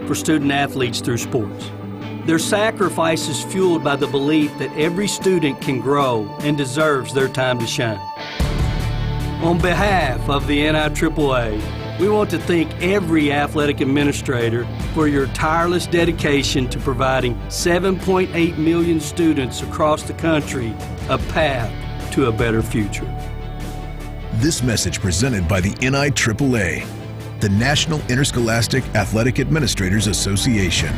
for student athletes through sports. Their sacrifice is fueled by the belief that every student can grow and deserves their time to shine. On behalf of the NIAAA, we want to thank every athletic administrator for your tireless dedication to providing 7.8 million students across the country a path to a better future. This message presented by the NIAAA, the National Interscholastic Athletic Administrators Association.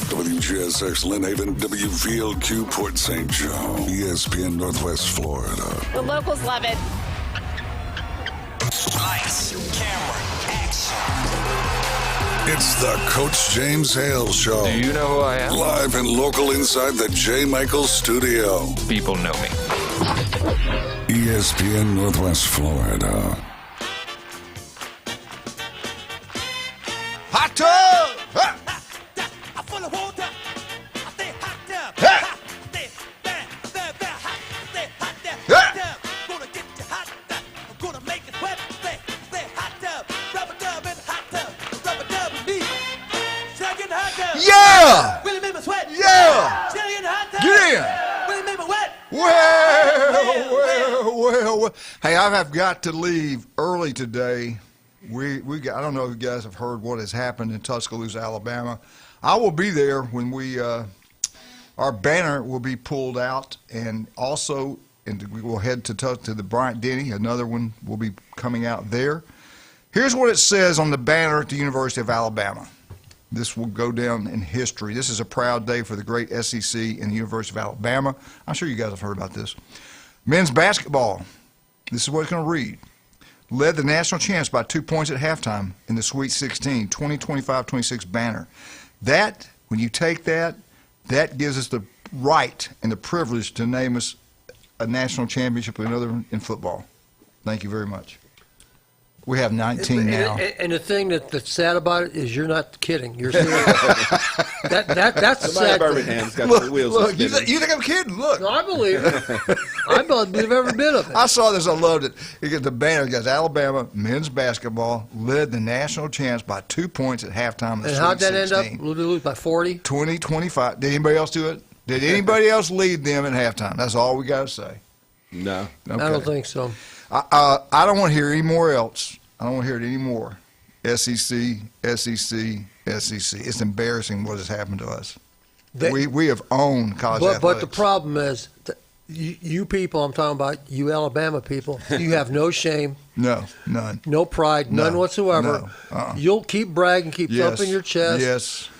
WGSX Lynn Haven, WVLQ Port St. Joe, ESPN Northwest Florida. The locals love it. Lights, camera, action. It's the Coach James Hale Show. Do you know who I am? Live and local inside the J. Michael Studio. People know me. ESPN Northwest Florida. Hot tub! Yeah! Yeah! Get in! Well. Hey, I have got to leave early today. I don't know if you guys have heard what has happened in Tuscaloosa, Alabama. I will be there when our banner will be pulled out, and also we will head to the Bryant-Denny. Another one will be coming out there. Here's what it says on the banner at the University of Alabama. This will go down in history. This is a proud day for the great SEC and the University of Alabama. I'm sure you guys have heard about this. Men's basketball, this is what it's going to read. Led the national champs by 2 points at halftime in the Sweet 16, 20-25-26 banner. That, when you take that gives us the right and the privilege to name us a national championship and another in football. Thank you very much. We have 19 now. And the thing that's sad about it is you're not kidding. You're serious. That's the sad Birmingham's got the wheels Look, you spinning. think I'm kidding? Look. No, I believe it. I believe every bit of it. I saw this. I loved it. You get the banner. It goes, Alabama men's basketball led the national champs by 2 points at halftime in the And Sweet how'd that 16. end up? Lose by 40? 20-25. Did anybody else do it? Did anybody else lead them at halftime? That's all we got to say. No. Okay. I don't think so. I don't want to hear any more else. I don't want to hear it anymore. SEC. It's embarrassing what has happened to us. We have owned college athletics. But the problem is, you people, I'm talking about you Alabama people, you have no shame. No, none. No pride, none whatsoever. No. You'll keep bragging, keep thumping your chest. Yes.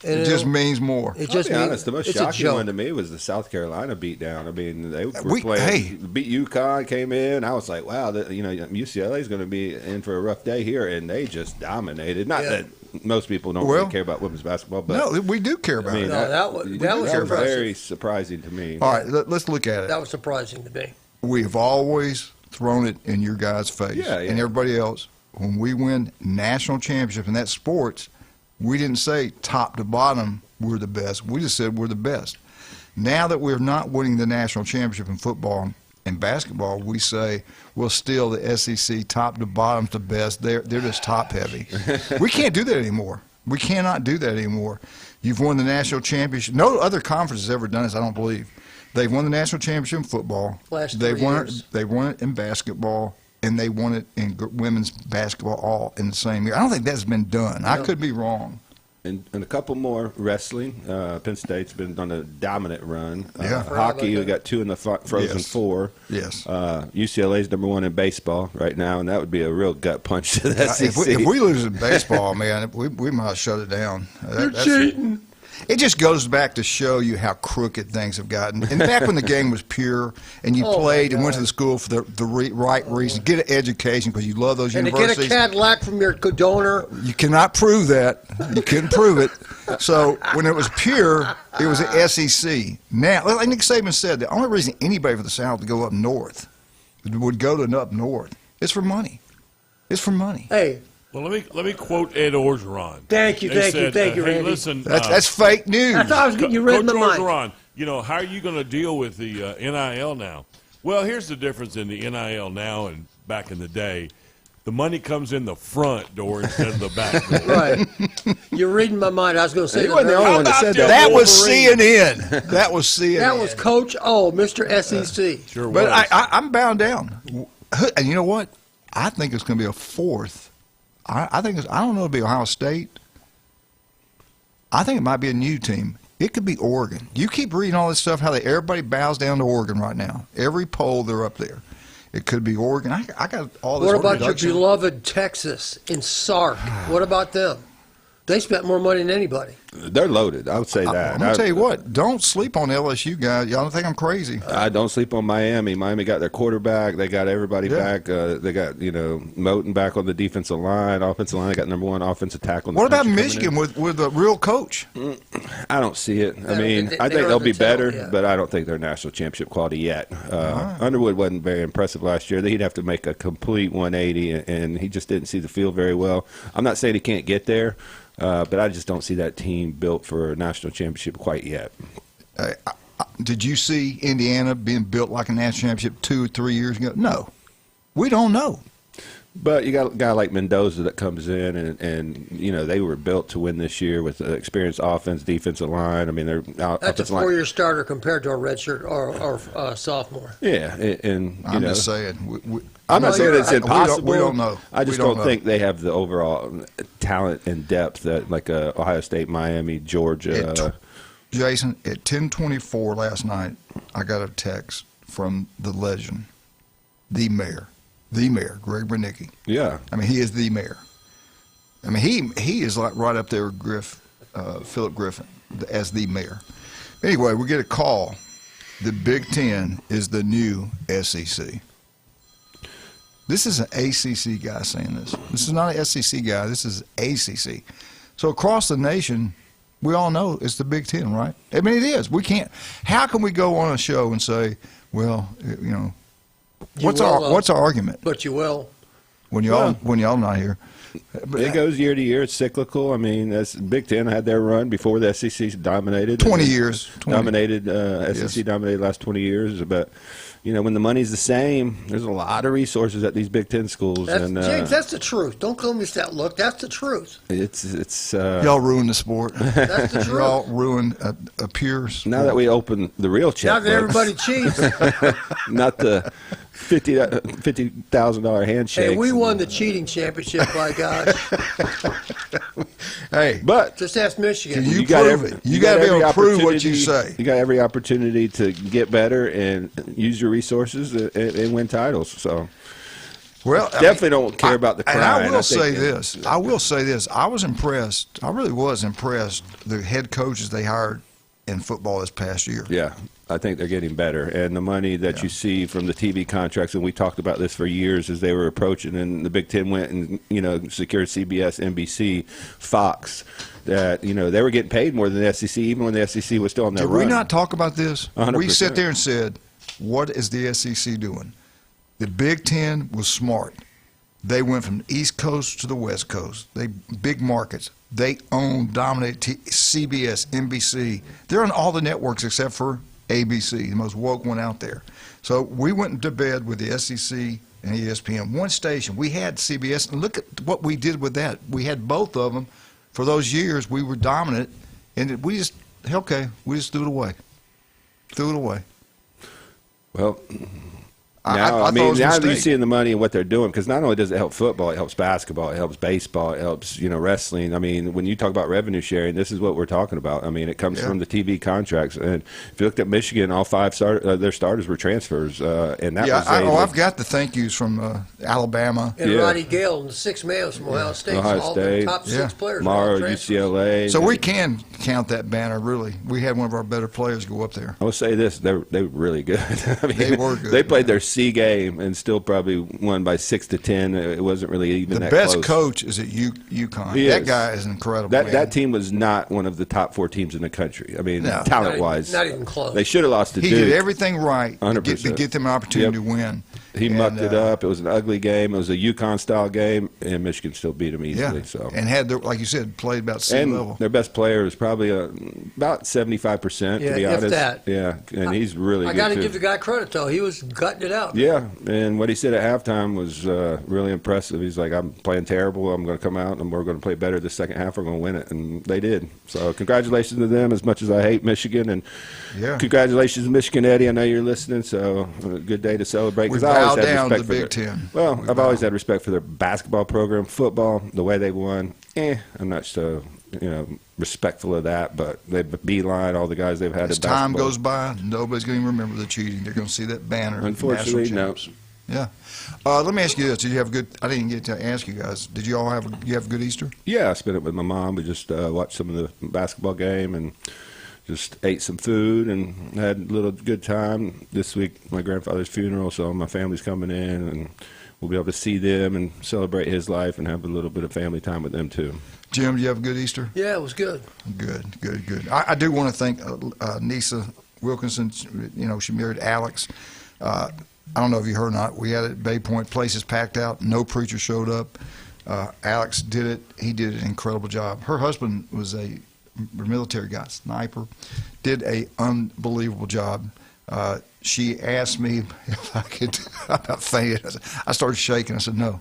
And it just means more. I'll be honest, the most shocking one to me was the South Carolina beatdown. I mean, they were playing, beat UConn, came in. I was like, wow, UCLA is going to be in for a rough day here, and they just dominated. Not that most people don't really care about women's basketball, but no, we do care about it. That was very surprising to me. All right, let's look at it. That was surprising to me. We have always thrown it in your guys' face and everybody else. When we win national championships, and that's sports, we didn't say top to bottom we're the best. We just said we're the best. Now that we're not winning the national championship in football and basketball, we say, well, still the SEC top to bottom's the best. They're just top heavy. We can't do that anymore. We cannot do that anymore. You've won the national championship. No other conference has ever done this, I don't believe. They've won the national championship in football. They've won it in basketball. And they won it in women's basketball all in the same year. I don't think that's been done. I could be wrong. And a couple more wrestling. Penn State's been on a dominant run. Yeah. Hockey, we got 2 in the Frozen Four. Yes. UCLA's number 1 in baseball right now, and that would be a real gut punch to the SEC. If we lose in baseball, man, we might shut it down. You're cheating. It just goes back to show you how crooked things have gotten. And back when the game was pure and you played and went to the school for the right reason, get an education because you love those universities. And to get a Cadillac from your donor. You cannot prove that. You couldn't prove it. So when it was pure, it was the SEC. Now, like Nick Saban said, the only reason anybody from the South would go up north would go to up north. It's for money. It's for money. Hey. Well, let me quote Ed Orgeron. Thank you, Randy. Hey, listen, that's fake news. I thought I was getting you read my mind. Orgeron, how are you going to deal with the NIL now? Well, here's the difference in the NIL now and back in the day. the money comes in the front door instead of the back door. Right. You're reading my mind. I was going to say He wasn't the only one that said that. That was CNN. That was CNN. That was Coach O, Mr. SEC. Sure But was. I'm bound down. And you know what? I think it's going to be a fourth. I think I don't know it'll be Ohio State. I think it might be a new team. It could be Oregon. You keep reading all this stuff, how everybody bows down to Oregon right now. Every poll, they're up there. It could be Oregon. I got all this. What about your production. beloved Texas in Sark? What about them? They spent more money than anybody. They're loaded. I would say that. I'm going to tell you what. Don't sleep on LSU guys. Y'all don't think I'm crazy. I don't sleep on Miami. Miami got their quarterback. They got everybody back. They got, Moton back on the defensive line, offensive line. They got number one offensive tackle. What about Michigan with a real coach? I don't see it. I mean, I think they'll be better, but I don't think they're national championship quality yet. Underwood wasn't very impressive last year. He'd have to make a complete 180, and he just didn't see the field very well. I'm not saying he can't get there. But I just don't see that team built for a national championship quite yet. Did you see Indiana being built like a national championship 2 or 3 years ago? No. We don't know. But you got a guy like Mendoza that comes in, and they were built to win this year with experienced offense, defensive line. I mean, they're that's a 4-year starter compared to a redshirt or sophomore. Yeah, and I'm just saying. I'm not saying it's impossible. We don't know. I just don't think they have the overall talent and depth that like Ohio State, Miami, Georgia. Jason, at 10:24 last night, I got a text from the legend, the mayor, Greg Bernicki. Yeah. I mean, he is the mayor. I mean, he is like right up there with Philip Griffin as the mayor. Anyway, we get a call. The Big Ten is the new SEC. This is an ACC guy saying this. This is not an SEC guy. This is ACC. So across the nation, we all know it's the Big Ten, right? I mean, it is. We can't. How can we go on a show and say, well, what's our argument? But you will. When y'all not here. But it goes year to year. It's cyclical. I mean, Big Ten had their run before the SEC dominated. 20 years. Dominated. SEC dominated the last 20 years. But, when the money's the same, there's a lot of resources at these Big Ten schools. James, that's the truth. Don't call me that look. That's the truth. It's y'all ruined the sport. That's the truth. Y'all ruined a pure sport. Now that we open the real checkbooks. Now that everybody cheats. Not the $50,000 handshake. Hey, we won the cheating championship, by gosh. Hey, but just ask Michigan. You got to be able to prove what you say. You got every opportunity to get better and use your resources and win titles. So, well, definitely don't care about the crime. And I will say this. I was impressed. I really was impressed. The head coaches they hired in football this past year. Yeah, I think they're getting better. And the money that you see from the TV contracts, and we talked about this for years as they were approaching, and the Big Ten went and, secured CBS, NBC, Fox, that, they were getting paid more than the SEC, even when the SEC was still on their run. Did we not talk about this? 100%. We sat there and said, what is the SEC doing? The Big Ten was smart. They went from the East Coast to the West Coast. Big markets. They own, dominate CBS, NBC. They're on all the networks except for ABC, the most woke one out there. So we went to bed with the SEC and ESPN. One station. We had CBS, and look at what we did with that. We had both of them. For those years, we were dominant, and we just threw it away. Well, now you're seeing the money and what they're doing, because not only does it help football, it helps basketball, it helps baseball, it helps wrestling. I mean, when you talk about revenue sharing, this is what we're talking about. I mean, it comes from the TV contracts. And if you looked at Michigan, all 5 their starters were transfers, and that was I've got the thank yous from Alabama and Roddy Gale and the 6 man from Ohio State. All the top 6 players. Morrow, UCLA. So we can count that banner. Really, we had one of our better players go up there. I will say this: they were really good. I mean, they were good. They played their C game and still probably won by 6-10. It wasn't really even that close. The best coach is at UConn. That guy is incredible. That team was not one of the top 4 teams in the country. I mean, talent-wise. Not even close. They should have lost to Duke. He did everything right 100%. to get them an opportunity to win. He mucked it up. It was an ugly game. It was a UConn-style game, and Michigan still beat them easily. So. And had, like you said, played about sea level. Their best player was probably about 75%, to be honest. If that. Yeah, and he's really good, I got to give the guy credit, though. He was gutting it out. Yeah, and what he said at halftime was really impressive. He's like, I'm playing terrible. I'm going to come out, and we're going to play better the second half. We're going to win it, and they did. So congratulations to them, as much as I hate Michigan. And congratulations to Michigan, Eddie. I know you're listening, so a good day to celebrate. We bow down to the Big Ten. Well, I've always had respect for their basketball program. Football, the way they won, I'm not so respectful of that, but they beeline all the guys they've had. As time goes by, nobody's going to remember the cheating. They're going to see that banner. Unfortunately, no. Yeah. Let me ask you this: did you have a good? I didn't get to ask you guys. Did you all have a good Easter? Yeah, I spent it with my mom. We just watched some of the basketball game and just ate some food and had a little good time. This week, my grandfather's funeral, so my family's coming in, and we'll be able to see them and celebrate his life and have a little bit of family time with them too. Jim, did you have a good Easter? Yeah, it was good. Good. I do want to thank Nisa Wilkinson. She married Alex. I don't know if you heard or not. We had it at Bay Point. Places packed out. No preacher showed up. Alex did it. He did an incredible job. Her husband was a military guy, sniper, did a unbelievable job. She asked me if I could. I about fainted. I started shaking. I said, "No,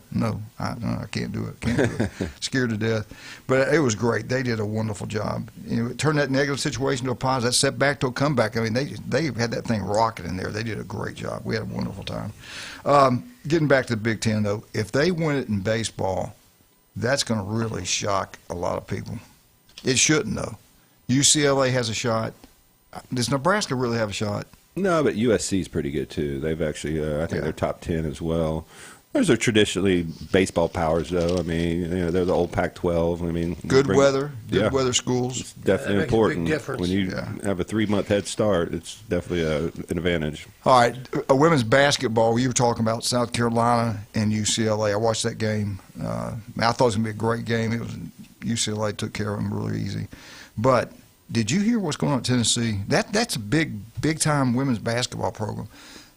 I can't do it. Can't do it." Scared to death. But it was great. They did a wonderful job. It turned that negative situation to a positive, that setback to a comeback. I mean, they had that thing rocking in there. They did a great job. We had a wonderful time. Getting back to the Big Ten, though, if they win it in baseball, that's going to really shock a lot of people. It shouldn't, though. UCLA has a shot. Does Nebraska really have a shot? No, but USC is pretty good, too. They've actually, I think they're top 10 as well. Those are traditionally baseball powers, though. I mean, they're the old Pac-12. I mean, good weather schools. It's definitely important. Makes a big difference. When you have a 3-month head start, it's definitely an advantage. All right, women's basketball. You were talking about South Carolina and UCLA. I watched that game. I thought it was going to be a great game. It was UCLA took care of them really easy. But did you hear what's going on at Tennessee? That's a big time women's basketball program.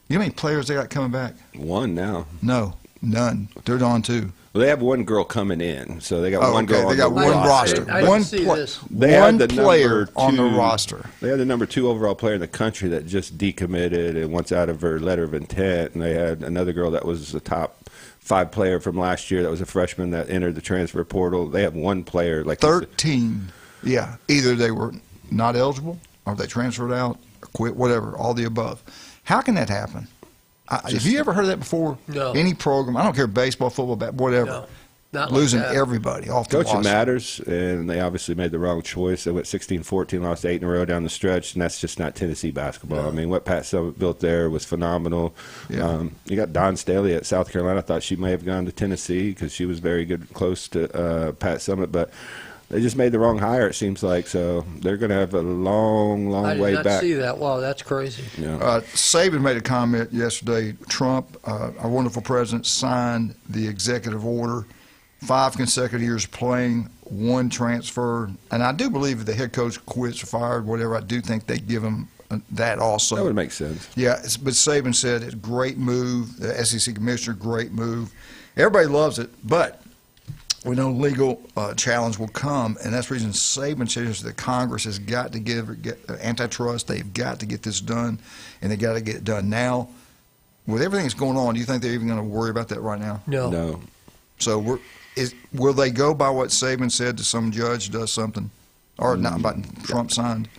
You know how many players they got coming back? One now. No, none. They're on two. Well, they have one girl coming in, so they got one girl. They got one roster. I didn't see this. They had the player on the roster. They had the number 2 overall player in the country that just decommitted and wants out of her letter of intent, and they had another girl that was the top 5 player from last year that was a freshman that entered the transfer portal. They have one player. 13. Yeah, either they were not eligible or they transferred out, or quit, whatever, all the above. How can that happen? Have you ever heard of that before? No. Any program, I don't care, baseball, football, whatever. No, not losing like that. everybody off the roster. Coaching matters, and they obviously made the wrong choice. They went 16-14, lost 8 in a row down the stretch, and that's just not Tennessee basketball. No. I mean, what Pat Summitt built there was phenomenal. Yeah. You got Dawn Staley at South Carolina. I thought she may have gone to Tennessee because she was very good, close to Pat Summitt, but they just made the wrong hire, it seems like. So they're going to have a long way back. I did not see that. Wow, that's crazy. Yeah. Saban made a comment yesterday. Trump, our wonderful president, signed the executive order. 5 consecutive years playing, 1 transfer. And I do believe if the head coach quits or fired, whatever, I do think they give him that also. That would make sense. Yeah, but Saban said it's a great move. The SEC commissioner, great move. Everybody loves it, but we know legal challenge will come, and that's the reason Saban says that Congress has got to get antitrust. They've got to get this done, and they got to get it done now. With everything that's going on, do you think they're even going to worry about that right now? No. So will they go by what Saban said to some judge does something, or not? By Trump signed?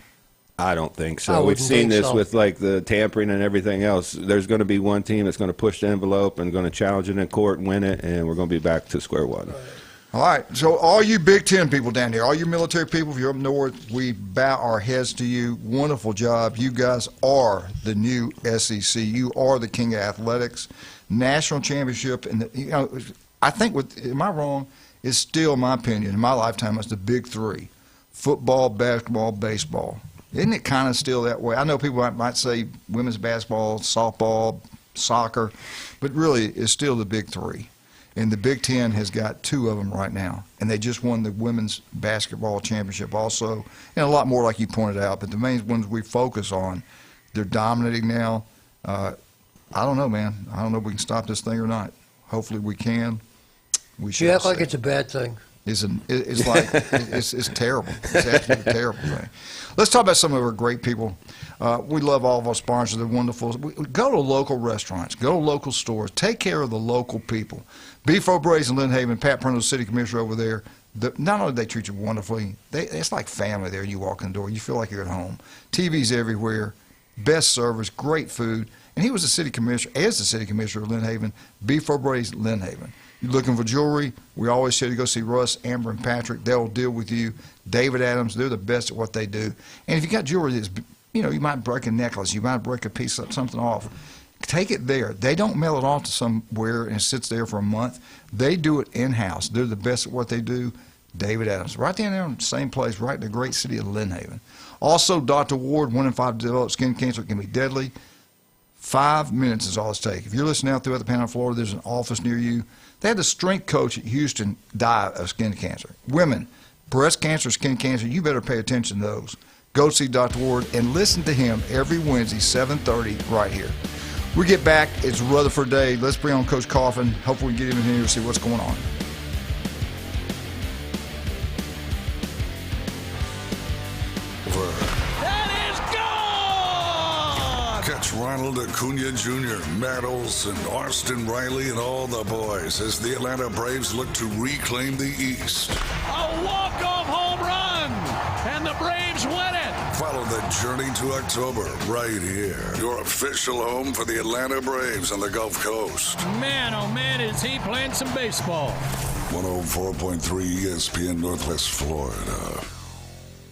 I don't think I so. wouldn't We've seen think this so. with the tampering and everything else. There's going to be one team that's going to push the envelope and going to challenge it in court and win it, and we're going to be back to square one. All right, so all you Big Ten people down here, all you military people, if you're up north, we bow our heads to you. Wonderful job. You guys are the new SEC. You are the king of athletics. National championship, and I think, am I wrong? It's still, in my opinion, in my lifetime, it's the big 3. Football, basketball, baseball. Isn't it kind of still that way? I know people might say women's basketball, softball, soccer, but really it's still the big 3. And the Big Ten has got 2 of them right now. And they just won the women's basketball championship also. And a lot more like you pointed out. But the main ones we focus on, they're dominating now. I don't know, man. I don't know if we can stop this thing or not. Hopefully we can. We should. You act like it's a bad thing. It's terrible. It's absolutely a terrible thing. Let's talk about some of our great people. We love all of our sponsors. They're wonderful. Go to local restaurants. Go to local stores. Take care of the local people. Beef O'Brady's in Lynn Haven. Pat Prentice, city commissioner over there. Not only do they treat you wonderfully, it's like family there. You walk in the door. You feel like you're at home. TV's everywhere. Best service. Great food. And he was the city commissioner, as the city commissioner of Lynn Haven. Beef O'Brady's Lynn Haven. You're looking for jewelry, we always say to go see Russ, Amber, and Patrick. They'll deal with you. David Adams, they're the best at what they do. And if you got jewelry that's, you might break a necklace, you might break a piece of something off, take it there. They don't mail it off to somewhere and it sits there for a month. They do it in-house. They're the best at what they do. David Adams, right down there in the same place, right in the great city of Lynn Haven. Also, Dr. Ward, 1 in 5 developed skin cancer can be deadly. 5 minutes is all it's take. If you're listening out throughout the Panhandle of Florida, there's an office near you. They had the strength coach at Houston die of skin cancer. Women, breast cancer, skin cancer, you better pay attention to those. Go see Dr. Ward and listen to him every Wednesday, 7:30, right here. We get back. It's Rutherford Day. Let's bring on Coach Coffin. Hopefully we can get him in here to see what's going on. Catch Ronald Acuna Jr., Matt Olson, Austin Riley, and all the boys as the Atlanta Braves look to reclaim the East. A walk-off home run, and the Braves win it. Follow the journey to October right here. Your official home for the Atlanta Braves on the Gulf Coast. Man, oh man, is he playing some baseball. 104.3 ESPN Northwest Florida.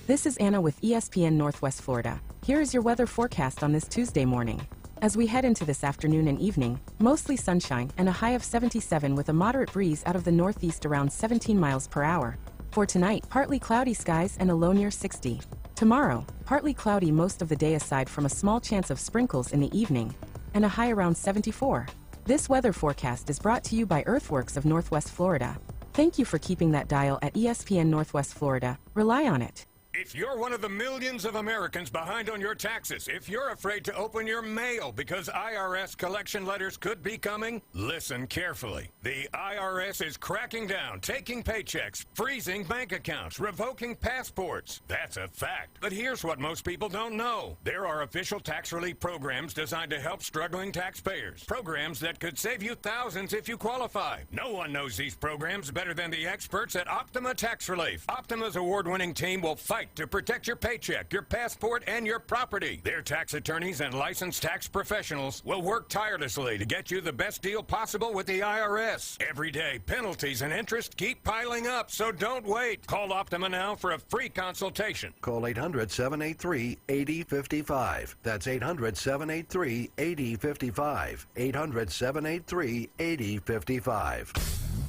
This is Anna with ESPN Northwest Florida. Here is your weather forecast on this Tuesday morning. As we head into this afternoon and evening, mostly sunshine and a high of 77 with a moderate breeze out of the northeast around 17 miles per hour. For tonight, partly cloudy skies and a low near 60. Tomorrow, partly cloudy most of the day aside from a small chance of sprinkles in the evening, and a high around 74. This weather forecast is brought to you by Earthworks of Northwest Florida. Thank you for keeping that dial at ESPN Northwest Florida. Rely on it. If you're one of the millions of Americans behind on your taxes, if you're afraid to open your mail because IRS collection letters could be coming, listen carefully. The IRS is cracking down, taking paychecks, freezing bank accounts, revoking passports. That's a fact. But here's what most people don't know. There are official tax relief programs designed to help struggling taxpayers. Programs that could save you thousands if you qualify. No one knows these programs better than the experts at Optima Tax Relief. Optima's award-winning team will fight to protect your paycheck, your passport, and your property. Their tax attorneys and licensed tax professionals will work tirelessly to get you the best deal possible with the IRS. Every day, penalties and interest keep piling up, so don't wait. Call Optima now for a free consultation. Call 800-783-8055. That's 800-783-8055. 800-783-8055.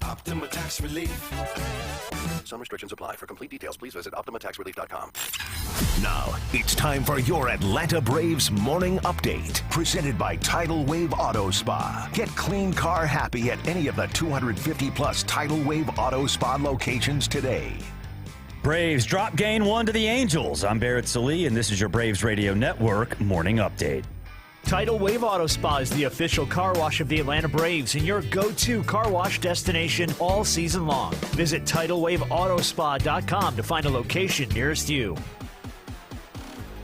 Optima Tax Relief. Some restrictions apply. For complete details, please visit OptimaTaxRelief.com. Now, it's time for your Atlanta Braves Morning Update. Presented by Tidal Wave Auto Spa. Get clean car happy at any of the 250-plus Tidal Wave Auto Spa locations today. Braves drop game 1 to the Angels. I'm Barrett Salee, and this is your Braves Radio Network Morning Update. Tidal Wave Auto Spa is the official car wash of the Atlanta Braves and your go-to car wash destination all season long. Visit TidalWaveAutoSpa.com to find a location nearest you.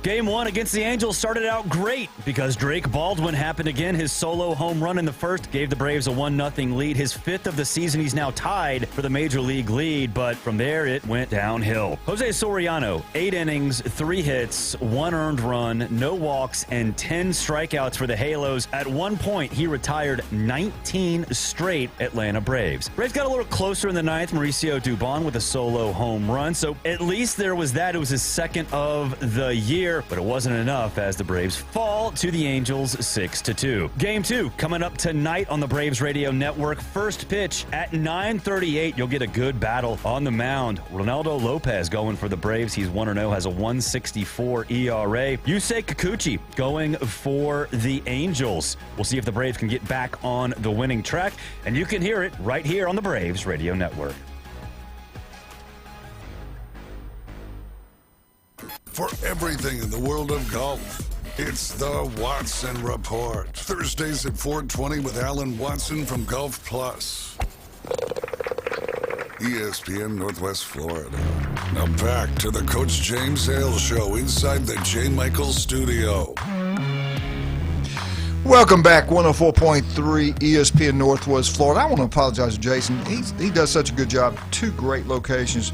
Game 1 against the Angels started out great because Drake Baldwin happened again. His solo home run in the first gave the Braves a 1-0 lead. His 5th of the season. He's now tied for the Major League lead, but from there it went downhill. Jose Soriano, 8 innings, 3 hits, 1 earned run, no walks, and 10 strikeouts for the Halos. At one point, he retired 19 straight Atlanta Braves. Braves got a little closer in the 9th. Mauricio Dubon with a solo home run, so at least there was that. It was his 2nd of the year. But it wasn't enough as the Braves fall to the Angels 6-2. Game 2 coming up tonight on the Braves Radio Network. First pitch at 9:38. You'll get a good battle on the mound. Ronaldo Lopez going for the Braves. He's 1-0, has a 1.64 ERA. Yusei Kikuchi going for the Angels. We'll see if the Braves can get back on the winning track, and you can hear it right here on the Braves Radio Network. For everything in the world of golf, It's the Watson Report. Thursdays at 4:20 with Alan Watson from Gulf Plus. ESPN Northwest Florida. Now back to the Coach James Hale Show inside the J. Michaels studio. Welcome back, 104.3 ESPN Northwest Florida. I want to apologize to Jason. He does such a good job. 2 great locations.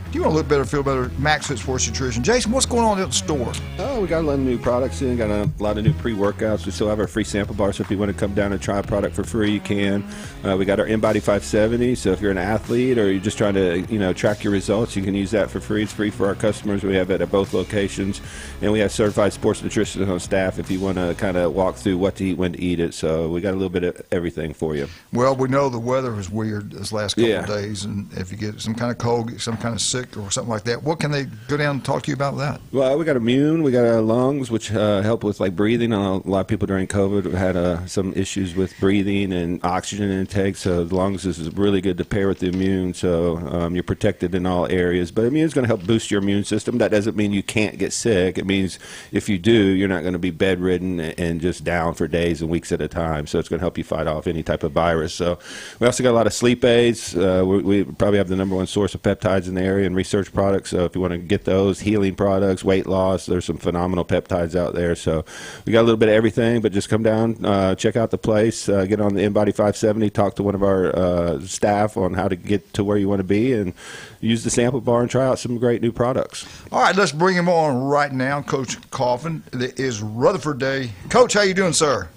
Do you want to look better, feel better? Max Fit Sports Nutrition. Jason, what's going on at the store? Oh, we got a lot of new products in. Got a lot of new pre-workouts. We still have our free sample bar, so if you want to come down and try a product for free, you can. We got our InBody 570, so if you're an athlete or you're just trying to, track your results, you can use that for free. It's free for our customers. We have it at both locations, and we have certified sports nutritionists on staff if you want to kind of walk through what to eat, when to eat it. So we got a little bit of everything for you. Well, we know the weather was weird this last couple of days, and if you get some kind of cold, get some kind of sick or something like that, what can they go down and talk to you about that? Well, we got immune, we got our lungs, which help with like breathing. A lot of people during COVID had some issues with breathing and oxygen intake, so the lungs is really good to pair with the immune, so you're protected in all areas. But immune is going to help boost your immune system. That doesn't mean you can't get sick. It means if you do, you're not going to be bedridden and just down for days and weeks at a time. So it's going to help you fight off any type of virus. So we also got a lot of sleep aids. We probably have the #1 source of peptides in the area and research products. So if you want to get those, healing products, weight loss, there's some phenomenal peptides out there. So we got a little bit of everything, but just come down, check out the place, get on the InBody 570, talk to one of our staff on how to get to where you want to be, and use the sample bar and try out some great new products. All right, let's bring him on right now, Coach Coffin. It is Rutherford Day. Coach, how you doing, sir?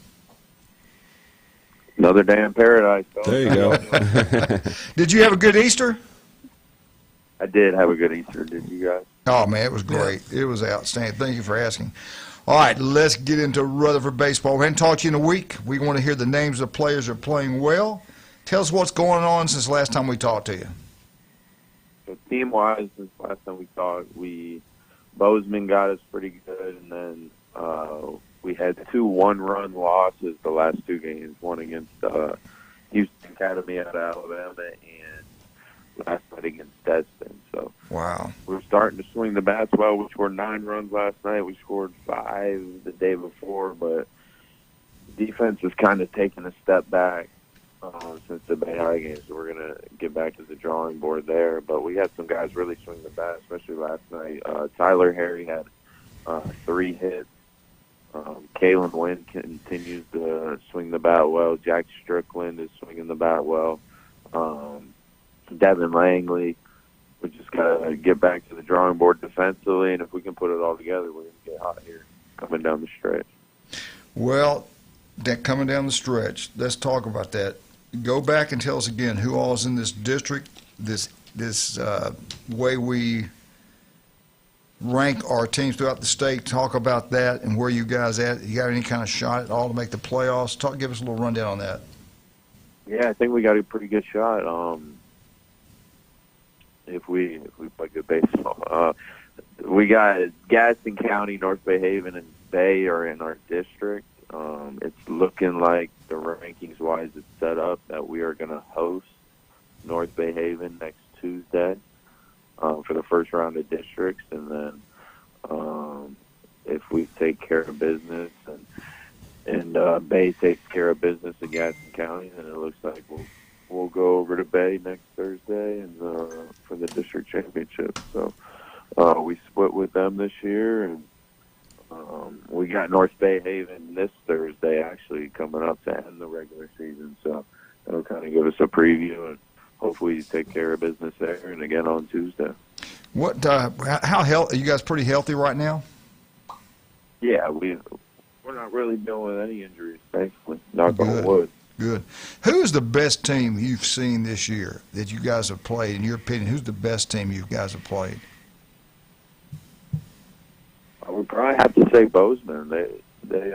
Another day in paradise. There you go. Did you have a good Easter? I did have a good Easter. Did you guys? Oh, man, it was great. It was outstanding. Thank you for asking. All right, let's get into Rutherford baseball. We haven't talked to you in a week. We want to hear the names of players that are playing well. Tell us what's going on since last time we talked to you. So team-wise, since last time we talked, Bozeman got us pretty good, and then we had 2 one-run losses the last 2 games, one against Houston Academy out of Alabama and last night against Destin. So wow, we're starting to swing the bats well. We scored 9 runs last night. We scored 5 the day before, but defense has kind of taken a step back since the Bay High game, so we're going to get back to the drawing board there. But we had some guys really swing the bat, especially last night. Tyler Harry had 3 hits. Kalen Wynn continues to swing the bat well. Jack Strickland is swinging the bat well. Devin Langley, we just got to get back to the drawing board defensively, and if we can put it all together, we're going to get hot here coming down the stretch. Well, that coming down the stretch, let's talk about that. Go back and tell us again who all is in this district, this way we rank our teams throughout the state. Talk about that and where you guys at. You got any kind of shot at all to make the playoffs? Give us a little rundown on that. Yeah, I think we got a pretty good shot. If we play good baseball, we got Gadsden County, North Bay Haven, and Bay are in our district. It's looking like the rankings-wise it's set up that we are going to host North Bay Haven next Tuesday for the first round of districts, and then if we take care of business and Bay takes care of business in Gadsden County, then it looks like we'll go over to Bay next Thursday and for the district championship. So we split with them this year, and we got North Bay Haven this Thursday actually coming up to end the regular season. So that'll kind of give us a preview, and hopefully take care of business there and again on Tuesday. How are you guys pretty healthy right now? Yeah, we're not really dealing with any injuries, thankfully. Knock on wood. Good. Who's the best team you've seen this year that you guys have played? In your opinion, who's the best team you guys have played? I would probably have to say Bozeman. They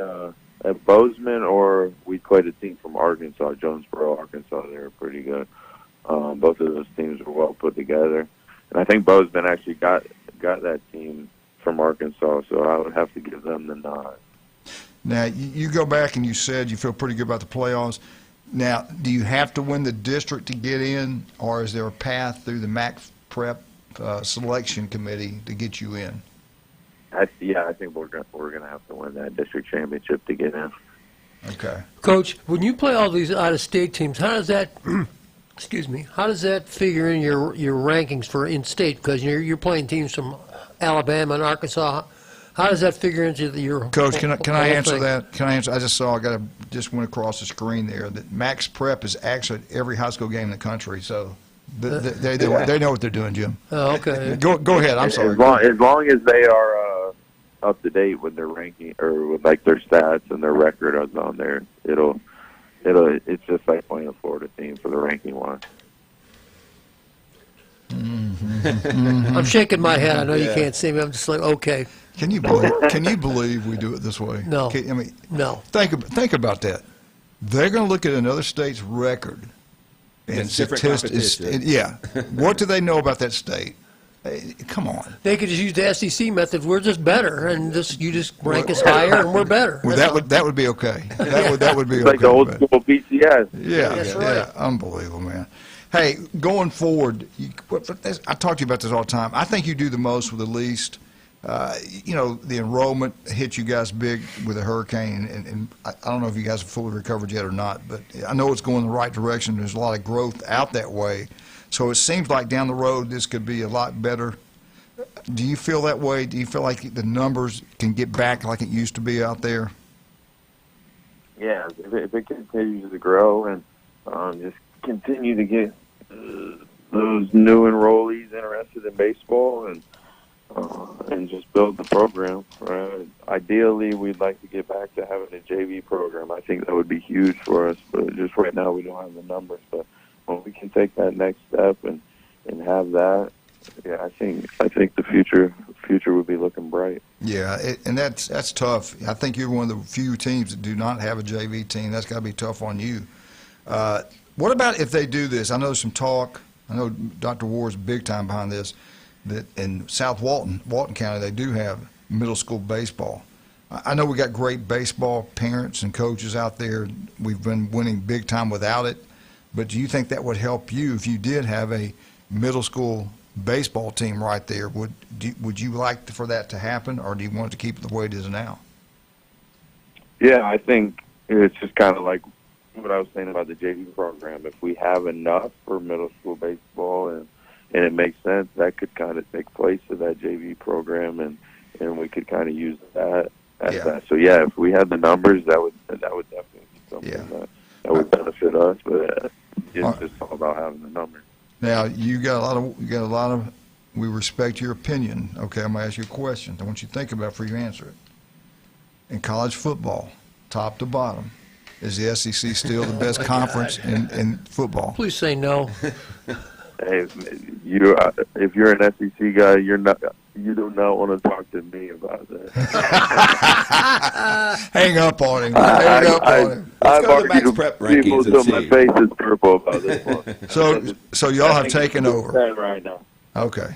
at Bozeman, or we played a team from Arkansas, Jonesboro, Arkansas. They were pretty good. Both of those teams were well put together, and I think Bozeman actually got that team from Arkansas. So I would have to give them the nod. Now, you go back and you said you feel pretty good about the playoffs. Now, do you have to win the district to get in, or is there a path through the MAC Prep selection committee to get you in? I think we're gonna have to win that district championship to get in. Okay. Coach, when you play all these out-of-state teams, how does that, excuse me, how does that figure in your rankings for in-state? Because you're playing teams from Alabama and Arkansas. How does that figure into your Coach? Can I answer that? Can I answer? I just went across the screen there that Max Prep is actually at every high school game in the country. So they know what they're doing, Jim. Oh, okay. Go ahead. I'm sorry. As long as they are up to date with their ranking or with like their stats and their record on there, it's just like playing a Florida team for the ranking one. I'm shaking my head. I know you can't see me. I'm just like, okay. Can you believe we do it this way? No. No. Think about that. They're going to look at another state's record and statistics. Yeah. What do they know about that state? Hey, come on. They could just use the SEC method. We're just better, and you just rank us higher, and we're better. Well, that would be okay. That would be it's like okay. the old school BCS. Yeah, unbelievable, man. Hey, going forward, I talk to you about this all the time. I think you do the most with the least. The enrollment hit you guys big with a hurricane, and I don't know if you guys have fully recovered yet or not, but I know it's going in the right direction. There's a lot of growth out that way. So it seems like down the road this could be a lot better. Do you feel that way? Do you feel like the numbers can get back like it used to be out there? Yeah, if it continues to grow and just continue to get those new enrollees interested in baseball and just build the program. Right? Ideally, we'd like to get back to having a JV program. I think that would be huge for us, but just right now we don't have the numbers. But when we can take that next step and have that, yeah, I think the future would be looking bright. Yeah, and that's tough. I think you're one of the few teams that do not have a JV team. That's got to be tough on you. What about if they do this? I know there's some talk. I know Dr. Ward's big time behind this. That in South Walton County, they do have middle school baseball. I know we got great baseball parents and coaches out there. We've been winning big time without it. But do you think that would help you if you did have a middle school baseball team right there? Would you like for that to happen, or do you want it to keep it the way it is now? Yeah, I think it's just kind of like what I was saying about the JV program. If we have enough for middle school baseball and it makes sense, that could kind of take place of that JV program, and we could kind of use that as that. So yeah, if we had the numbers, that would definitely be something that would benefit us. But it's just all about having the numbers. Now you got a lot of. We respect your opinion. Okay, I'm gonna ask you a question. I want you to think about it before you answer it. In college football, top to bottom, is the SEC still the best conference in football? Please say no. Hey, if you're an SEC guy, you do not want to talk to me about that. Hang up on him. Hang up on him. I've argued people till my face is purple about this one. So y'all have taken over right now. Okay.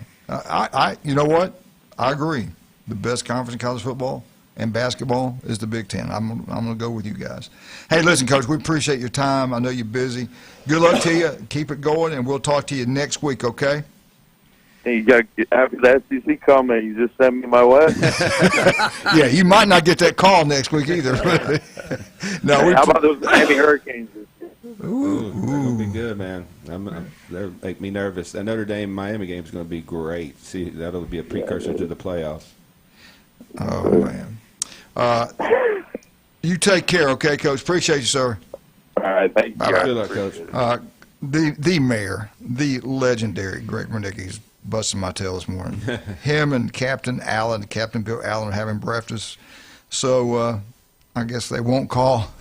You know what? I agree. The best conference in college football and basketball is the Big Ten. I'm going to go with you guys. Hey, listen, Coach, we appreciate your time. I know you're busy. Good luck to you. Keep it going, and we'll talk to you next week, okay? Hey, you got after the SEC comment, you just send me my way. Yeah, you might not get that call next week either. No. Hey, how about those Miami Hurricanes? It'll be good, man. They make me nervous. That Notre Dame Miami game is going to be great. See, that'll be a precursor to the playoffs. Oh man. You take care, okay, Coach? Appreciate you, sir. All right, thank you. Good luck, Coach. The mayor, the legendary Greg Wernicke's busting my tail this morning. Him and Captain Bill Allen are having breakfast. So I guess they won't call.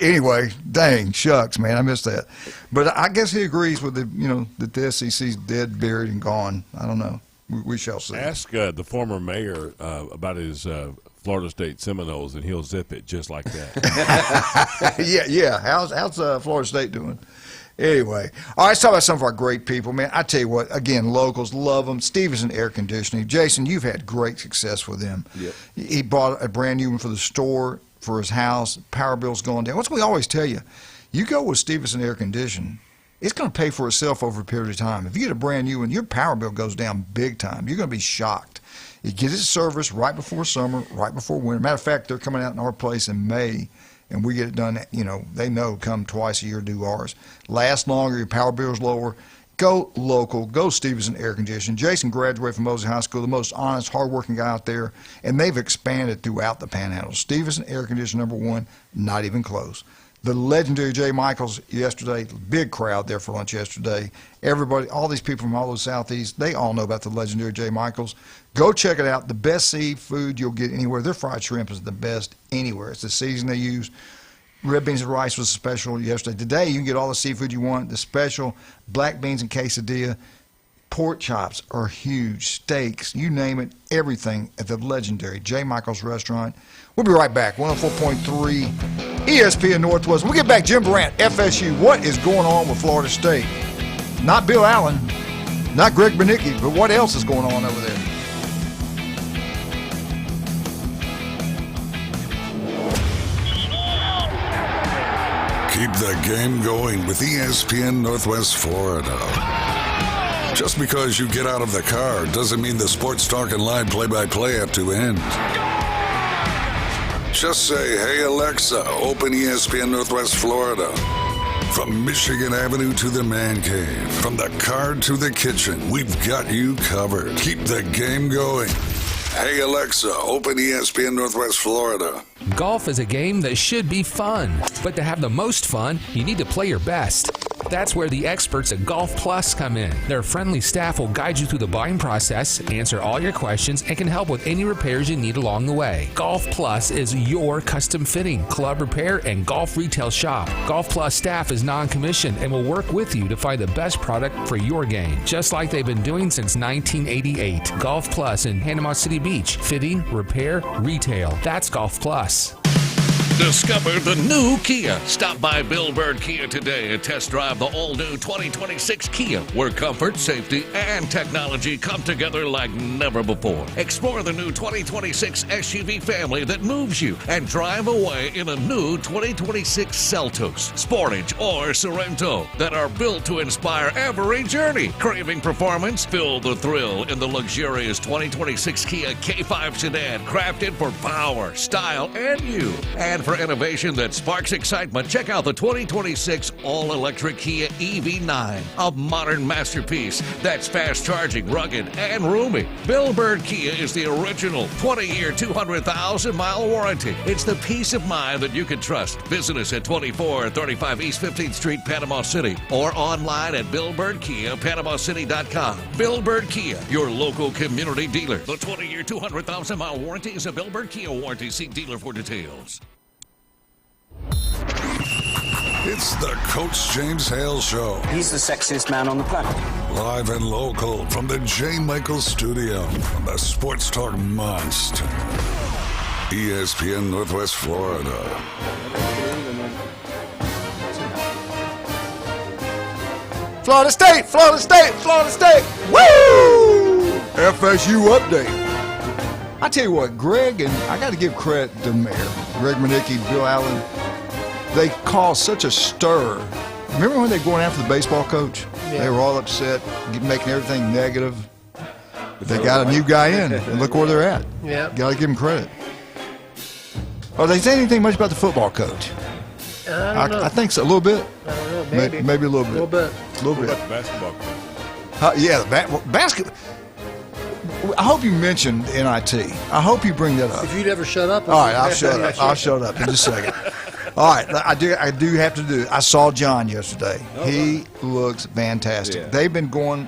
Anyway, dang, shucks, man, I missed that. But I guess he agrees with that the SEC's dead, buried, and gone. I don't know. We shall see. Ask the former mayor about his Florida State Seminoles, and he'll zip it just like that. Yeah. How's Florida State doing? Anyway, all right, let's talk about some of our great people, man. I tell you what, again, locals love them. Stevenson Air Conditioning. Jason, you've had great success with them. Yep. He bought a brand new one for the store, for his house. Power bill's going down. What's we always tell you? You go with Stevenson Air Conditioning, it's going to pay for itself over a period of time. If you get a brand new one, your power bill goes down big time. You're going to be shocked. You get it serviced right before summer, right before winter. Matter of fact, they're coming out in our place in May, and we get it done, they know come twice a year, do ours. Last longer, your power bill's lower. Go local. Go Stevenson Air Conditioning. Jason graduated from Mosley High School, the most honest, hardworking guy out there, and they've expanded throughout the Panhandle. Stevenson Air Conditioning, #1, not even close. The legendary J. Michaels yesterday, big crowd there for lunch yesterday. Everybody, all these people from all over the Southeast, they all know about the legendary J. Michaels. Go check it out. The best seafood you'll get anywhere. Their fried shrimp is the best anywhere. It's the season they use. Red beans and rice was special yesterday. Today, you can get all the seafood you want. The special black beans and quesadilla. Pork chops are huge. Steaks, you name it, everything at the legendary J. Michaels Restaurant. We'll be right back. 104.3 ESPN Northwest. When we get back, Jim Brandt, FSU. What is going on with Florida State? Not Bill Allen, not Greg Bernicki, but what else is going on over there? Keep the game going with ESPN Northwest Florida. Just because you get out of the car doesn't mean the sports talk and live play-by-play have to end. Just say, hey Alexa, open ESPN Northwest Florida. From Michigan Avenue to the man cave, from the car to the kitchen, we've got you covered. Keep the game going. Hey Alexa, open ESPN Northwest Florida. Golf is a game that should be fun, but to have the most fun, you need to play your best. That's where the experts at Golf Plus come in. Their friendly staff will guide you through the buying process, answer all your questions, and can help with any repairs you need along the way. Golf Plus is your custom fitting, club repair, and golf retail shop. Golf Plus staff is non-commissioned and will work with you to find the best product for your game, just like they've been doing since 1988. Golf Plus in Panama City Beach. Fitting, repair, retail. That's Golf Plus. Discover the new Kia. Stop by Bill Bird Kia today and test drive the all-new 2026 Kia, where comfort, safety, and technology come together like never before. Explore the new 2026 SUV family that moves you and drive away in a new 2026 Seltos, Sportage, or Sorento that are built to inspire every journey. Craving performance? Feel the thrill in the luxurious 2026 Kia K5 sedan, crafted for power, style, and you. And for innovation that sparks excitement, check out the 2026 all-electric Kia EV9, a modern masterpiece that's fast-charging, rugged, and roomy. Bill Bird Kia is the original 20-year, 200,000-mile warranty. It's the peace of mind that you can trust. Visit us at 2435 East 15th Street, Panama City, or online at BillBirdKia.PanamaCity.com. Bill Bird Kia, your local community dealer. The 20-year, 200,000-mile warranty is a Bill Bird Kia warranty. See dealer for details. It's the Coach James Hale Show. He's the sexiest man on the planet. Live and local from the J. Michaels Studio on the Sports Talk Monster. ESPN Northwest Florida. Florida State, Florida State, Florida State. Woo! FSU update. I tell you what, Greg, and I got to give credit to the mayor, Greg Bernicki, Bill Allen. They caused such a stir. Remember when they were going after the baseball coach? Yeah. They were all upset, making everything negative. But they got a new guy in, and look where they're at. Yeah. Got to give them credit. Are they saying anything much about the football coach? I don't know. I think so, a little bit. I don't know, maybe. Maybe a little bit. A little bit. A little What bit. about the basketball coach? Yeah, basketball. I hope you mentioned NIT. I hope you bring that up. If you'd ever shut up. All right, I'll shut up. I'll shut up in just a second. All right, I do have to do it. I saw John yesterday. He looks fantastic. Yeah. They've been going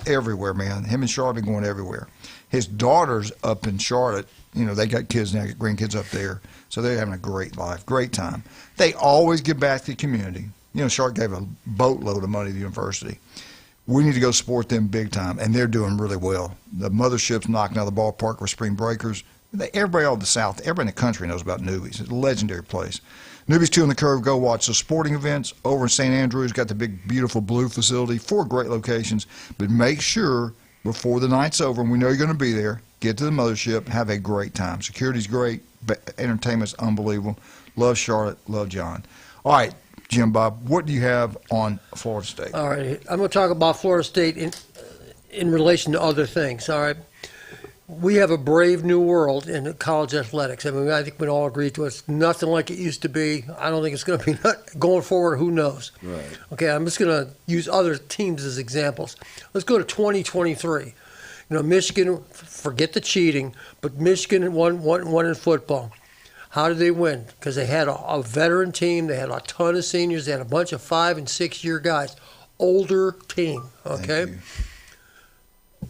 everywhere, man. Him and Charlotte have been going everywhere. His daughter's up in Charlotte. You know, they got kids now, grandkids up there. So they're having a great life, great time. They always give back to the community. You know, Charlotte gave a boatload of money to the university. We need to go support them big time, and they're doing really well. The mothership's knocking out of the ballpark with spring breakers. Everybody all the South, everybody in the country knows about Newbies. It's a legendary place. Newbies 2 on the Curve, go watch the sporting events over in St. Andrews. Got the big, beautiful blue facility, 4 great locations. But make sure before the night's over, and we know you're going to be there, get to the mothership, have a great time. Security's great, entertainment's unbelievable. Love Charlotte, love John. All right, Jim Bob, what do you have on Florida State? All right, I'm going to talk about Florida State in relation to other things. All right, we have a brave new world in college athletics. I mean, I think we all agree to it. It's nothing like it used to be. I don't think it's going to be going forward. Who knows? Right. Okay, I'm just going to use other teams as examples. Let's go to 2023. You know, Michigan, forget the cheating, but Michigan won in football. How did they win? Because they had a veteran team. They had a ton of seniors. They had a bunch of 5- and 6-year guys. Older team, okay?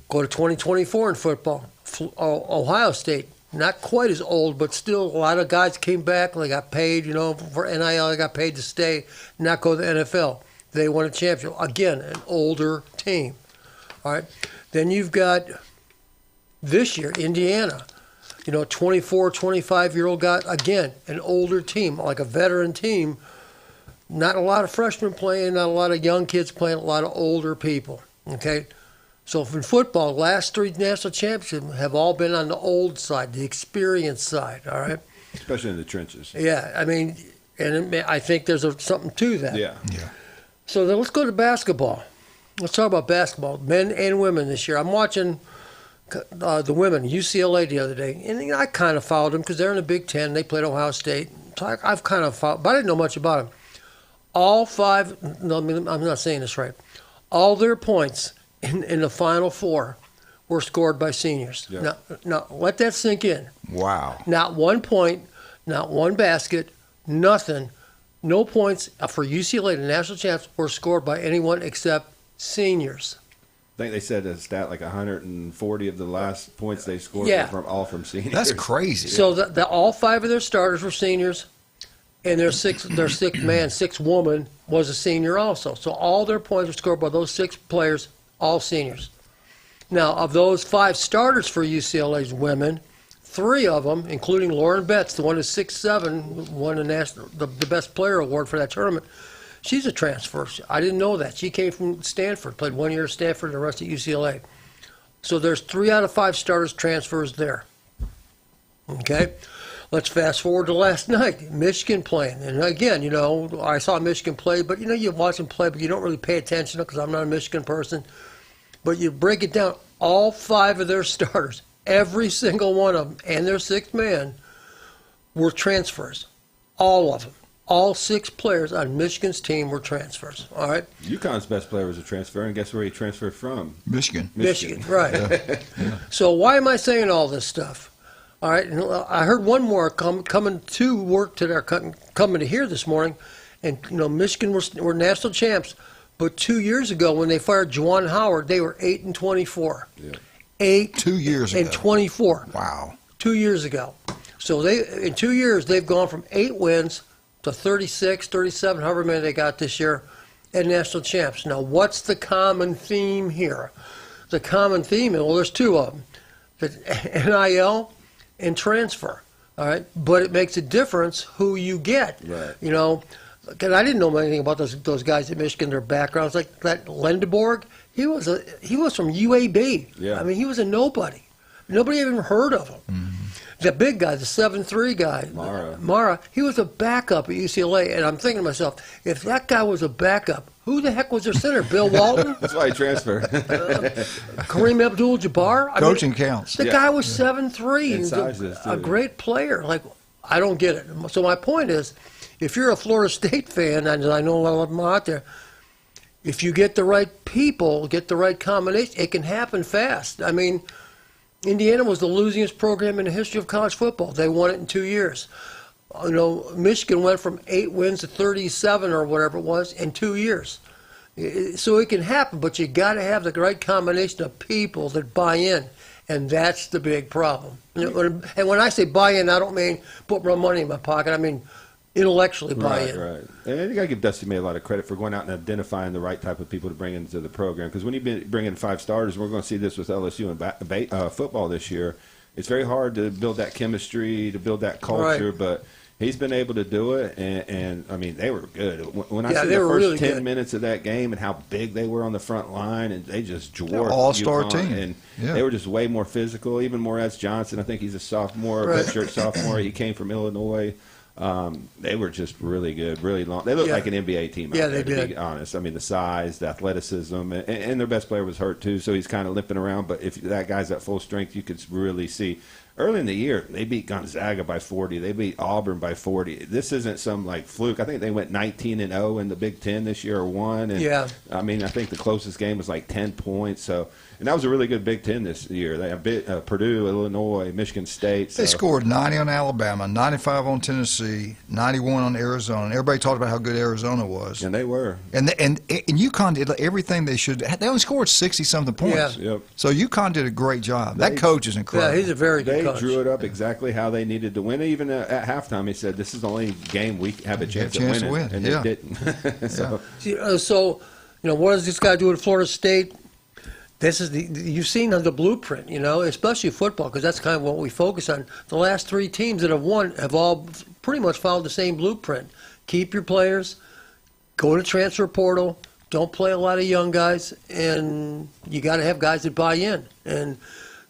Go to 2024 in football. Ohio State, not quite as old, but still a lot of guys came back. They got paid, you know, for NIL. They got paid to stay, not go to the NFL. They won a championship. Again, an older team. All right? Then you've got this year, Indiana. You know, 24, 25-year-old guy, again, an older team, like a veteran team. Not a lot of freshmen playing, not a lot of young kids playing, a lot of older people, okay? So in football, last 3 national championships have all been on the old side, the experienced side, all right? Especially in the trenches. Yeah, I mean, and I think there's something to that. Yeah. So then let's go to basketball. Let's talk about basketball, men and women this year. I'm watching the women, UCLA the other day, and I kind of followed them because they're in the Big Ten. They played Ohio State. So I've kind of followed, but I didn't know much about them. All 5, no, I'm not saying this right. All their points in the Final Four were scored by seniors. Yeah. Now, let that sink in. Wow. Not 1 point, not 1 basket, nothing. No points for UCLA, the national champs, were scored by anyone except seniors. I think they said a stat like 140 of the last points they scored were all from seniors. That's crazy. So all 5 of their starters were seniors, and their sixth woman was a senior also. So all their points were scored by those 6 players, all seniors. Now, of those 5 starters for UCLA's women, 3 of them, including Lauren Betts, the one who's 6'7", won the best player award for that tournament. She's a transfer. I didn't know that. She came from Stanford, played 1 year at Stanford and the rest at UCLA. So there's 3 out of 5 starters transfers there. Okay? Let's fast forward to last night. Michigan playing. And again, you know, I saw Michigan play, but you know, you watch them play, but you don't really pay attention because I'm not a Michigan person. But you break it down, all 5 of their starters, every single one of them, and their 6th man, were transfers. All of them. All 6 players on Michigan's team were transfers. All right. UConn's best player was a transfer, and guess where he transferred from? Michigan, right. So why am I saying all this stuff? All right. And I heard one more coming to work today, coming to here this morning, and you know Michigan were national champs, but 2 years ago when they fired Juwan Howard, they were 8-24. Yeah. 2 years ago. 8-24. Wow. 2 years ago. So in 2 years they've gone from 8 wins to 36, 37, however many they got this year, and national champs. Now, what's the common theme here? The common theme, well, there's 2 of them, the NIL and transfer, all right? But it makes a difference who you get. Right. You know, because I didn't know anything about those guys at Michigan, their backgrounds. Like that Lendeborg, he was from UAB. Yeah. I mean, he was a nobody. Nobody even heard of him. Mm-hmm. The big guy, the 7'3" guy, Mara, he was a backup at UCLA. And I'm thinking to myself, if that guy was a backup, who the heck was their center? Bill Walton? That's why he transferred. Kareem Abdul-Jabbar? Coaching counts. The guy was 7'3", and sizes, a great player. Like, I don't get it. So my point is, if you're a Florida State fan, and I know a lot of them out there, if you get the right people, get the right combination, it can happen fast. I mean, Indiana was the losingest program in the history of college football. They won it in 2 years. You know, Michigan went from 8 wins to 37 or whatever it was in 2 years. So it can happen, but you got to have the right combination of people that buy in, and that's the big problem. And when I say buy in, I don't mean put more money in my pocket. I mean intellectually buy in. Right. And you got to give Dusty May a lot of credit for going out and identifying the right type of people to bring into the program. Because when you bring in 5 starters, and we're going to see this with LSU and football this year, it's very hard to build that chemistry, to build that culture, Right. but he's been able to do it, and I mean, they were good. When I see they the were first really 10 good. minutes of that game and how big they were on the front line, and they just dwarfed all-star UConn, team. and Yeah. they were just way more physical, even more as Johnson. I think he's a sophomore, Right. redshirt sophomore. He came from Illinois. They were just really good, really long. They looked like an NBA team. Yeah, out there, they did. To be honest, I mean the size, the athleticism, and their best player was hurt too, so he's kind of limping around. But if that guy's at full strength, you could really see. Early in the year, they beat Gonzaga by 40. They beat Auburn by 40. This isn't some fluke. I think they went 19-0 in the Big Ten this year, or won. And, yeah. I mean, I think the closest game was like 10 points. So, and that was a really good Big Ten this year. They have Purdue, Illinois, Michigan State. So. They scored 90 on Alabama, 95 on Tennessee, 91 on Arizona. And everybody talked about how good Arizona was. And they were. And UConn did everything they should. They only scored 60-something points. Yeah. Yep. So UConn did a great job. That coach is incredible. Yeah, he's a very good coach. They drew it up exactly how they needed to win. Even at halftime, he said, "This is the only game we have a chance of winning," and they didn't. So, what does this guy do at Florida State? This is you've seen the blueprint, especially football, because that's kind of what we focus on. The last 3 teams that have won have all pretty much followed the same blueprint. Keep your players, go to transfer portal, don't play a lot of young guys, and you got to have guys that buy in. And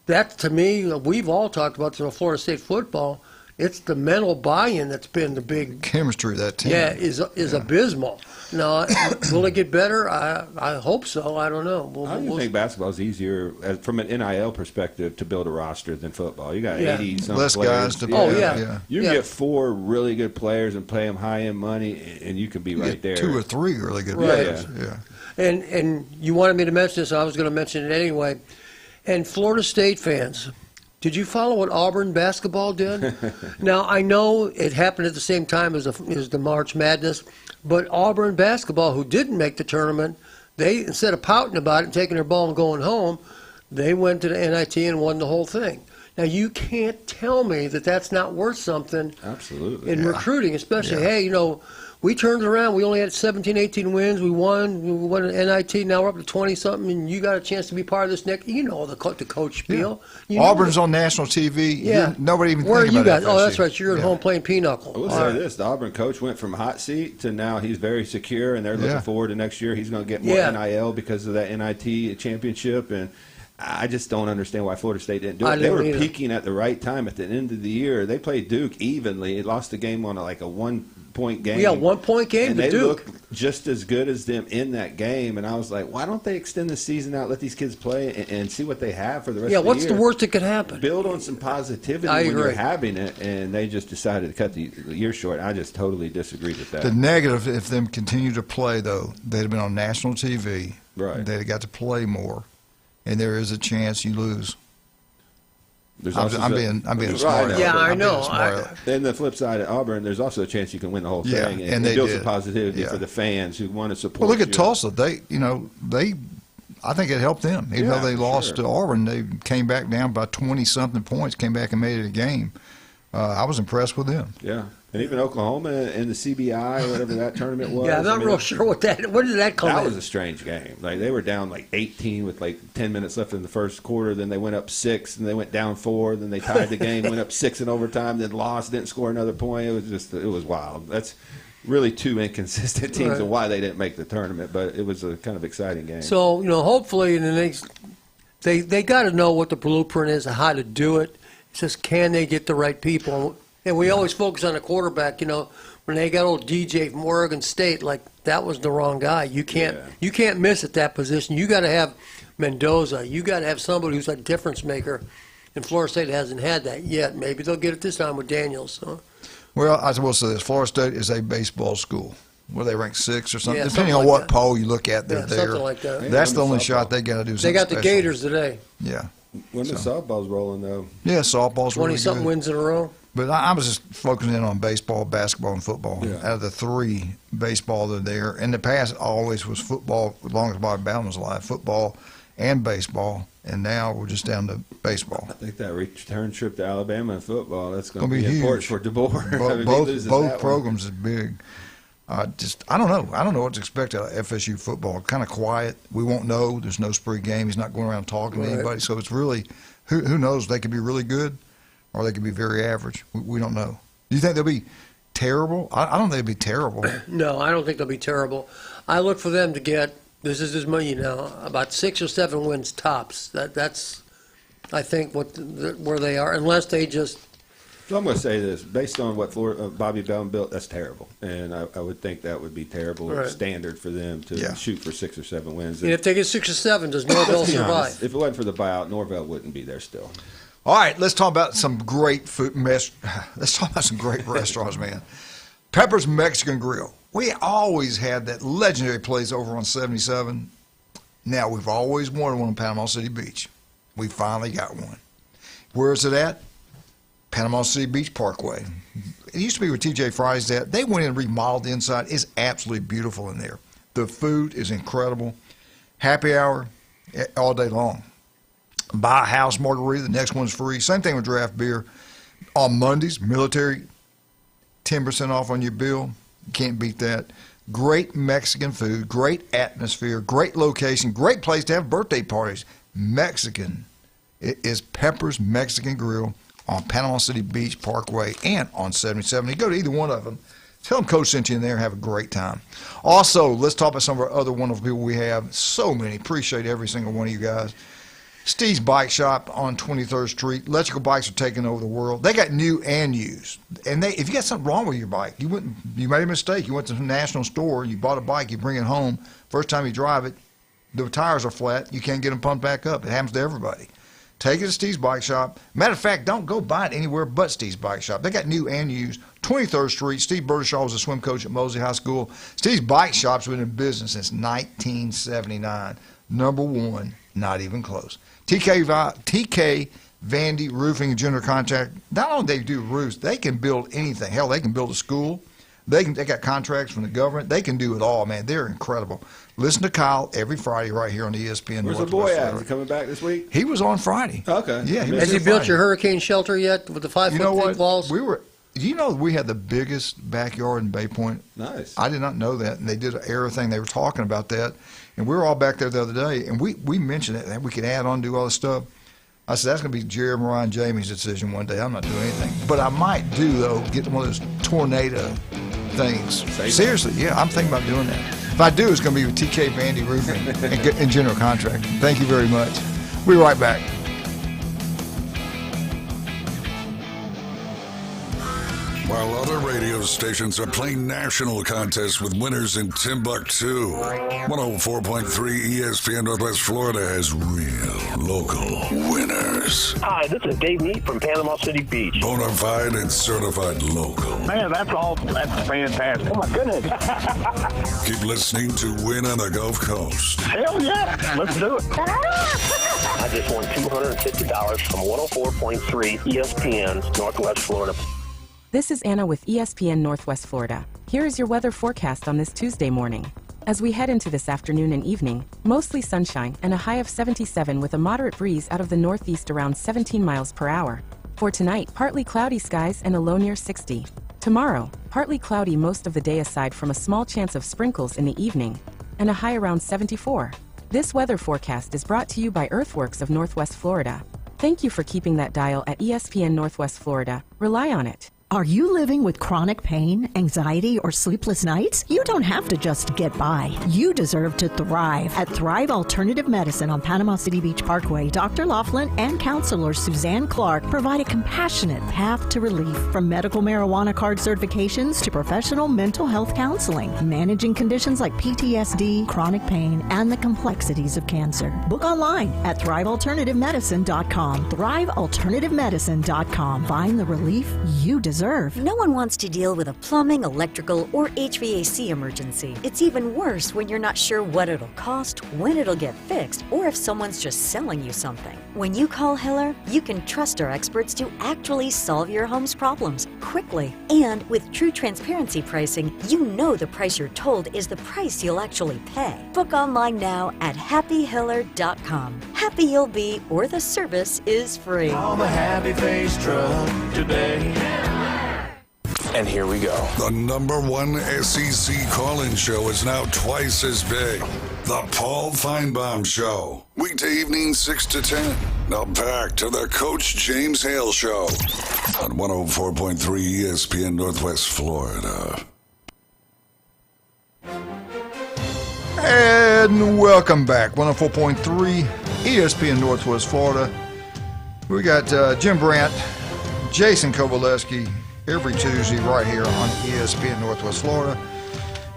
that, to me, we've all talked about Florida State football. It's the mental buy-in that's been the big chemistry of that team. Yeah, is abysmal. Now, will it get better? I hope so. I don't know. I think basketball is easier from an NIL perspective to build a roster than football. You got 80-some less players. guys to play. You can get 4 really good players and pay them high-end money, and you can be right there. 2 or 3 really good players. Yeah. And you wanted me to mention this. I was going to mention it anyway. And Florida State fans, did you follow what Auburn basketball did? Now, I know it happened at the same time as the March Madness, but Auburn basketball, who didn't make the tournament, they, instead of pouting about it and taking their ball and going home, they went to the NIT and won the whole thing. Now, you can't tell me that that's not worth something in recruiting, especially, hey, we turned around. We only had 17, 18 wins. We won an NIT. Now we're up to 20-something, and you got a chance to be part of this next. The coach spiel. Auburn's on national TV. Yeah. Nobody even Where thinks are you about guys? Oh, that's right. You're at home playing pinochle. I will say this. The Auburn coach went from hot seat to now he's very secure, and they're looking forward to next year. He's going to get more NIL because of that NIT championship, and I just don't understand why Florida State didn't do it. They were peaking at the right time at the end of the year. They played Duke evenly. It lost the game on a 1-point game. Yeah, 1-point game and to they Duke. looked just as good as them in that game. And I was like, why don't they extend the season out, let these kids play, and see what they have for the rest of the year? Yeah, what's the worst that could happen? Build on some positivity when you're having it, and they just decided to cut the year short. I just totally disagree with that. The negative, if them continue to play, though, they'd have been on national TV. Right. They'd have got to play more, and there is a chance you lose. I'm being smart. Yeah, I know. Then the flip side at Auburn, there's also a chance you can win the whole thing, and they build did. some positivity for the fans who want to support. Well, look at Tulsa. I think it helped them. Even though they lost to Auburn, they came back down by 20-something points, came back and made it a game. I was impressed with them. Yeah. And even Oklahoma in the CBI, whatever that tournament was. Yeah, I'm not real sure where did that come in? That was a strange game. They were down 18 with 10 minutes left in the first quarter. Then they went up 6, and they went down 4. Then they tied the game, went up 6 in overtime, then lost, didn't score another point. It was wild. That's really 2 inconsistent teams and why they didn't make the tournament. But it was a kind of exciting game. So, hopefully in the next, they got to know what the blueprint is and how to do it. It's just, can they get the right people? And we always focus on the quarterback. When they got old DJ from Oregon State, that was the wrong guy. You can't miss at that position. You got to have Mendoza. You got to have somebody who's a difference maker. And Florida State hasn't had that yet. Maybe they'll get it this time with Daniels. Well, I will say this: Florida State is a baseball school. Were they ranked 6 or something? Yeah, Depending on what poll you look at, they're there. Something like that. That's the only shot they got to do. They got the Gators today. Yeah. Women's softball's rolling, though. Yeah, softball's really good. 20-something wins in a row. But I was just focusing in on baseball, basketball, and football. Yeah. Out of the 3, baseball are there. In the past, always was football, as long as Bobby Bowden was alive, football and baseball. And now we're just down to baseball. I think that return trip to Alabama in football, that's going to be important for DeBoer. Both programs is big. I don't know. I don't know what to expect out of FSU football. Kind of quiet. We won't know. There's no spring game. He's not going around talking to anybody. So it's really, who knows? They could be really good, or they could be very average. We don't know. Do you think they'll be terrible? I don't think they'll be terrible. No, I don't think they'll be terrible. I look for them to get, this is about 6 or 7 wins tops. That's, I think, where they are, unless they just So I'm going to say this. Based on what Bobby Bellin built, that's terrible. And I would think that would be terrible standard for them to shoot for 6 or 7 wins. And if they get 6 or 7, does Norvell survive? If it wasn't for the buyout, Norvell wouldn't be there still. All right, let's talk about some great food. Let's talk about some great restaurants, man. Pepper's Mexican Grill. We always had that legendary place over on 77. Now, we've always wanted one in Panama City Beach. We finally got one. Where is it at? Panama City Beach Parkway. It used to be where TJ Fry's at. They went in and remodeled the inside. It's absolutely beautiful in there. The food is incredible. Happy hour all day long. Buy a house margarita, the next one's free. Same thing with draft beer. On Mondays, military, 10% off on your bill. You can't beat that. Great Mexican food, great atmosphere, great location, great place to have birthday parties. Mexican. It is Pepper's Mexican Grill on Panama City Beach Parkway and on 77. You go to either one of them. Tell them Coach sent you in there and have a great time. Also, let's talk about some of our other wonderful people we have. So many. Appreciate every single one of you guys. Steve's Bike Shop on 23rd Street. Electrical bikes are taking over the world. They got new and used. And if you got something wrong with your bike, you made a mistake. You went to the national store, you bought a bike, you bring it home. First time you drive it, the tires are flat. You can't get them pumped back up. It happens to everybody. Take it to Steve's Bike Shop. Matter of fact, don't go buy it anywhere but Steve's Bike Shop. They got new and used. 23rd Street. Steve Burdershaw was a swim coach at Mosley High School. Steve's Bike Shop's been in business since 1979. Number one, not even close. TK Vandy Roofing and General Contract. Not only do they do roofs, they can build anything. Hell, they can build a school. They got contracts from the government. They can do it all, man. They're incredible. Listen to Kyle every Friday right here on ESPN. Where's the boy at? Is he coming back this week? He was on Friday. Okay. Yeah. Has he built your hurricane shelter yet with the 5-foot thick walls? We had the biggest backyard in Bay Point. Nice. I did not know that, and they did an error thing. They were talking about that, and we were all back there the other day, and we mentioned it, and we could add on, do all this stuff. I said, that's going to be Jerry, Mariah, and Jamie's decision one day. I'm not doing anything. But I might do, though, get one of those tornado things. Seriously, yeah, I'm thinking about doing that. If I do, it's going to be with TK Vandy Roofing and General Contract. Thank you very much. We'll be right back. While other radio stations are playing national contests with winners in Timbuktu, 104.3 ESPN Northwest Florida has real local winners. Hi, this is Dave Neat from Panama City Beach. Bona fide and certified local. Man, that's fantastic. Oh, my goodness. Keep listening to Win on the Gulf Coast. Hell yeah. Let's do it. I just won $250 from 104.3 ESPN Northwest Florida. This is Anna with ESPN Northwest Florida. Here is your weather forecast on this Tuesday morning. As we head into this afternoon and evening, mostly sunshine and a high of 77 with a moderate breeze out of the northeast around 17 miles per hour. For tonight, partly cloudy skies and a low near 60. Tomorrow, partly cloudy most of the day aside from a small chance of sprinkles in the evening, and a high around 74. This weather forecast is brought to you by Earthworks of Northwest Florida. Thank you for keeping that dial at ESPN Northwest Florida. Rely on it. Are you living with chronic pain, anxiety, or sleepless nights? You don't have to just get by. You deserve to thrive. At Thrive Alternative Medicine on Panama City Beach Parkway, Dr. Laughlin and counselor Suzanne Clark provide a compassionate path to relief. From medical marijuana card certifications to professional mental health counseling, managing conditions like PTSD, chronic pain, and the complexities of cancer. Book online at thrivealternativemedicine.com. thrivealternativemedicine.com. Find the relief you deserve. No one wants to deal with a plumbing, electrical, or HVAC emergency. It's even worse when you're not sure what it'll cost, when it'll get fixed, or if someone's just selling you something. When you call Hale, you can trust our experts to actually solve your home's problems quickly. And with true transparency pricing, you know the price you're told is the price you'll actually pay. Book online now at happyhiller.com. Happy you'll be, or the service is free. I'm a happy face truck today. And here we go. The #1 SEC call-in show is now twice as big. The Paul Feinbaum Show. Weekday evening 6 to 10. Now back to the Coach James Hale Show on 104.3 ESPN Northwest Florida. And welcome back. 104.3 ESPN Northwest Florida. We got Jim Brandt, Jason Kowaleski, every Tuesday right here on ESPN Northwest Florida.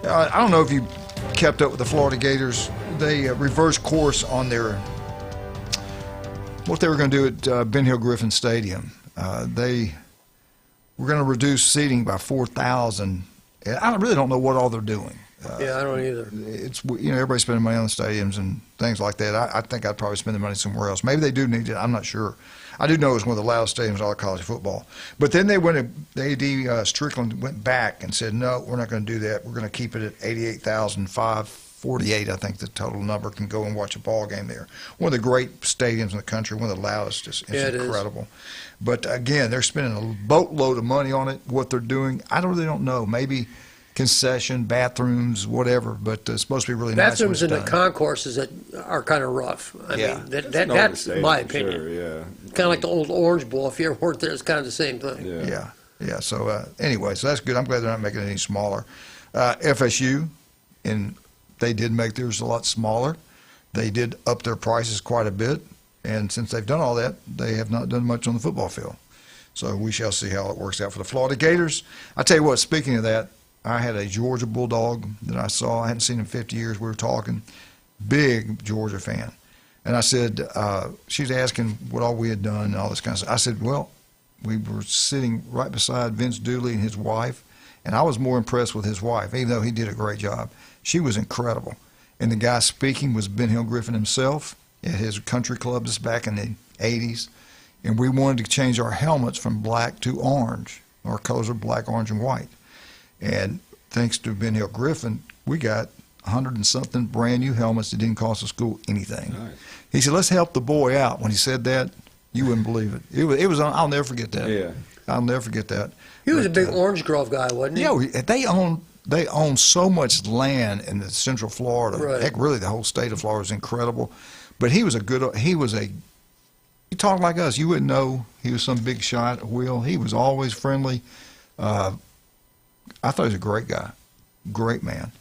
I don't know if you kept up with the Florida Gators. They reversed course on what they were going to do at Ben Hill Griffin Stadium. They were going to reduce seating by 4,000. I really don't know what all they're doing. Yeah, I don't either. It's everybody's spending money on the stadiums and things like that. I think I'd probably spend the money somewhere else. Maybe they do need it. I'm not sure. I do know it's one of the loudest stadiums in all of college football. But then the AD Strickland went back and said, no, we're not going to do that. We're going to keep it at 88,548. I think the total number can go and watch a ball game there. One of the great stadiums in the country, one of the loudest. It's incredible. But again, they're spending a boatload of money on it. What they're doing, I really don't know. Maybe concession, bathrooms, whatever, but it's supposed to be really nice. Bathrooms in the concourses that are kind of rough. I mean, that's my opinion. Sure, yeah. Kind of like the old Orange Bowl. If you ever worked there, it's kind of the same thing. Yeah. So anyway, so that's good. I'm glad they're not making it any smaller. FSU, and they did make theirs a lot smaller. They did up their prices quite a bit, and since they've done all that, they have not done much on the football field. So we shall see how it works out for the Florida Gators. I tell you what, speaking of that, I had a Georgia Bulldog that I saw. I hadn't seen him in 50 years. We were talking. Big Georgia fan. And I said, she's asking what all we had done and all this kind of stuff. I said, well, we were sitting right beside Vince Dooley and his wife, and I was more impressed with his wife, even though he did a great job. She was incredible. And the guy speaking was Ben Hill Griffin himself at his country club just back in the 80s. And we wanted to change our helmets from black to orange. Our colors are black, orange, and white. And thanks to Ben Hill Griffin, we got 100 and something brand new helmets that didn't cost the school anything. Nice. He said, let's help the boy out. When he said that, you wouldn't believe it. It was I'll never forget that. Yeah. I'll never forget that. He was a big Orange Grove guy, wasn't he? Yeah, they own so much land in the Central Florida. Right. Heck, really, the whole state of Florida is incredible. But he talked like us. You wouldn't know he was some big shot, Will. He was always friendly. I thought he was a great guy, great man.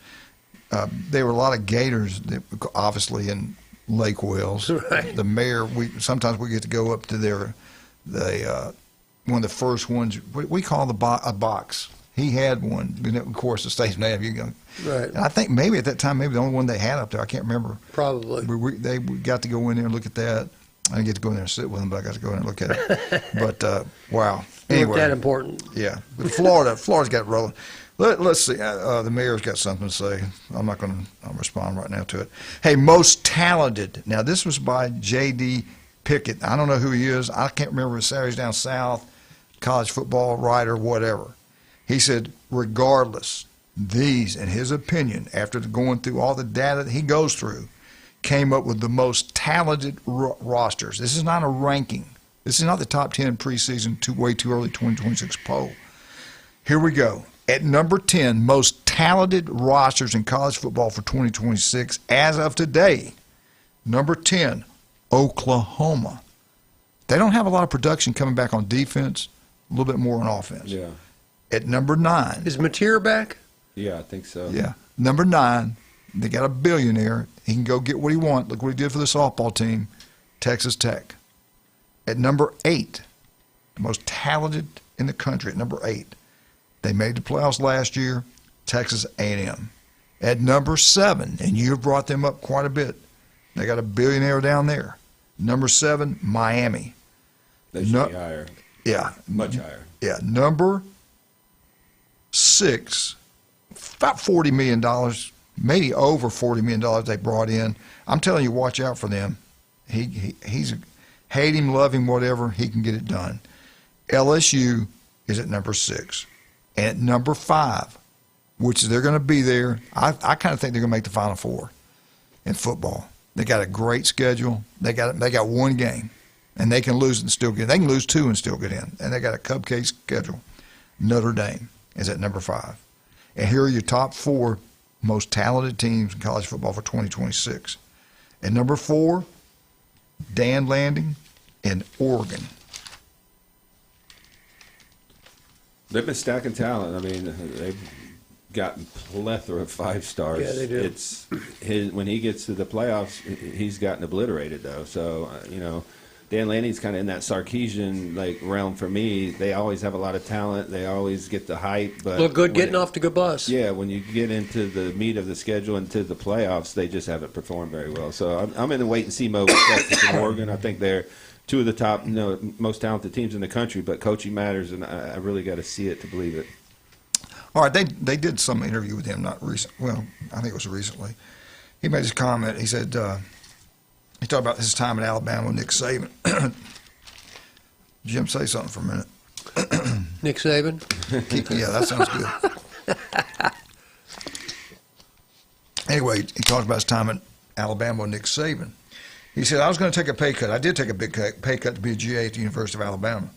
There were a lot of Gators, that, obviously, in Lake Wells. Right. The mayor, sometimes we get to go up to one of the first ones, we call a box. He had one. Of course, the station they have, you go. Right. And I think maybe at that time, maybe the only one they had up there, I can't remember. Probably. We got to go in there and look at that. I didn't get to go in there and sit with him, but I got to go in and look at it. But, wow. Anyway. That important. Yeah. But Florida's got it rolling. Let's see. The mayor's got something to say. I'm not going to respond right now to it. Hey, most talented. Now, this was by J.D. Pickett. I don't know who he is. I can't remember his Saturdays Down South, college football writer, whatever. He said, regardless, these, in his opinion, after going through all the data that he goes through, came up with the most talented rosters. This is not a ranking. This is not the top 10 preseason, way too early 2026 poll. Here we go. At number 10, most talented rosters in college football for 2026 as of today. Number 10, Oklahoma. They don't have a lot of production coming back on defense, a little bit more on offense. Yeah. At number 9. Is Mateer back? Yeah, I think so. Yeah. Number 9, they got a billionaire. He can go get what he wants. Look what he did for the softball team, Texas Tech. At number 8, the most talented in the country, at number 8. They made the playoffs last year, Texas A&M. At number 7, and you've brought them up quite a bit, they got a billionaire down there. Number 7, Miami. They should be higher. Yeah. Much higher. Yeah. Number 6, about $40 million, maybe over $40 million they brought in. I'm telling you, watch out for them. He's hate him, love him, whatever, he can get it done. LSU is at number 6. And at number 5, which they're going to be there, I kind of think they're going to make the Final Four in football. They got a great schedule. They got one game, and they can lose and still get in. They can lose 2 and still get in. And they got a cupcake schedule. Notre Dame is at number 5. And here are your top 4 most talented teams in college football for 2026. At number 4, Dan Landing in Oregon. They've been stacking talent. I mean, they've got a plethora of 5 stars. Yeah, they do. When he gets to the playoffs, he's gotten obliterated, though. So, Dan Lanning's kind of in that Sarkisian realm for me. They always have a lot of talent. They always get the hype. But look good getting off the good bus. Yeah, when you get into the meat of the schedule and to the playoffs, they just haven't performed very well. So I'm in the wait-and-see mode with Texas and Oregon. I think they're two of the top, most talented teams in the country, but coaching matters, and I really got to see it to believe it. All right, they did some interview with him, not recent. Well, I think it was recently. He made this comment. He said he talked about his time at Alabama with Nick Saban. Jim, say something for a minute. Nick Saban? Yeah, that sounds good. Anyway, he talked about his time at Alabama with Nick Saban. He said, I was going to take a pay cut. I did take a big pay cut to be a GA at the University of Alabama.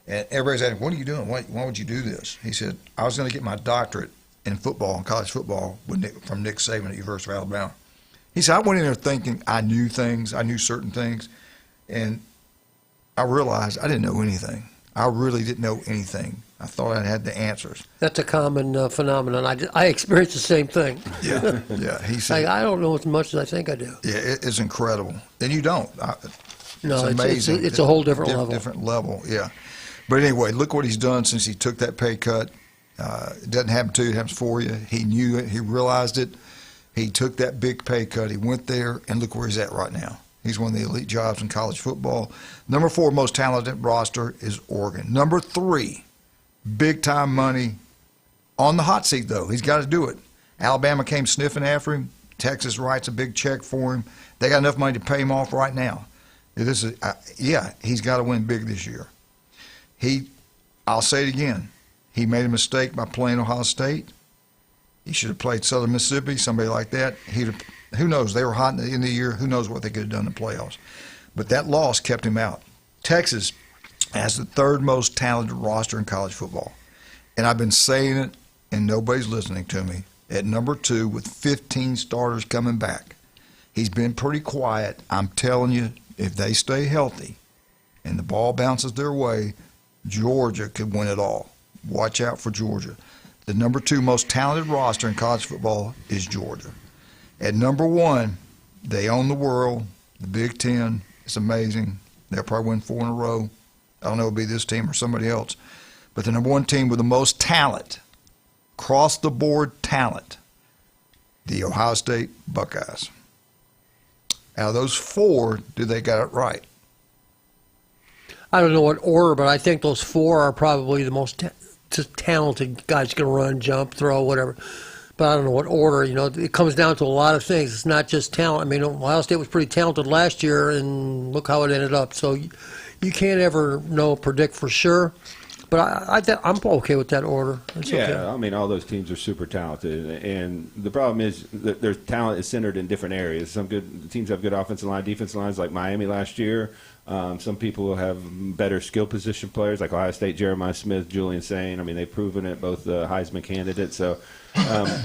And everybody's asking, what are you doing? Why would you do this? He said, I was going to get my doctorate in football, college football, from Nick Saban at the University of Alabama. He said, I went in there thinking I knew things, I knew certain things, and I realized I didn't know anything. I really didn't know anything. I thought I had the answers. That's a common phenomenon. I experienced the same thing. Yeah, yeah. He said, I don't know as much as I think I do. Yeah, it's incredible. And you don't. No, it's amazing. It's a whole different level. Different level, yeah. But anyway, look what he's done since he took that pay cut. It doesn't happen to you, it happens for you. He knew it. He realized it. He took that big pay cut. He went there, and look where he's at right now. He's one of the elite jobs in college football. Number 4 most talented roster is Oregon. Number 3, big-time money on the hot seat, though. He's got to do it. Alabama came sniffing after him. Texas writes a big check for him. They got enough money to pay him off right now. This is, he's got to win big this year. I'll say it again. He made a mistake by playing Ohio State. He should have played Southern Mississippi, somebody like that. Who knows? They were hot in the end of the year. Who knows what they could have done in the playoffs. But that loss kept him out. Texas has the 3rd most talented roster in college football. And I've been saying it, and nobody's listening to me. At number 2, with 15 starters coming back, he's been pretty quiet. I'm telling you, if they stay healthy and the ball bounces their way, Georgia could win it all. Watch out for Georgia. The number 2 most talented roster in college football is Georgia. At number 1, they own the world, the Big Ten. It's amazing. They'll probably win 4 in a row. I don't know if it'll be this team or somebody else. But the number 1 team with the most talent, across-the-board talent, the Ohio State Buckeyes. Out of those 4, do they got it right? I don't know what order, but I think those 4 are probably the most talented guys can run, jump, throw, whatever. But I don't know what order. It comes down to a lot of things. It's not just talent. I mean, Ohio State was pretty talented last year, and look how it ended up. So you can't ever predict for sure. But I'm okay with that order. It's okay. I mean, all those teams are super talented, and the problem is that their talent is centered in different areas. Some good teams have good offensive line, defensive lines, like Miami last year. Some people will have better skill position players, like Ohio State, Jeremiah Smith, Julian Sain. I mean, they've proven it, both the Heisman candidates. So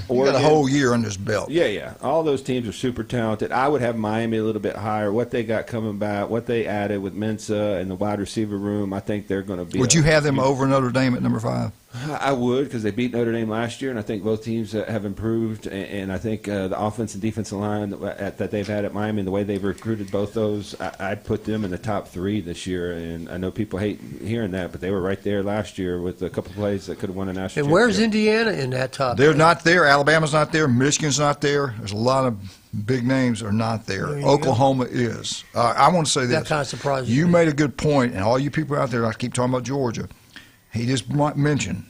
Oregon, got a whole year under his belt. Yeah. All those teams are super talented. I would have Miami a little bit higher. What they got coming back, what they added with Mensah and the wide receiver room, I think they're going to be. Would you have them over Notre Dame at number 5? I would, because they beat Notre Dame last year, and I think both teams have improved. And I think the offense and defensive line that they've had at Miami and the way they've recruited both those, I'd put them in the top 3 this year. And I know people hate hearing that, but they were right there last year with a couple plays that could have won a national championship. And where's Indiana in that top? They're not there. Alabama's not there. Michigan's not there. There's a lot of big names are not there. Oklahoma is. I want to say this. That kind of surprises me. You made a good point, and all you people out there, I keep talking about Georgia. He just mentioned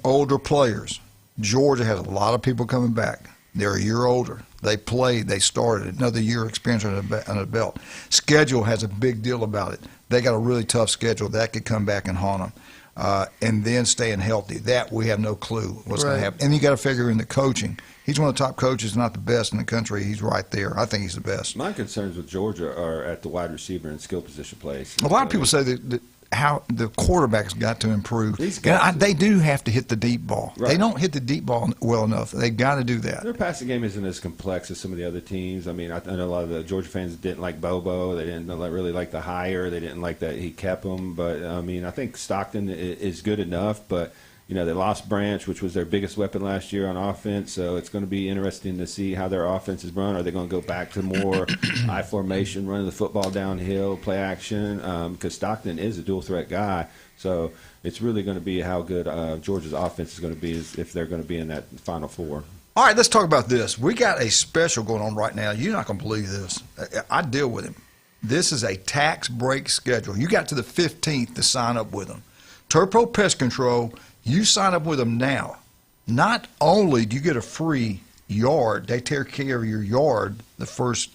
older players. Georgia has a lot of people coming back. They're a year older. They played. They started. Another year experience on the belt. Schedule has a big deal about it. They got a really tough schedule. That could come back and haunt them. And then staying healthy. That we have no clue what's going to happen. And you got to figure in the coaching. He's one of the top coaches, not the best in the country. He's right there. I think he's the best. My concerns with Georgia are at the wide receiver and skill position plays. A lot of people say that how the quarterback's got to improve. They do have to hit the deep ball. Right. They don't hit the deep ball well enough. They've got to do that. Their passing game isn't as complex as some of the other teams. I mean, I know a lot of the Georgia fans didn't like Bobo. They didn't really like the hire. They didn't like that he kept him. But, I mean, I think Stockton is good enough. But, they lost Branch, which was their biggest weapon last year on offense. So it's going to be interesting to see how their offense is run. Are they going to go back to more I formation, running the football downhill, play action? Because Stockton is a dual threat guy. So it's really going to be how good Georgia's offense is going to be if they're going to be in that Final Four. All right, let's talk about this. We got a special going on right now. You're not going to believe this. I deal with him. This is a tax break schedule. You got to the 15th to sign up with them. Turpro Pest Control, you sign up with them now. Not only do you get a free yard, they take care of your yard. The first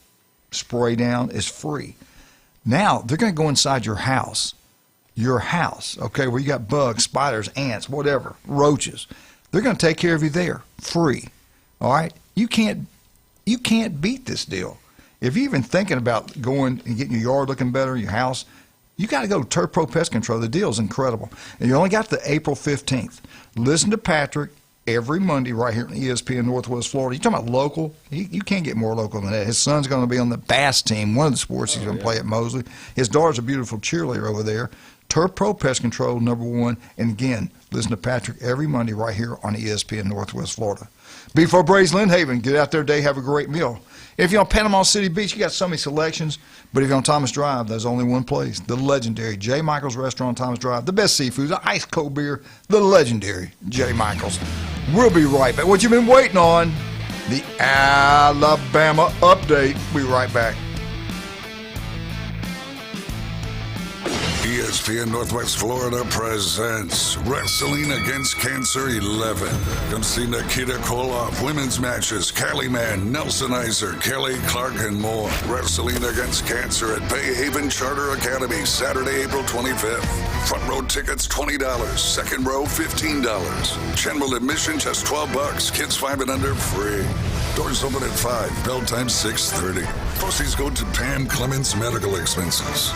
spray down is free. Now they're going to go inside your house, okay, where you got bugs, spiders, ants, whatever, roaches. They're going to take care of you there, free. All right, you can't beat this deal. If you're even thinking about going and getting your yard looking better, your house, you got to go to Turpro Pest Control. The deal is incredible. And you only got to April 15th. Listen to Patrick every Monday right here on ESPN Northwest Florida. You're talking about local. You can't get more local than that. His son's going to be on the bass team, one of the sports he's going to play at Mosley. His daughter's a beautiful cheerleader over there. Turpro Pest Control, #1. And again, listen to Patrick every Monday right here on ESPN Northwest Florida. Before Braves Lynn Haven, get out there today, have a great meal. If you're on Panama City Beach, you got so many selections. But if you're on Thomas Drive, there's only one place, the legendary J. Michael's Restaurant on Thomas Drive. The best seafood, the ice cold beer, the legendary J. Michael's. We'll be right back. What you've been waiting on, the Alabama update. We'll be right back. ESPN Northwest Florida presents Wrestling Against Cancer 11. Come see Nikita Koloff, women's matches, Cali Man, Nelson Iser, Kelly Clark, and more. Wrestling Against Cancer at Bay Haven Charter Academy, Saturday, April 25th. Front row tickets $20, second row $15. General admission just $12. Kids 5 and under free. Doors open at 5, bell time 6:30. Proceeds go to Pam Clements Medical Expenses.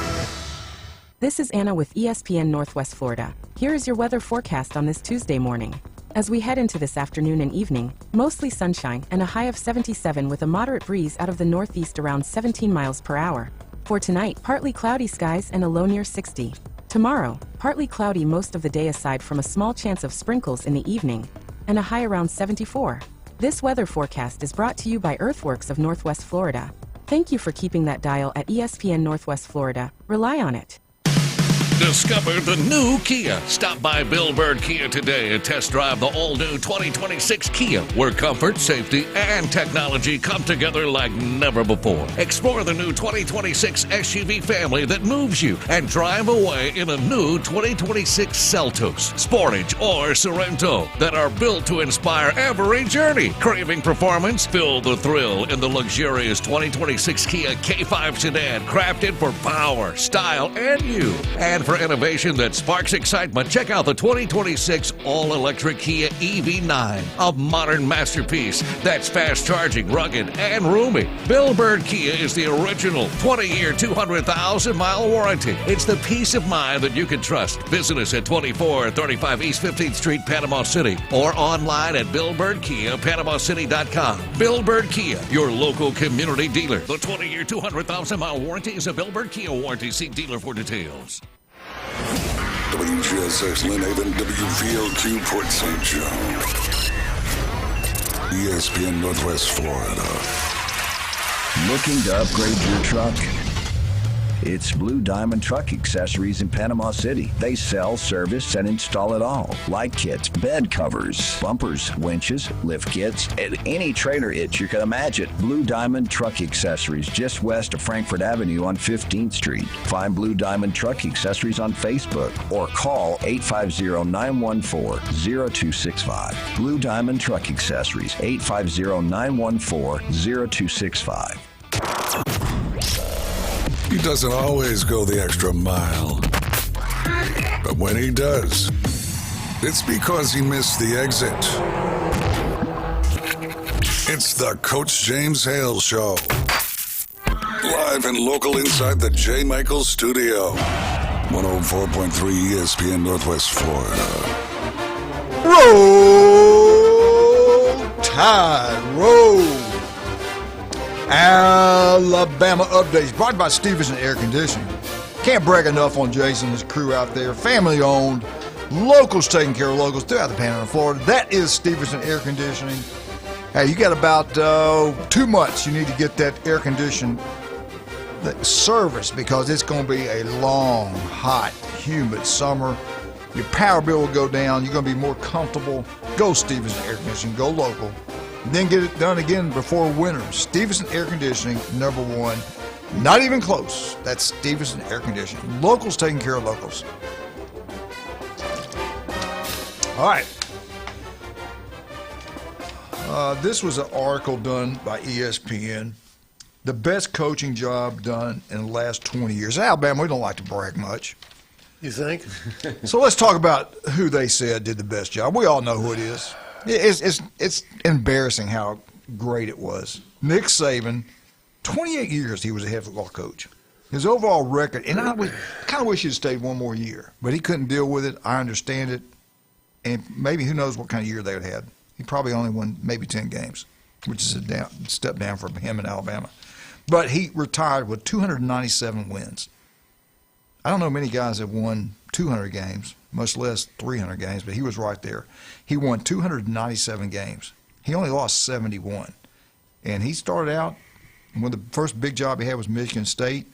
This is Anna with ESPN Northwest Florida. Here is your weather forecast on this Tuesday morning. As we head into this afternoon and evening, mostly sunshine and a high of 77 with a moderate breeze out of the northeast around 17 miles per hour. For tonight, partly cloudy skies and a low near 60. Tomorrow, partly cloudy most of the day aside from a small chance of sprinkles in the evening, and a high around 74. This weather forecast is brought to you by Earthworks of Northwest Florida. Thank you for keeping that dial at ESPN Northwest Florida. Rely on it. Discover the new Kia. Stop by Bill Bird Kia today and test drive the all-new 2026 Kia, where comfort, safety, and technology come together like never before. Explore the new 2026 SUV family that moves you and drive away in a new 2026 Seltos, Sportage, or Sorento that are built to inspire every journey. Craving performance? Feel the thrill in the luxurious 2026 Kia K5 sedan, crafted for power, style, and you. And for innovation that sparks excitement, check out the 2026 all-electric Kia EV9, a modern masterpiece that's fast-charging, rugged, and roomy. Bill Bird Kia is the original 20-year, 200,000-mile warranty. It's the peace of mind that you can trust. Visit us at 2435 East 15th Street, Panama City, or online at BillBirdKia.PanamaCity.com. Bill Bird Kia, your local community dealer. The 20-year, 200,000-mile warranty is a Bill Bird Kia warranty. See dealer for details. WGSX Lynn Haven, WVLQ Port St. John. ESPN Northwest Florida. Looking to upgrade your truck? It's Blue Diamond Truck Accessories in Panama City. They sell, service, and install it all. Light kits, bed covers, bumpers, winches, lift kits, and any trailer hitch you can imagine. Blue Diamond Truck Accessories, just west of Frankfort Avenue on 15th Street. Find Blue Diamond Truck Accessories on Facebook or call 850-914-0265. Blue Diamond Truck Accessories, 850-914-0265. He doesn't always go the extra mile. But when he does, it's because he missed the exit. It's the Coach James Hale Show. Live and local inside the J. Michaels studio. 104.3 ESPN Northwest Florida. Roll Tide, roll. Alabama updates brought by Stevenson Air Conditioning. Can't brag enough on Jason and his crew out there. Family owned. Locals taking care of locals throughout the Panhandle of Florida. That is Stevenson Air Conditioning. Hey, you got about 2 months you need to get that air conditioned service because it's going to be a long, hot, humid summer. Your power bill will go down. You're going to be more comfortable. Go Stevenson Air Conditioning. Go local. Then get it done again before winter. Stevenson Air Conditioning, number one. Not even close. That's Stevenson Air Conditioning. Locals taking care of locals. All right. This was an article done by ESPN. The best coaching job done in the last 20 years. Alabama, we don't like to brag much. You think? So let's talk about who they said did the best job. We all know who it is. It's embarrassing how great it was. Nick Saban, 28 years he was a head football coach. His overall record, and I kind of wish he'd stayed one more year, but he couldn't deal with it. I understand it. And maybe who knows what kind of year they would have had. He probably only won maybe 10 games, which is a step down from him in Alabama. But he retired with 297 wins. I don't know many guys that won 200 games, much less 300 games, but he was right there. He won 297 games. He only lost 71. And he started out, when the first big job he had was Michigan State.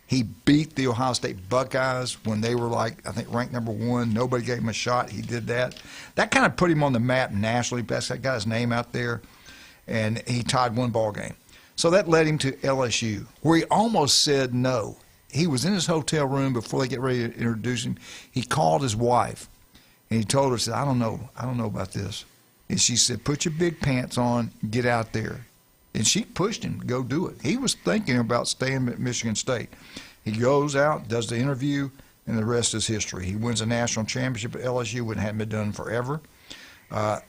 He beat the Ohio State Buckeyes when they were I think ranked number one. Nobody gave him a shot. He did that. That kind of put him on the map nationally. That got his name out there. And he tied one ball game. So that led him to LSU, where he almost said no. He was in his hotel room before they get ready to introduce him. He called his wife, and he told her, said, I don't know about this. And she said, put your big pants on, get out there. And she pushed him to go do it. He was thinking about staying at Michigan State. He goes out, does the interview, and the rest is history. He wins a national championship at LSU when it hadn't been done forever.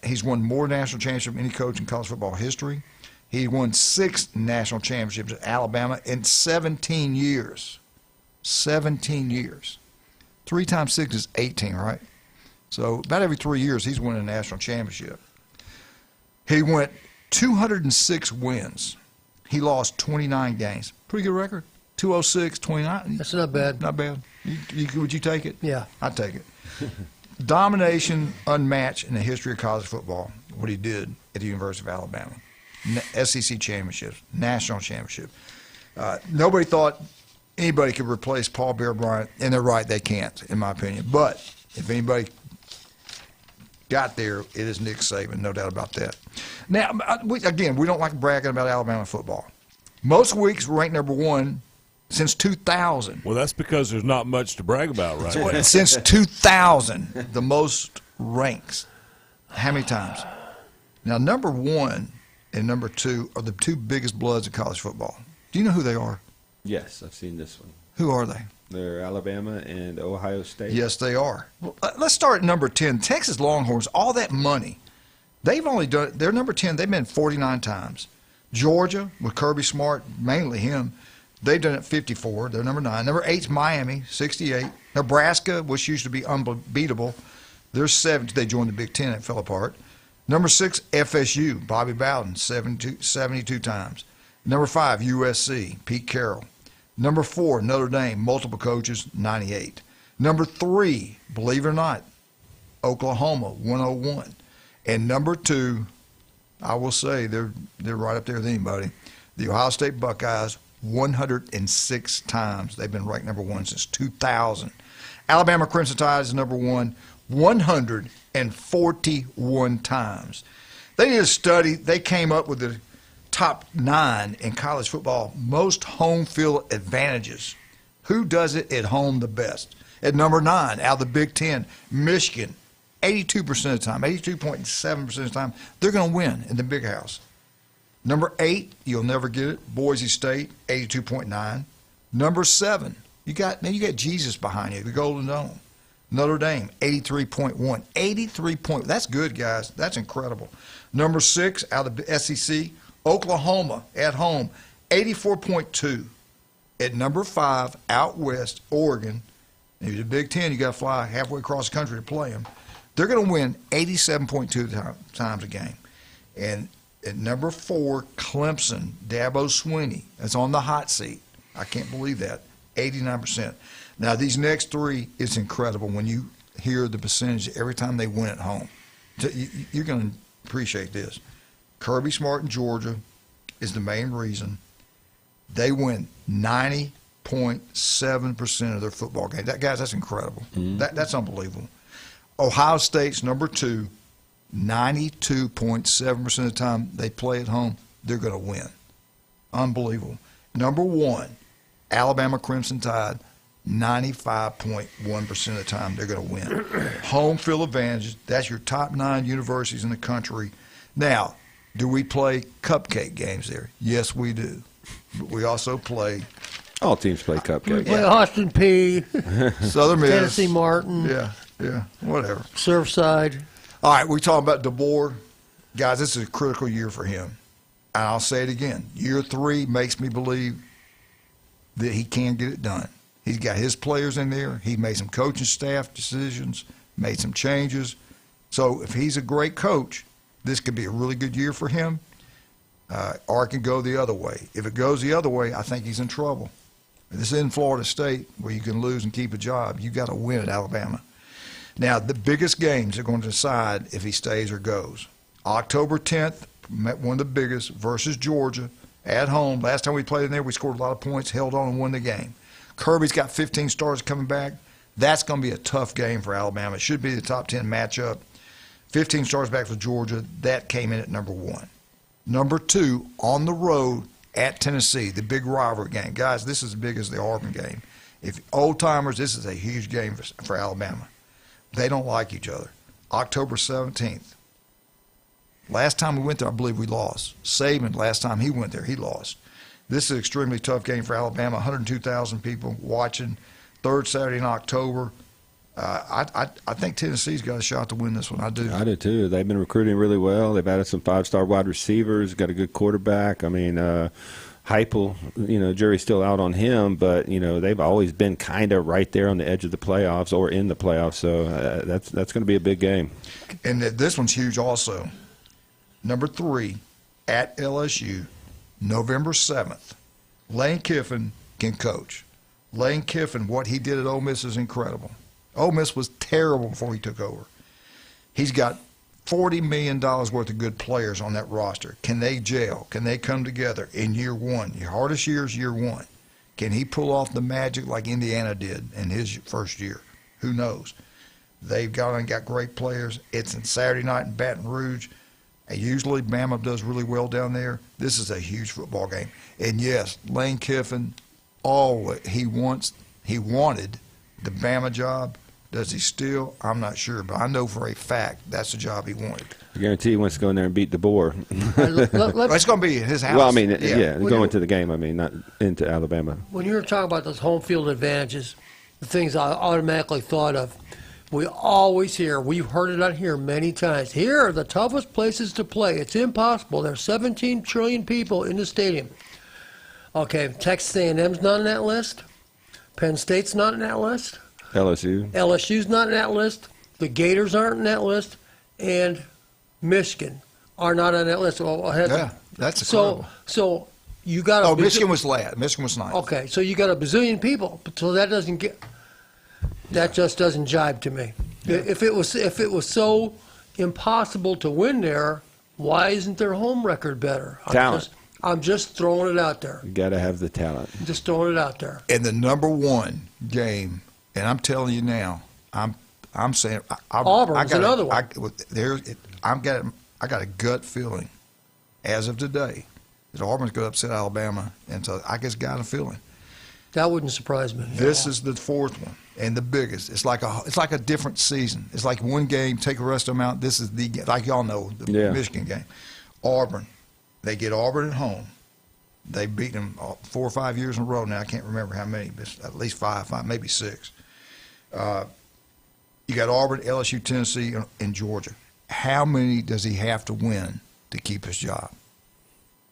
He's won more national championships than any coach in college football history. He won 6 national championships at Alabama in 17 years. 17 years. 3 times 6 is 18, right? So about every 3 years, he's winning a national championship. He went 206 wins. He lost 29 games. Pretty good record. 206, 29. That's not bad. Not bad. Would you take it? Yeah. I'd take it. Domination unmatched in the history of college football, what he did at the University of Alabama. SEC championships, national championship. Nobody thought anybody could replace Paul Bear Bryant, and they're right, they can't, in my opinion. But if anybody got there, it is Nick Saban, no doubt about that. Now, we don't like bragging about Alabama football. Most weeks ranked number one since 2000. Well, that's because there's not much to brag about, right? Since 2000, the most ranks. How many times? Now, number one and number two are the two biggest bloods of college football. Do you know who they are? Yes, I've seen this one. Who are they? They're Alabama and Ohio State. Yes, they are. Well, let's start at number 10. Texas Longhorns, all that money. They've only done, they're number 10. They've been 49 times. Georgia, with Kirby Smart, mainly him, they've done it 54. They're number 9. Number 8's Miami, 68. Nebraska, which used to be unbeatable, they're 7th. They joined the Big Ten. It fell apart. Number 6, FSU, Bobby Bowden, 72 times. Number 5, USC, Pete Carroll. Number 4, Notre Dame, multiple coaches, 98. Number 3, believe it or not, Oklahoma, 101. And number 2, I will say they're right up there with anybody, the Ohio State Buckeyes, 106 times. They've been ranked number 1 since 2000. Alabama Crimson Tide is number 1, 141 times. They did a study. They came up with the top 9 in college football, most home field advantages. Who does it at home the best? At number 9, out of the Big Ten, Michigan, 82% of the time, 82.7% of the time, they're going to win in the Big House. Number 8, you'll never get it, Boise State, 82.9. Number 7, you got Jesus behind you, the Golden Dome. Notre Dame, 83.1. 83 point. That's good, guys. That's incredible. Number 6, out of the SEC, Oklahoma at home, 84.2. At number 5, out west, Oregon. If you're the Big Ten, you got to fly halfway across the country to play them. They're going to win 87.2 times a game. And at number 4, Clemson, Dabo Swinney. That's on the hot seat. I can't believe that. 89%. Now, these next 3 is incredible. When you hear the percentage every time they win at home. You're going to appreciate this. Kirby Smart in Georgia is the main reason. They win 90.7% of their football games. Guys, that's incredible. That's unbelievable. Ohio State's number 2, 92.7% of the time they play at home, they're going to win. Unbelievable. Number 1, Alabama Crimson Tide, 95.1% of the time they're going to win. Home field advantage, that's your top 9 universities in the country. Now, do we play cupcake games there? Yes, we do. But we also play. All teams play cupcake. We play Austin P. Southern Miss. Tennessee Martin. Yeah, whatever. Surfside. All right, we're talking about DeBoer. Guys, this is a critical year for him. And I'll say it again. Year 3 makes me believe that he can get it done. He's got his players in there. He made some coaching staff decisions, made some changes. So if he's a great coach, this could be a really good year for him, or it can go the other way. If it goes the other way, I think he's in trouble. This is in Florida State where you can lose and keep a job. You got to win at Alabama. Now, the biggest games are going to decide if he stays or goes. October 10th, one of the biggest, versus Georgia at home. Last time we played in there, we scored a lot of points, held on and won the game. Kirby's got 15 stars coming back. That's going to be a tough game for Alabama. It should be the top 10 matchup. 15 stars back for Georgia. That came in at number 1. Number 2, on the road at Tennessee, the big rivalry game. Guys, this is as big as the Auburn game. If old-timers, this is a huge game for Alabama. They don't like each other. October 17th. Last time we went there, I believe we lost. Saban, last time he went there, he lost. This is an extremely tough game for Alabama. 102,000 people watching. Third Saturday in October. I think Tennessee's got a shot to win this one. I do. I do too. They've been recruiting really well. They've added some 5-star wide receivers. Got a good quarterback. I mean, Heupel, jury's still out on him, but they've always been kind of right there on the edge of the playoffs or in the playoffs. So that's going to be a big game. And this one's huge also. Number 3 at LSU, November 7th. Lane Kiffin can coach. Lane Kiffin, what he did at Ole Miss is incredible. Ole Miss was terrible before he took over. He's got $40 million worth of good players on that roster. Can they gel? Can they come together in year 1? Your hardest year is year 1. Can he pull off the magic like Indiana did in his first year? Who knows? They've got great players. It's in Saturday night in Baton Rouge. And usually Bama does really well down there. This is a huge football game. And yes, Lane Kiffin, he wanted the Bama job. Does he still? I'm not sure, but I know for a fact that's the job he wanted. I guarantee he wants to go in there and beat DeBoer. It's going to be his house. Well, I mean, going to the game. I mean, not into Alabama. When you were talking about those home field advantages, the things I automatically thought of, we always hear, we've heard it on here many times, here are the toughest places to play. It's impossible. There's 17 trillion people in the stadium. Okay, Texas A&M's not on that list. Penn State's not on that list. LSU's not on that list. The Gators aren't on that list. And Michigan are not on that list. That's incredible. So you got a Michigan was last. Michigan was ninth. Okay, so you got a bazillion people. So that just doesn't jibe to me. Yeah. If it was so impossible to win there, why isn't their home record better? Talent. I'm just throwing it out there. You got to have the talent. Just throwing it out there. And the number 1 game, and I'm telling you now, I'm saying Auburn's another one. I got a gut feeling, as of today, that Auburn's going to upset Alabama, and so I just got a feeling. That wouldn't surprise me. This is the 4th one and the biggest. It's like a different season. It's like one game, take the rest of them out. This is the game, like y'all know, the Michigan game. Auburn. They get Auburn at home. They've beaten them 4 or 5 years in a row now. I can't remember how many, but at least five, maybe 6. You got Auburn, LSU, Tennessee, and Georgia. How many does he have to win to keep his job?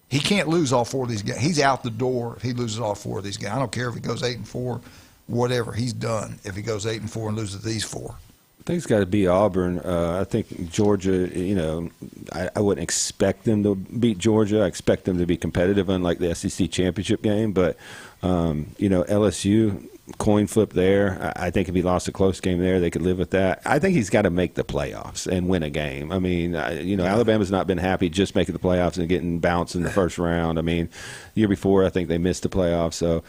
He can't lose all 4 of these games. He's out the door if he loses all 4 of these games. I don't care if he goes 8-4, whatever. He's done if he goes 8-4 and loses these 4. I think it's got to be Auburn. I think Georgia, I wouldn't expect them to beat Georgia. I expect them to be competitive, unlike the SEC championship game. But, LSU, coin flip there. I think if he lost a close game there, they could live with that. I think he's got to make the playoffs and win a game. I mean, Alabama's not been happy just making the playoffs and getting bounced in the first round. I mean, the year before, I think they missed the playoffs. So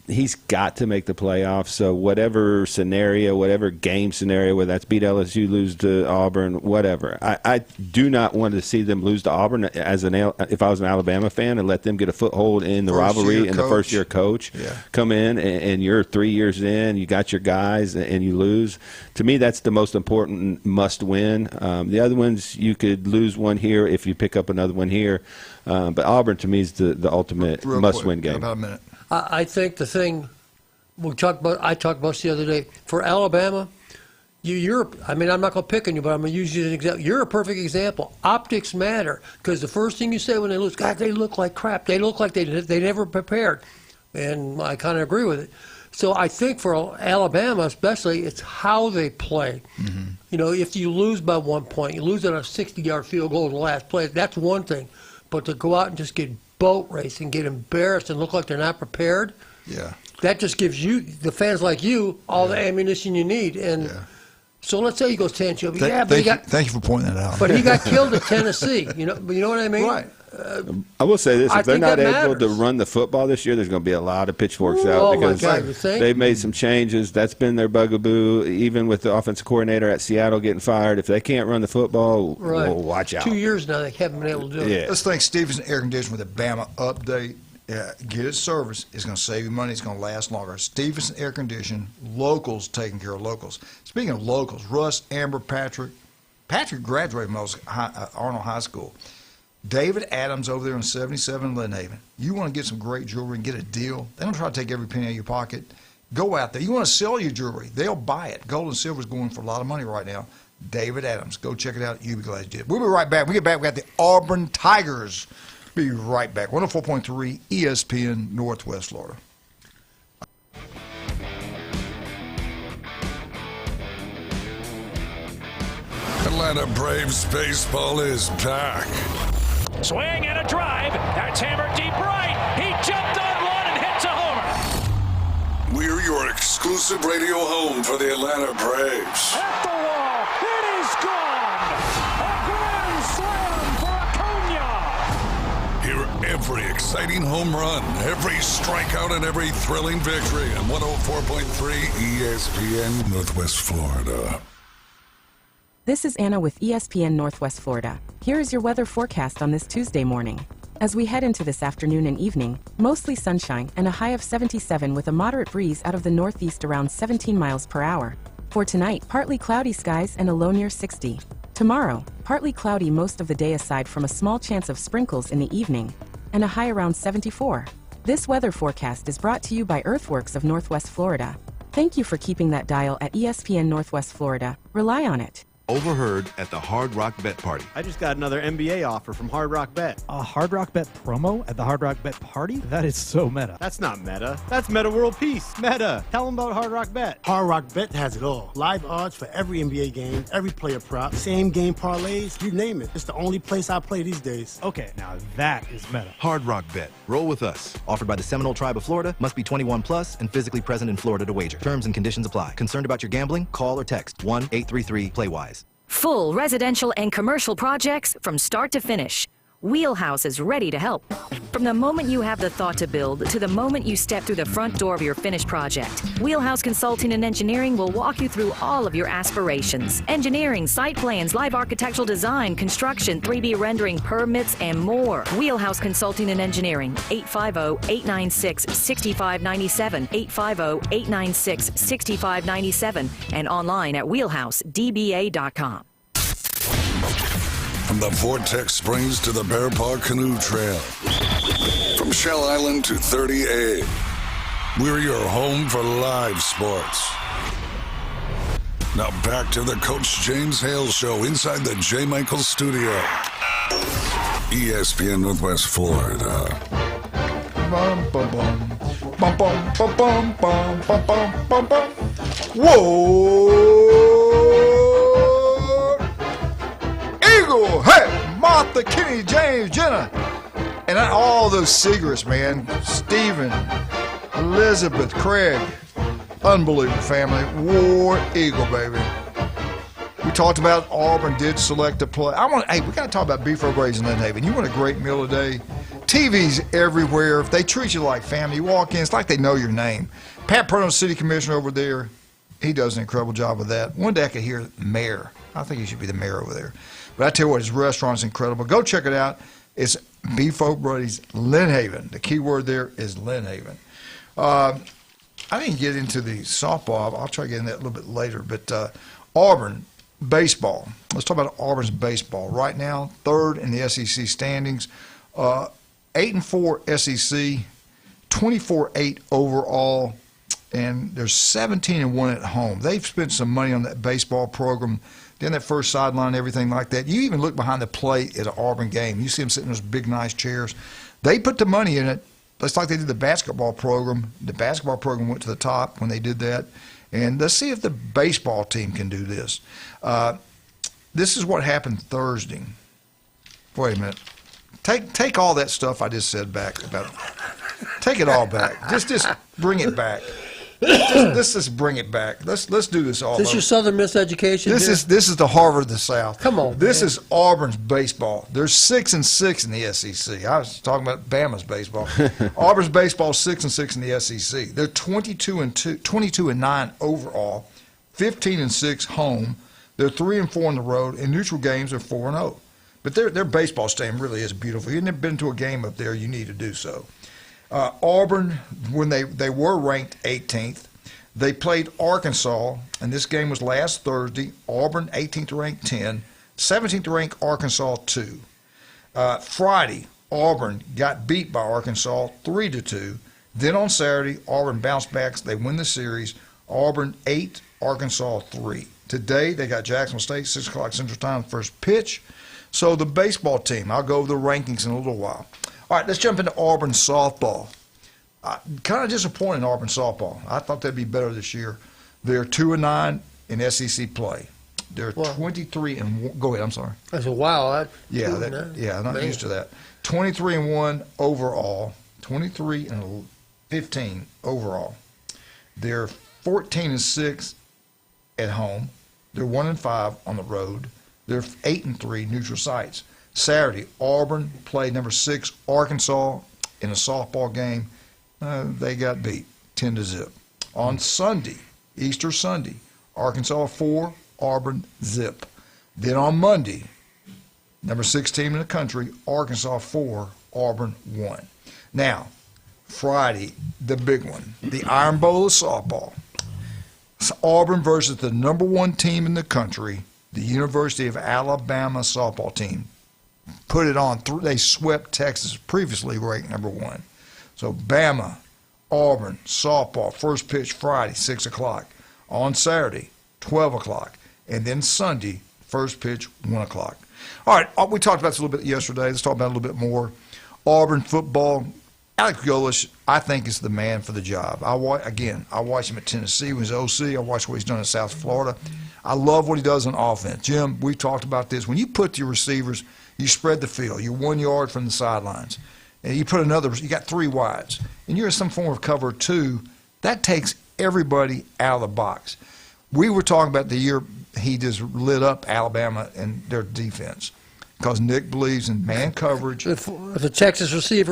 he's got to make the playoffs. So whatever scenario, whatever game scenario, whether that's beat LSU, lose to Auburn, whatever. I do not want to see them lose to Auburn if I was an Alabama fan and let them get a foothold in the rivalry and the first-year coach come in and you're 3 years in, you got your guys and you lose. To me, that's the most important must-win. The other ones, you could lose one here if you pick up another one here. But Auburn, to me, is the ultimate must-win game. About a minute. I think the thing I talked about this the other day, for Alabama, I'm not going to pick on you, but I'm going to use you as an example. You're a perfect example. Optics matter, because the first thing you say when they lose, God, they look like crap. They look like they never prepared. And I kind of agree with it. So I think for Alabama especially, it's how they play. Mm-hmm. If you lose by 1 point, you lose on a 60-yard field goal in the last play, that's one thing. But to go out and just get boat raced and get embarrassed and look like they're not prepared, that just gives you, the fans like you, all the ammunition you need. And so let's say he goes 10-2. Thank you for pointing that out. But he got killed at Tennessee. You know what I mean? Right. I will say this: if they're not able to run the football this year, there's going to be a lot of pitchforks out because they've made some changes. That's been their bugaboo. Even with the offensive coordinator at Seattle getting fired, if they can't run the football, well, watch out. 2 years now they haven't been able to do it. Let's thank Stevenson Air Conditioning with a Bama update. Get its service. It's going to save you money. It's going to last longer. Stevenson Air Conditioning, locals taking care of locals. Speaking of locals, Russ, Amber, Patrick graduated from Arnold High School. David Adams over there on 77 Lynn Haven. You want to get some great jewelry and get a deal? They don't try to take every penny out of your pocket. Go out there. You want to sell your jewelry? They'll buy it. Gold and silver is going for a lot of money right now. David Adams. Go check it out. You'll be glad you did. We'll be right back. When we get back, we got the Auburn Tigers. Be right back. 104.3 ESPN Northwest Florida. Atlanta Braves baseball is back. Swing and a drive. That's hammered deep right. He jumped on one and hits a homer. We're your exclusive radio home for the Atlanta Braves. At the wall. It is gone. A grand slam for Acuna. Hear every exciting home run, every strikeout, and every thrilling victory on 104.3 ESPN Northwest Florida. This is Anna with ESPN Northwest Florida. Here is your weather forecast on this Tuesday morning. As we head into this afternoon and evening, mostly sunshine and a high of 77 with a moderate breeze out of the northeast around 17 miles per hour. For tonight, partly cloudy skies and a low near 60. Tomorrow, partly cloudy most of the day aside from a small chance of sprinkles in the evening, and a high around 74. This weather forecast is brought to you by Earthworks of Northwest Florida. Thank you for keeping that dial at ESPN Northwest Florida. Rely on it. Overheard at the Hard Rock Bet Party. I just got another NBA offer from Hard Rock Bet. A Hard Rock Bet promo at the Hard Rock Bet Party? That is so meta. That's not meta. That's Meta World Peace. Meta. Tell them about Hard Rock Bet. Hard Rock Bet has it all. Live odds for every NBA game, every player prop, same game parlays, you name it. It's the only place I play these days. Okay, now that is meta. Hard Rock Bet. Roll with us. Offered by the Seminole Tribe of Florida. Must be 21 plus and physically present in Florida to wager. Terms and conditions apply. Concerned about your gambling? Call or text 1-833-PLAY-WISE. Full residential and commercial projects from start to finish. Wheelhouse is ready to help. From the moment you have the thought to build to the moment you step through the front door of your finished project, Wheelhouse Consulting and Engineering will walk you through all of your aspirations. Engineering, site plans, live architectural design, construction, 3D rendering, permits, and more. Wheelhouse Consulting and Engineering, 850-896-6597, 850-896-6597, and online at wheelhousedba.com. From the Vortex Springs to the Bear Paw Canoe Trail. From Shell Island to 30A. We're your home for live sports. Now back to the Coach James Hale Show inside the J. Michael Studio. ESPN Northwest Florida. Bum, bum, bum. Bum, bum, bum, bum, bum, bum, bum, bum, bum. Whoa! Eagle, hey, Martha, Kenny, James, Jenna, and all those secrets, man. Stephen, Elizabeth, Craig, Unbelievable family. War Eagle, baby. We talked about Auburn did select a play. Hey, we got to talk about Beef O'Brady's in Lynn Haven. You want a great meal today? TV's everywhere. If they treat you like family, you walk in, it's like they know your name. Pat Perno, city commissioner over there, he does an incredible job with that. One day I could hear the mayor. I think he should be the mayor over there. But I tell you what, his restaurant's incredible. Go check it out. It's Beef O'Brady's Lynn Haven. The key word there is Lynn Haven. I didn't get into the softball. I'll try to get in that a little bit later. But Auburn baseball. Let's talk about Auburn's baseball. Right now, third in the SEC standings. 8-4 SEC, 24-8 overall, and they're 17-1 at home. They've spent some money on that baseball program. Then that first sideline, everything like that. You even look behind the plate at an Auburn game. You see them sitting in those big, nice chairs. They put the money in it. It's like they did the basketball program. The basketball program went to the top when they did that. And let's see if the baseball team can do this. This is what happened Thursday. Wait a minute. Take all that stuff I just said back about. Take it all back. Just bring it back. Let's just bring it back. Let's do this all. This over. Your Southern miseducation? This is the Harvard of the South. Come on. This is Auburn's baseball. They're 6-6 in the SEC. I was talking about Bama's baseball. Auburn's baseball 6-6 in the SEC. They're 22-9 overall, 15-6 home. They're 3-4 on the road. In neutral games, they're 4-0. But their baseball stadium really is beautiful. If you've never been to a game up there, you need to do so. Auburn, when they were ranked 18th, they played Arkansas, and this game was last Thursday. Auburn 18th to rank 10, 17th to rank Arkansas 2. Friday, Auburn got beat by Arkansas 3-2. Then on Saturday, Auburn bounced back. They win the series. Auburn 8, Arkansas 3. Today, they got Jacksonville State, 6 o'clock Central Time, first pitch. So the baseball team, I'll go over the rankings in a little while. All right, let's jump into Auburn softball. Kind of disappointed in Auburn softball. I thought they'd be better this year. They're 2-9 in SEC play. They're 23-1. Go ahead. I'm sorry. I said, wow. I'm not used to that. 23-1 overall. 23-15 overall. They're 14-6 at home. They're 1-5 on the road. They're 8-3 neutral sites. Saturday, Auburn played number 6 Arkansas in a softball game. They got beat 10-0. On Sunday, Easter Sunday, Arkansas 4, Auburn zip. Then on Monday, number 6 team in the country, Arkansas 4, Auburn 1. Now, Friday, the big one, the Iron Bowl of softball. It's Auburn versus the number 1 team in the country, the University of Alabama softball team. Put it on. They swept Texas, previously ranked number 1. So Bama, Auburn, softball, first pitch Friday, 6 o'clock. On Saturday, 12 o'clock. And then Sunday, first pitch, 1 o'clock. All right, we talked about this a little bit yesterday. Let's talk about it a little bit more. Auburn football. Alex Golesh, I think, is the man for the job. I watched him at Tennessee when he was OC. I watched what he's done in South Florida. I love what he does on offense. Jim, we've talked about this. When you put your receivers, you spread the field. You're 1 yard from the sidelines. And you put you got 3 wides. And you're in some form of cover 2. That takes everybody out of the box. We were talking about the year he just lit up Alabama and their defense. Because Nick believes in man coverage. If the Tennessee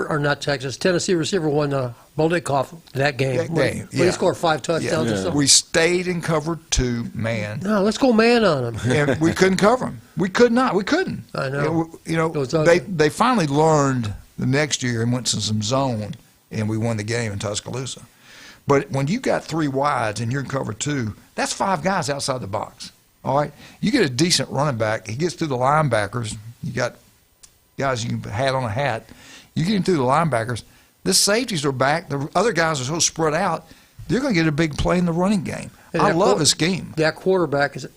receiver won Boldenkoff that game. He scored 5 touchdowns or something. We stayed in cover 2 man. No, let's go man on him. And we couldn't cover him. We could not. We couldn't. I know. They finally learned the next year and went to some zone, and we won the game in Tuscaloosa. But when you got 3 wides and you're in cover 2, that's 5 guys outside the box. All right? You get a decent running back. He gets through the linebackers. You got guys you can hat on a hat. You get him through the linebackers. The safeties are back. The other guys are so spread out. They're going to get a big play in the running game. I love his scheme. That quarterback is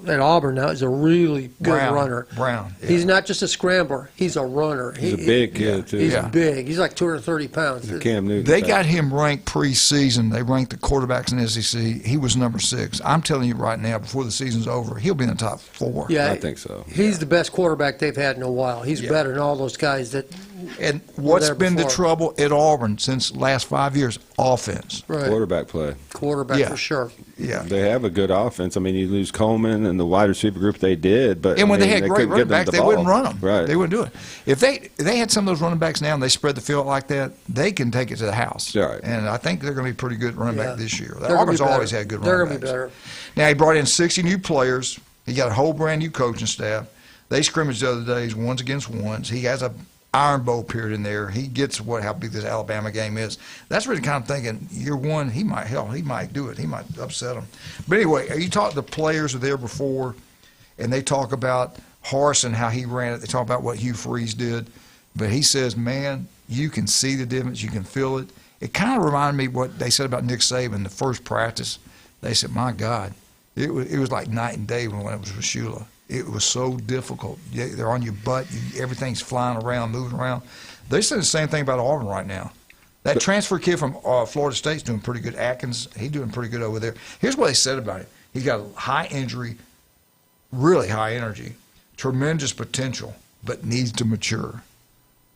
at Auburn now is a really good runner. Brown. Yeah. He's not just a scrambler. He's a runner. He's a big kid, too. He's big. He's like 230 pounds. Cam Newton. They got him ranked preseason. They ranked the quarterbacks in the SEC. He was number 6. I'm telling you right now, before the season's over, he'll be in the top 4. Yeah, I think so. He's the best quarterback they've had in a while. He's better than all those guys that And what's been the trouble at Auburn since the last 5 years? Offense. Right. Quarterback play. Quarterback for sure. Yeah. They have a good offense. I mean, you lose Coleman and the wide receiver group they did, but and when they had great running backs, they wouldn't run them. Right. They wouldn't do it. If they had some of those running backs now and they spread the field like that, they can take it to the house. Right. And I think they're going to be pretty good running back this year. Auburn's always had good running backs. They're going to be better. Now, he brought in 60 new players. He got a whole brand new coaching staff. They scrimmaged the other days, ones against ones. He has a Iron Bowl period in there. He gets how big this Alabama game is. That's really kind of thinking year one, he might do it. He might upset them. But anyway, you talk the players were there before, and they talk about Harsin, how he ran it. They talk about what Hugh Freeze did. But he says, man, you can see the difference. You can feel it. It kind of reminded me what they said about Nick Saban the first practice. They said, my God, it was like night and day when it was with Shula. It was so difficult. They're on your butt. Everything's flying around, moving around. They said the same thing about Auburn right now. That transfer kid from Florida State's doing pretty good. Atkins, he's doing pretty good over there. Here's what they said about it. He's got a high injury, really high energy, tremendous potential, but needs to mature.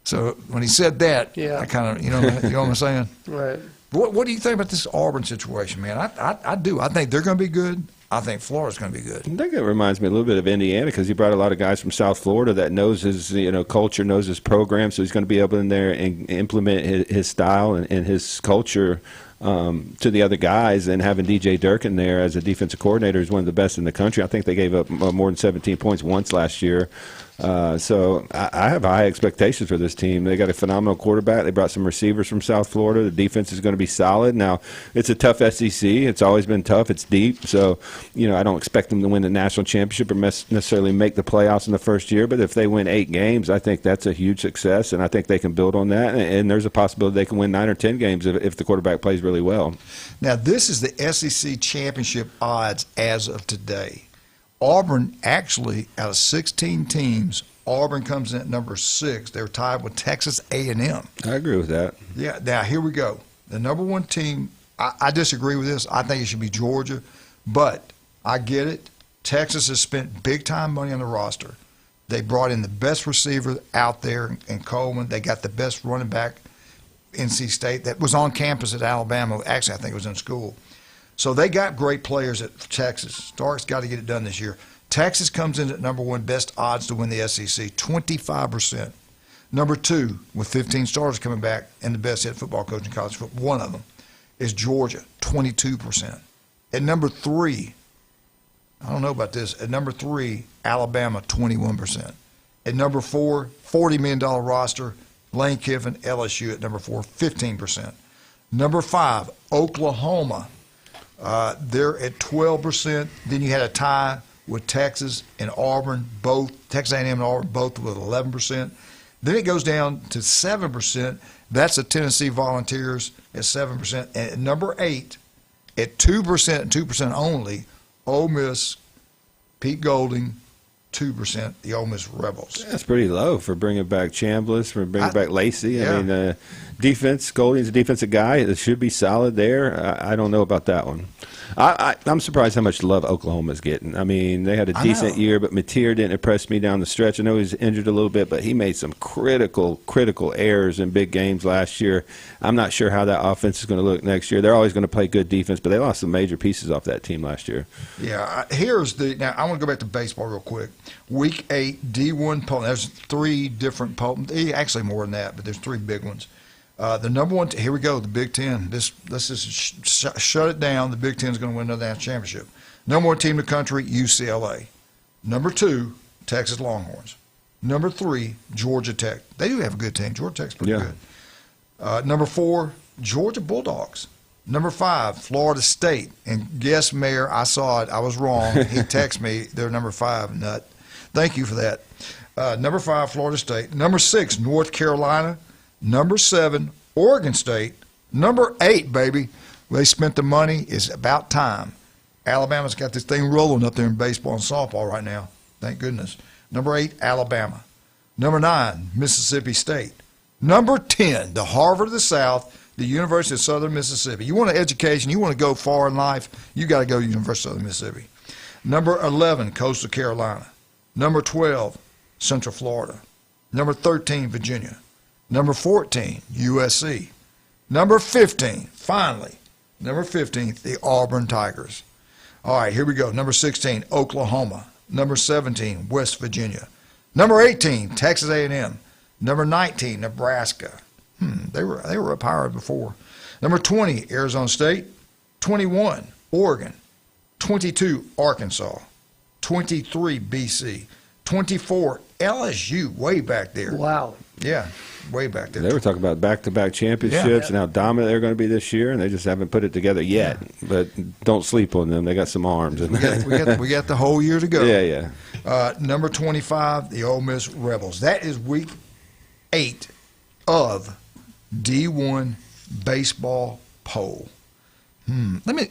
So when he said that, I kind of, you know what I'm saying? Right. What do you think about this Auburn situation, man? I do. I think they're going to be good. I think Florida's going to be good. I think it reminds me a little bit of Indiana because he brought a lot of guys from South Florida that knows his culture, knows his program, so he's going to be able in there and implement his style and his culture to the other guys. And having DJ Durkin there as a defensive coordinator is one of the best in the country. I think they gave up more than 17 points once last year. So I have high expectations for this team. They got a phenomenal quarterback. They brought some receivers from South Florida. The defense is going to be solid. Now, it's a tough SEC. It's always been tough. It's deep. So, I don't expect them to win the national championship or necessarily make the playoffs in the first year. But if they win 8 games, I think that's a huge success, and I think they can build on that. And there's a possibility they can win 9 or 10 games if the quarterback plays really well. Now, this is the SEC championship odds as of today. Auburn, actually, out of 16 teams, Auburn comes in at number 6. They're tied with Texas A&M. I agree with that. Yeah. Now, here we go. The number 1 team, I disagree with this. I think it should be Georgia. But I get it. Texas has spent big-time money on the roster. They brought in the best receiver out there in Coleman. They got the best running back, NC State, that was on campus at Alabama. Actually, I think it was in school. So they got great players at Texas. Stark's got to get it done this year. Texas comes in at number 1, best odds to win the SEC, 25%. Number 2, with 15 starters coming back, and the best head football coach in college football, one of them, is Georgia, 22%. At number 3, I don't know about this, at number 3, Alabama, 21%. At number 4, $40 million roster, Lane Kiffin, LSU at number 4, 15%. Number 5, Oklahoma. They're at 12%. Then you had a tie with Texas and Auburn, both Texas A&M and Auburn, both with 11%. Then it goes down to 7%. That's the Tennessee Volunteers at 7%. And at number 8, at 2% and 2% only, Ole Miss, Pete Golding, 2%, the Ole Miss Rebels. That's pretty low for bringing back Chambliss, for bringing back Lacey. I mean, defense, Golding's a defensive guy. It should be solid there. I don't know about that one. I'm surprised how much love Oklahoma's getting. I mean, they had a decent year, but Mateer didn't impress me down the stretch. I know he was injured a little bit, but he made some critical errors in big games last year. I'm not sure how that offense is going to look next year. They're always going to play good defense, but they lost some major pieces off that team last year. Yeah, now I want to go back to baseball real quick. Week 8, D1 poll. There's 3 different polls. Actually more than that, but there's 3 big ones. The number 1, here we go, the Big Ten. Let's just shut it down. The Big Ten is going to win another national championship. Number 1 team in the country, UCLA. Number 2, Texas Longhorns. Number 3, Georgia Tech. They do have a good team. Georgia Tech's pretty good. Number 4, Georgia Bulldogs. Number 5, Florida State. And yes, Mayor, I saw it. I was wrong. He texted me. They're number 5, nut. Thank you for that. Number 5, Florida State. Number 6, North Carolina. Number 7, Oregon State. Number 8, baby, they spent the money. It's about time. Alabama's got this thing rolling up there in baseball and softball right now. Thank goodness. Number 8, Alabama. Number 9, Mississippi State. Number 10, the Harvard of the South, the University of Southern Mississippi. You want an education, you want to go far in life, you got to go to the University of Southern Mississippi. Number 11, Coastal Carolina. Number 12, Central Florida. Number 13, Virginia. Number 14, USC. Number 15, finally, number 15, the Auburn Tigers. All right, here we go. Number 16, Oklahoma. Number 17, West Virginia. Number 18, Texas A&M. Number 19, Nebraska. They were up higher before. Number 20, Arizona State. 21, Oregon. 22, Arkansas. 23, BC. 24, LSU, way back there. Wow. Yeah, way back there. They were talking about back-to-back championships and how dominant they're going to be this year, and they just haven't put it together yet. But don't sleep on them. They got some arms. We got the whole year to go. Yeah. Number 25, the Ole Miss Rebels. That is week 8 of D1 baseball poll. Let me.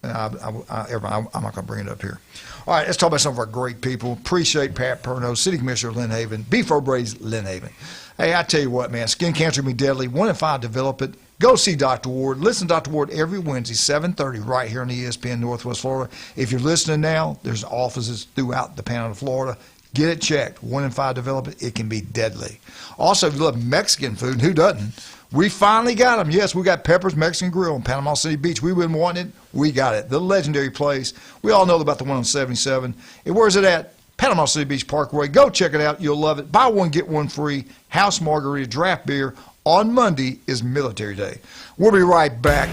I'm not going to bring it up here. All right, let's talk about some of our great people. Appreciate Pat Perno, City Commissioner Lynn Haven, Beef O'Brady's Lynn Haven. Hey, I tell you what, man, skin cancer can be deadly. 1 in 5 develop it. Go see Dr. Ward. Listen to Dr. Ward every Wednesday, 7:30, right here on ESPN Northwest Florida. If you're listening now, there's offices throughout the Panhandle of Florida. Get it checked. 1 in 5 develop it. It can be deadly. Also, if you love Mexican food, and who doesn't? We finally got them. Yes, we got Pepper's Mexican Grill in Panama City Beach. We've been wanting it. We got it. The legendary place. We all know about the one on 77. And where's it at? Panama City Beach Parkway. Go check it out. You'll love it. Buy one, get one free. House margarita, draft beer. On Monday is Military Day. We'll be right back.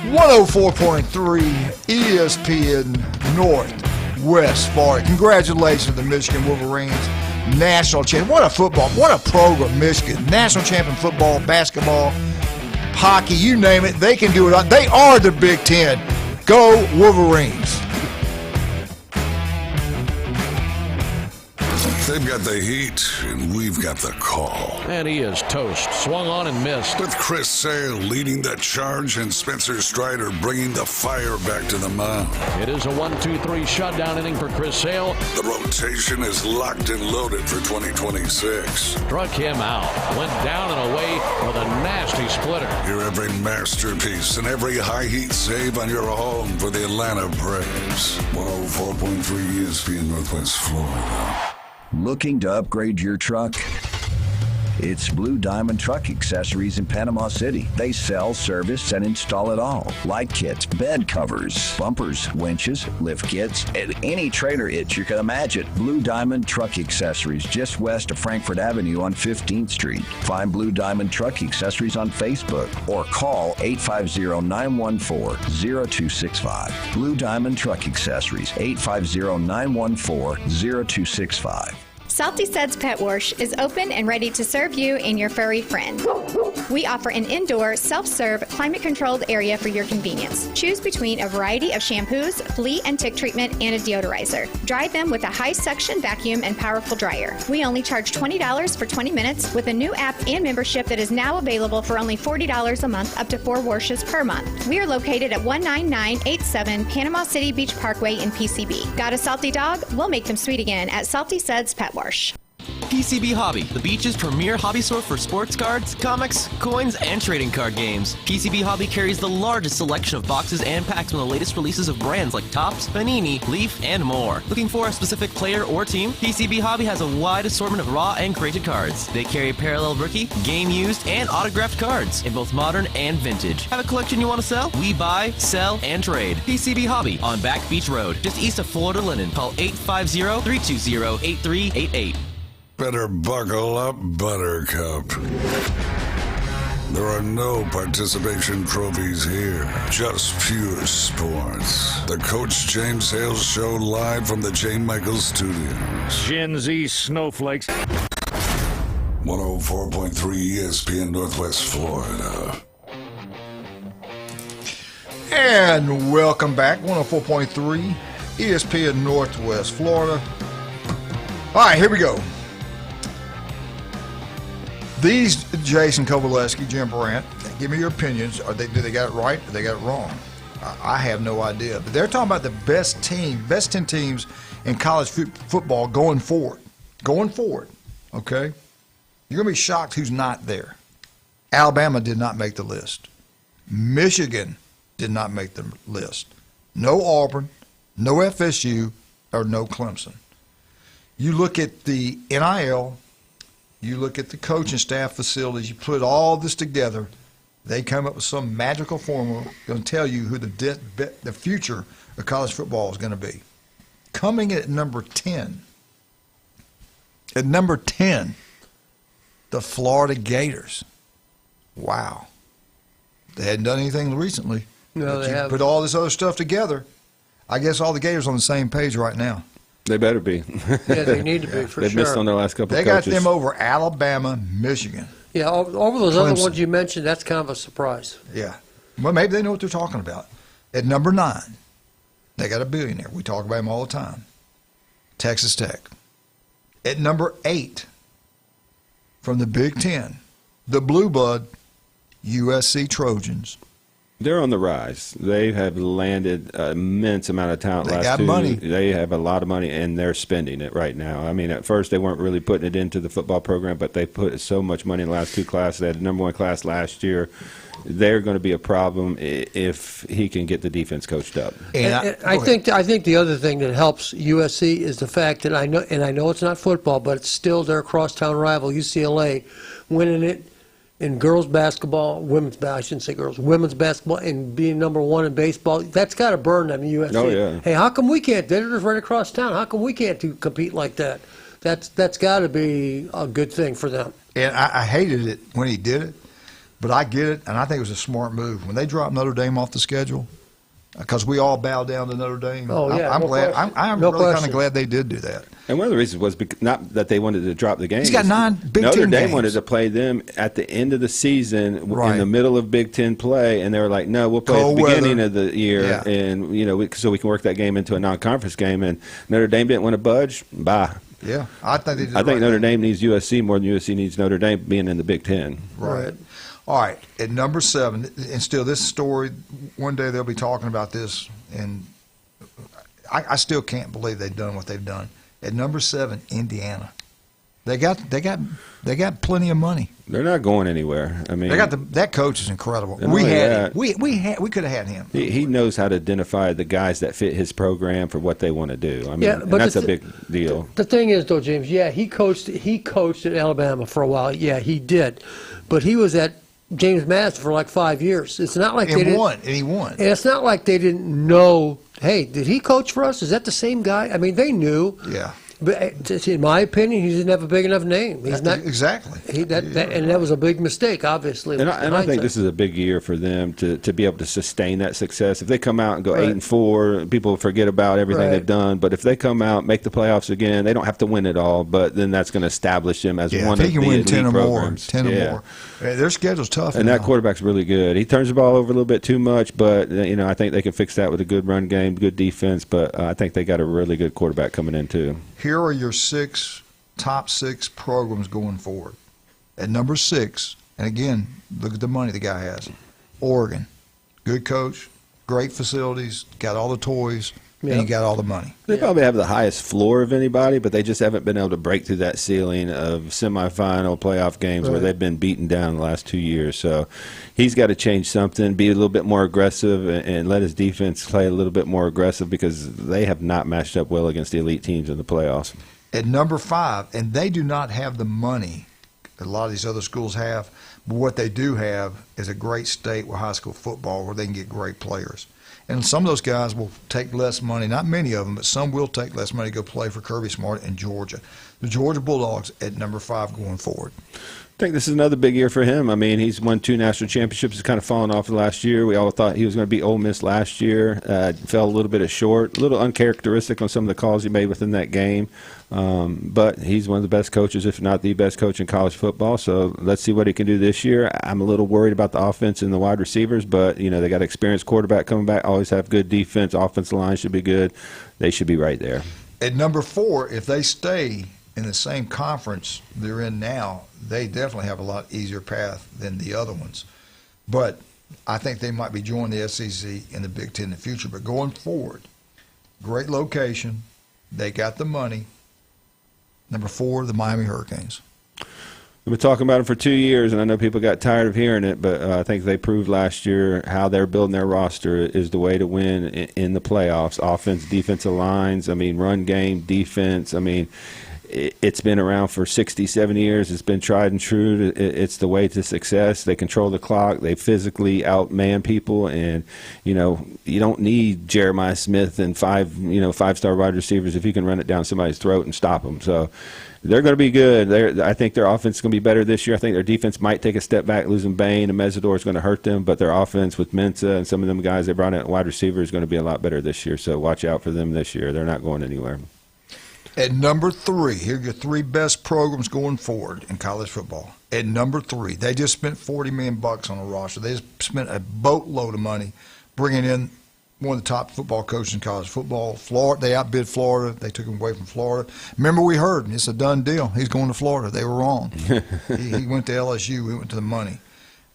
104.3 ESPN Northwest Florida. Congratulations to the Michigan Wolverines. National champion. What a football. What a program, Michigan. National champion football, basketball, hockey, you name it. They can do it. They are the Big Ten. Go Wolverines. They've got the heat, and we've got the call. And he is toast. Swung on and missed. With Chris Sale leading the charge and Spencer Strider bringing the fire back to the mound. It is a 1-2-3 shutdown inning for Chris Sale. The rotation is locked and loaded for 2026. Struck him out. Went down and away with a nasty splitter. Hear every masterpiece and every high heat save on your home for the Atlanta Braves. 104.3 ESPN Northwest Florida. Looking to upgrade your truck? It's Blue Diamond Truck Accessories in Panama City. They sell, service, and install it all. Light kits, bed covers, bumpers, winches, lift kits, and any trailer hitch you can imagine. Blue Diamond Truck Accessories, just west of Frankfort Avenue on 15th Street. Find Blue Diamond Truck Accessories on Facebook or call 850-914-0265. Blue Diamond Truck Accessories, 850-914-0265. Salty Suds Pet Wash is open and ready to serve you and your furry friend. We offer an indoor, self-serve, climate-controlled area for your convenience. Choose between a variety of shampoos, flea and tick treatment, and a deodorizer. Dry them with a high-suction vacuum and powerful dryer. We only charge $20 for 20 minutes with a new app and membership that is now available for only $40 a month, up to 4 washes per month. We are located at 19987 Panama City Beach Parkway in PCB. Got a salty dog? We'll make them sweet again at Salty Suds Pet Wash. PCB Hobby, the beach's premier hobby store for sports cards, comics, coins, and trading card games. PCB Hobby carries the largest selection of boxes and packs from the latest releases of brands like Topps, Panini, Leaf, and more. Looking for a specific player or team? PCB Hobby has a wide assortment of raw and graded cards. They carry parallel rookie, game used, and autographed cards in both modern and vintage. Have a collection you want to sell? We buy, sell, and trade. PCB Hobby on Back Beach Road, just east of Florida Linen. Call 850-320-8388. Better buckle up, Buttercup. There are no participation trophies here, just pure sports. The Coach James Hale Show live from the J. Michaels Studios. Gen Z snowflakes. 104.3 ESPN Northwest Florida. And welcome back, 104.3 ESPN Northwest Florida. All right, here we go. These Jason Kovaleski, Jim Brandt, give me your opinions. Do they got it right or they got it wrong? I have no idea. But they're talking about the best 10 teams in college football going forward. Going forward, okay? You're going to be shocked who's not there. Alabama did not make the list. Michigan did not make the list. No Auburn, no FSU, or no Clemson. You look at the NIL, you look at the coaching staff facilities, you put all this together, they come up with some magical formula going to tell you who the future of college football is going to be. Coming at number 10. At number 10, the Florida Gators. Wow. They hadn't done anything recently. No, they haven't. Put all this other stuff together. I guess all the Gators on the same page right now. They better be. Yeah, they need to be for They've sure. missed on their last couple They of coaches. got them over Alabama, Michigan. Yeah, over those Clemson. other ones you mentioned, that's kind of a surprise. Yeah. Well, maybe they know what they're talking about. At number 9, they got a billionaire. We talk about him all the time. Texas Tech. At number 8, from the Big Ten, the Blue Blood, USC Trojans. They're on the rise. They have landed an immense amount of talent. They got money. They have a lot of money, and they're spending it right now. I mean, at first they weren't really putting it into the football program, but they put so much money in the last 2 classes. They had the number 1 class last year. They're going to be a problem if he can get the defense coached up. And I think the other thing that helps USC is the fact that I know it's not football, but it's still their crosstown rival, UCLA, winning it in girls basketball, women's basketball, and being number 1 in baseball. That's got to burn them, USC. Oh, yeah. Hey, how come we can't? They're just right across town. How come we can't compete like that? That's got to be a good thing for them. And I hated it when he did it, but I get it, and I think it was a smart move. When they dropped Notre Dame off the schedule, because we all bow down to Notre Dame. Oh, yeah, I'm no glad. question. I'm No really kind question. of glad they did do that. And one of the reasons was not that they wanted to drop the game. He's got 9 Big Notre Ten Dame games. wanted to play them at the end of the season in Right. the middle of Big Ten play, and they were like, "No, we'll play Cold at the beginning weather. of the year, Yeah. and so we can work that game into a non-conference game." And Notre Dame didn't want to budge. Bye. Yeah, I think they did. I think right. Notre Dame needs USC more than USC needs Notre Dame being in the Big Ten. Right. All right. At number 7, and still this story, one day they'll be talking about this, and I still can't believe they've done what they've done. At number 7, Indiana. They got plenty of money. They're not going anywhere. I mean, They got that coach is incredible. And We only had that- him. We could have had him. he knows how to identify the guys that fit his program for what they want to do. I mean, Yeah, and but that's a the big deal. The thing is, though, James, yeah, he coached at Alabama for a while. Yeah, he did. But he was at James Madison for like 5 years. It's not like And they didn't. won, and he won. And it's not like they didn't know, hey, did he coach for us? Is that the same guy? I mean, they knew. Yeah. But in my opinion, he didn't have a big enough name. He's not exactly. And that was a big mistake, obviously. And I think this is a big year for them to be able to sustain that success. If they come out and go 8-4, people forget about everything they've done. But if they come out, make the playoffs again, they don't have to win it all. But then that's going to establish them as one if of he can the win elite 10 or more, programs. 10 or more. Their schedule's tough. And that quarterback's really good. He turns the ball over a little bit too much, but I think they can fix that with a good run game, good defense. But I think they got a really good quarterback coming in too. Here are your top 6 programs going forward. At number 6, and again, look at the money the guy has. Oregon, good coach, great facilities, got all the toys, and he got all the money. They probably have the highest floor of anybody, but they just haven't been able to break through that ceiling of semifinal playoff games where they've been beaten down the last 2 years. So he's got to change something, be a little bit more aggressive, and let his defense play a little bit more aggressive because they have not matched up well against the elite teams in the playoffs. At number 5, and they do not have the money that a lot of these other schools have, but what they do have is a great state with high school football where they can get great players. And some of those guys will take less money, not many of them, but some will take less money to go play for Kirby Smart in Georgia. The Georgia Bulldogs at number 5 going forward. I think this is another big year for him. I mean, he's won 2 national championships. He's kind of fallen off the last year. We all thought he was going to beat Ole Miss last year. Fell a little bit short, a little uncharacteristic on some of the calls he made within that game. But he's one of the best coaches, if not the best coach in college football. So let's see what he can do this year. I'm a little worried about the offense and the wide receivers, but they got an experienced quarterback coming back. Always have good defense. Offensive line should be good. They should be right there. At number 4, if they stay in the same conference they're in now, they definitely have a lot easier path than the other ones. But I think they might be joining the SEC in the Big Ten in the future. But going forward, great location. They got the money. Number 4, the Miami Hurricanes. We've been talking about it for 2 years, and I know people got tired of hearing it, but I think they proved last year how they're building their roster is the way to win in the playoffs. Offense, defensive lines, run game, defense. it's been around for 60, 70 years. It's been tried and true. It's the way to success. They control the clock. They physically outman people, and you don't need Jeremiah Smith and five-star wide receivers if you can run it down somebody's throat and stop them. So they're going to be good. I think their offense is going to be better this year. I think their defense might take a step back. Losing Bain and Mesidor is going to hurt them, but their offense with Mensa and some of them guys they brought in at wide receiver is going to be a lot better this year. So watch out for them this year. They're not going anywhere. At number 3, here are your 3 best programs going forward in college football. At number 3, they just spent $40 million on a roster. They just spent a boatload of money bringing in one of the top football coaches in college football. Florida, they outbid Florida. They took him away from Florida. Remember, we heard it's a done deal. He's going to Florida. They were wrong. he went to LSU. He went to the money.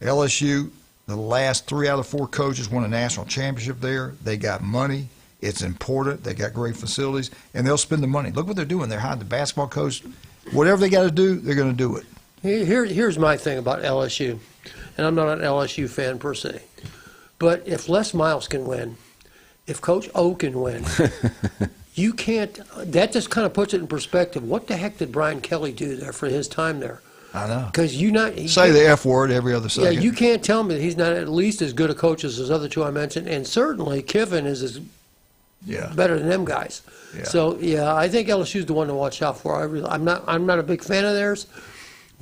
LSU, the last 3 out of 4 coaches won a national championship there. They got money. It's important. They got great facilities, and they'll spend the money. Look what they're doing. They're hiring the basketball coach. Whatever they got to do, they're going to do it. Here's my thing about LSU, and I'm not an LSU fan per se, but if Les Miles can win, if Coach O can win, you can't. That just kind of puts it in perspective. What the heck did Brian Kelly do there for his time there? I know. Because say the F word every other second. Yeah, you can't tell me that he's not at least as good a coach as those other 2 I mentioned, and certainly Kiffin is as better than them guys. Yeah. So I think LSU's the one to watch out for. I'm not a big fan of theirs,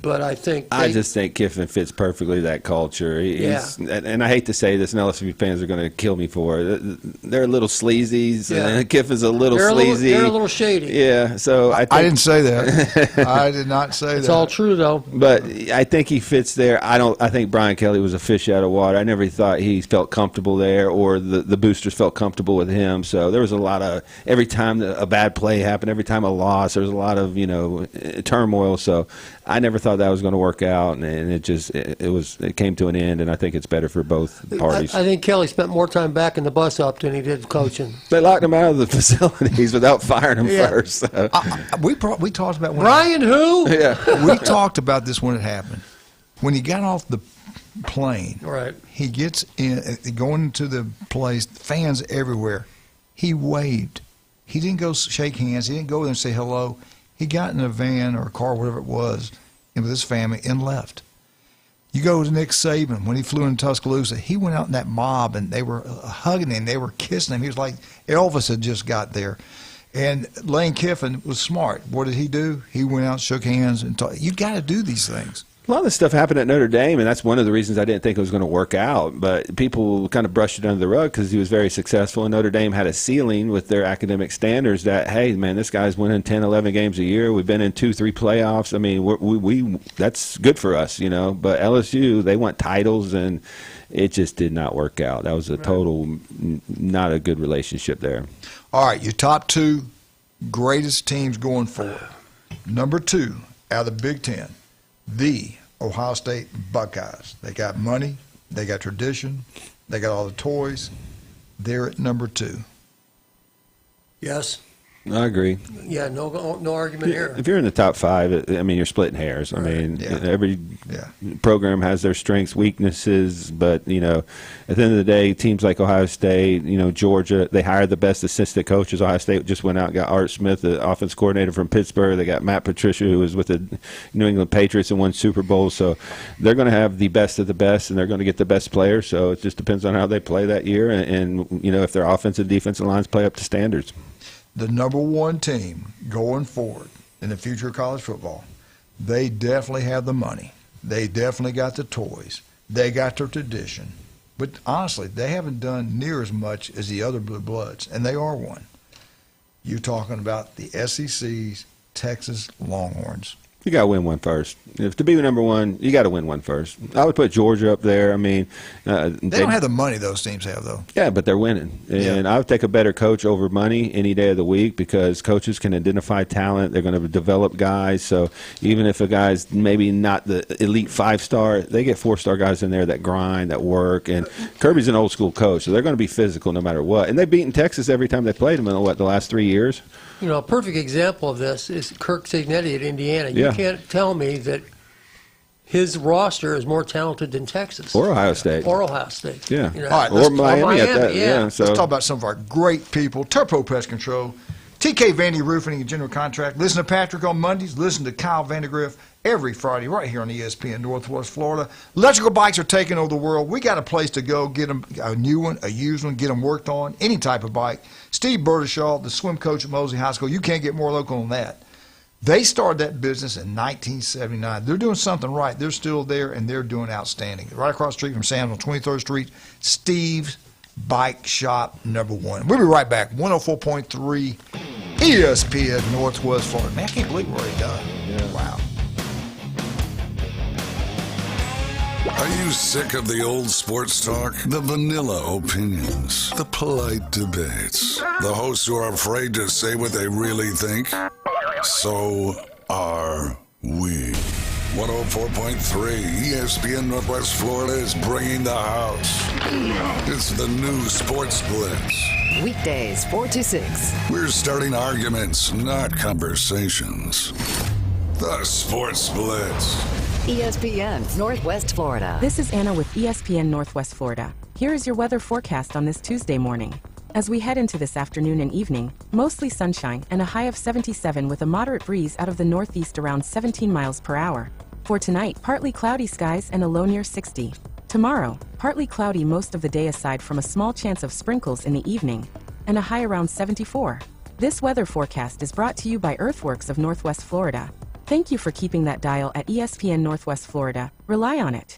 but I just think Kiffin fits perfectly that culture. And I hate to say this, and LSU fans are going to kill me for it. They're a little sleazy. Yeah. Kiffin's a little sleazy. They're a little shady. Yeah. So I didn't say that. I did not say that. It's all true though. But I think he fits there. I think Brian Kelly was a fish out of water. I never thought he felt comfortable there, or the boosters felt comfortable with him. So there was a lot of every time a bad play happened, every time a loss, there was a lot of turmoil. So I never thought that was going to work out, and it came to an end, and I think it's better for both parties. I think Kelly spent more time backing the bus up than he did coaching. They locked him out of the facilities without firing him first. So. We talked about Brian who? Yeah, we talked about this when it happened. When he got off the plane, right? He gets in, going into the place, fans everywhere. He waved. He didn't go shake hands. He didn't go there and say hello. He got in a van or a car, whatever it was, and with his family and left. You go to Nick Saban, when he flew in Tuscaloosa, he went out in that mob and they were hugging him, they were kissing him. He was like Elvis had just got there. And Lane Kiffin was smart. What did he do? He went out, shook hands, and talked. You got to do these things. A lot of this stuff happened at Notre Dame, and that's one of the reasons I didn't think it was going to work out. But people kind of brushed it under the rug because he was very successful, and Notre Dame had a ceiling with their academic standards that, hey, man, this guy's winning 10, 11 games a year. We've been in 2-3 playoffs. I mean, we that's good for us, But LSU, they want titles, and it just did not work out. That was a total not a good relationship there. All right, your top 2 greatest teams going forward. Number 2, out of the Big Ten, the Ohio State Buckeyes. They got money. They got tradition. They got all the toys. They're at number 2. Yes. I agree. Yeah, no argument here. If you're in the top 5, you're splitting hairs. Right. Every program has their strengths, weaknesses, but, at the end of the day, teams like Ohio State, Georgia, they hired the best assistant coaches. Ohio State just went out and got Art Smith, the offense coordinator from Pittsburgh. They got Matt Patricia, who was with the New England Patriots and won Super Bowls. So they're going to have the best of the best, and they're going to get the best players. So it just depends on how they play that year and if their offensive and defensive lines play up to standards. The number 1 team going forward in the future of college football, they definitely have the money. They definitely got the toys. They got their tradition. But honestly, they haven't done near as much as the other Blue Bloods, and they are one. You're talking about the SEC's Texas Longhorns. You got to win one first. If to be number 1, you got to win one first. I would put Georgia up there. They don't have the money those teams have, though. Yeah, but they're winning. And I would take a better coach over money any day of the week because coaches can identify talent. They're going to develop guys. So even if a guy's maybe not the elite 5-star, they get 4-star guys in there that grind, that work. And Kirby's an old school coach, so they're going to be physical no matter what. And they've beaten Texas every time they played them in the last 3 years. A perfect example of this is Kirk Cignetti at Indiana. You can't tell me that his roster is more talented than Texas. Or Ohio State. Or Ohio State. Yeah. All right, or Miami at that. Let's talk about some of our great people. Turpo Pest Control. TK Vandy Roofing and General Contract. Listen to Patrick on Mondays. Listen to Kyle Vandergriff every Friday right here on ESPN Northwest Florida. Electrical bikes are taking over the world. We got a place to go. Get them a new one, a used one, get them worked on, any type of bike. Steve Burdishaw, the swim coach at Mosley High School. You can't get more local than that. They started that business in 1979. They're doing something right. They're still there, and they're doing outstanding. Right across the street from Sam's on 23rd Street, Steve's Bike Shop #1. We'll be right back. 104.3 ESPN Northwest Florida. Man, I can't believe we're already done. Yeah. Wow. Are you sick of the old sports talk? The vanilla opinions? The polite debates? The hosts who are afraid to say what they really think? So are we. 104.3 ESPN Northwest Florida is bringing the house. It's the new Sports Blitz. Weekdays, 4 to 6. We're starting arguments, not conversations. The Sports Blitz. ESPN Northwest Florida. This is Anna with ESPN Northwest Florida. Here is your weather forecast on this Tuesday morning. As we head into this afternoon and evening, mostly sunshine and a high of 77 with a moderate breeze out of the northeast around 17 miles per hour. For tonight, partly cloudy skies and a low near 60. Tomorrow, partly cloudy most of the day aside from a small chance of sprinkles in the evening, and a high around 74. This weather forecast is brought to you by Earthworks of Northwest Florida. Thank you for keeping that dial at ESPN Northwest Florida. Rely on it.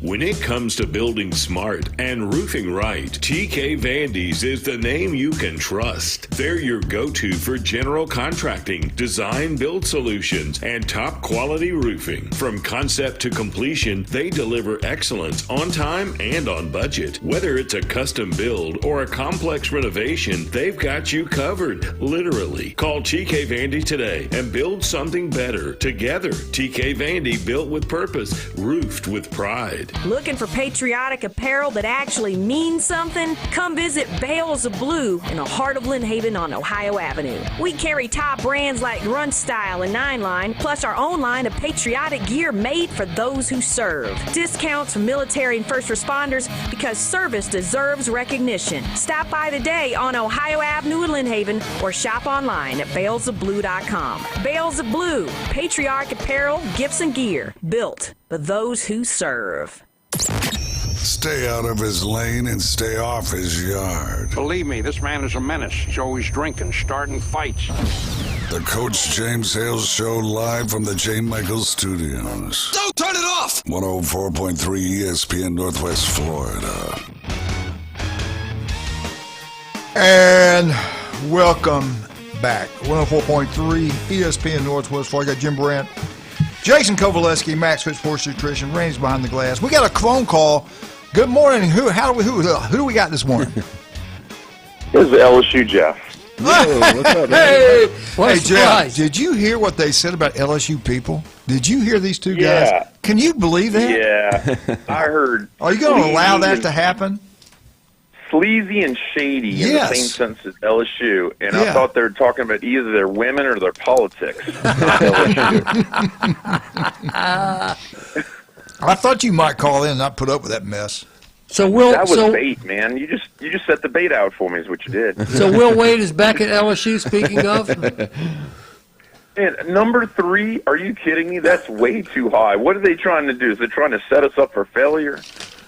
When it comes to building smart and roofing right, TK Vandy's is the name you can trust. They're your go-to for general contracting, design build solutions, and top quality roofing. From concept to completion, they deliver excellence on time and on budget. Whether it's a custom build or a complex renovation, they've got you covered, literally. Call TK Vandy today and build something better together. TK Vandy, built with purpose, roofed with pride. Looking for patriotic apparel that actually means something? Come visit Bales of Blue in the heart of Lynn Haven on Ohio Avenue. We carry top brands like Run Style and Nine Line, plus our own line of patriotic gear made for those who serve. Discounts for military and first responders because service deserves recognition. Stop by today on Ohio Avenue in Lynn Haven or shop online at balesofblue.com. Bales of Blue, patriotic apparel, gifts, and gear built for those who serve. Stay out of his lane and stay off his yard. Believe me, this man is a menace. He's always drinking, starting fights. The Coach James Hale Show live from the J. Michaels Studios. Don't turn it off! 104.3 ESPN Northwest Florida. And welcome back. 104.3 ESPN Northwest Florida. Got Jim Brandt, Jason Kovaleski, Max Fitz Sports Nutrition, Randy's behind the glass. We got a phone call. Good morning. Who do we got this morning? This is LSU Jeff. Whoa, what's up, man? Hey, Jeff, did you hear what they said about LSU people? Did you hear these two guys? Can you believe that? Yeah, I heard. Are you going to allow that to happen? Sleazy and shady in the same sense as LSU, and I thought they were talking about either their women or their politics. I thought you might call in and not put up with that mess. So Will, that was bait, man. You just set the bait out for me, is what you did. So Will Wade is back at LSU. Speaking of, and number 3, are you kidding me? That's way too high. What are they trying to do? Is they trying to set us up for failure?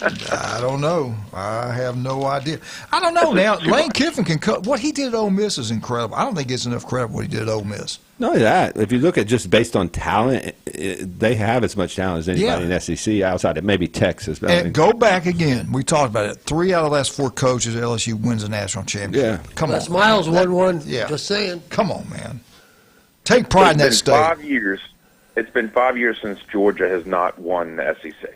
I don't know. I have no idea. I don't know now. Lane Kiffin can cut. What he did at Ole Miss is incredible. I don't think it's enough credit what he did at Ole Miss. Not only that, if you look at just based on talent, they have as much talent as anybody in the SEC outside of maybe Texas. But and go back again. We talked about it. 3 out of the last 4 coaches at LSU wins the national championship. Yeah. Come on. Les Miles won one. Yeah. Just saying. Come on, man. Take pride in that state. 5 years. It's been 5 years since Georgia has not won the SEC.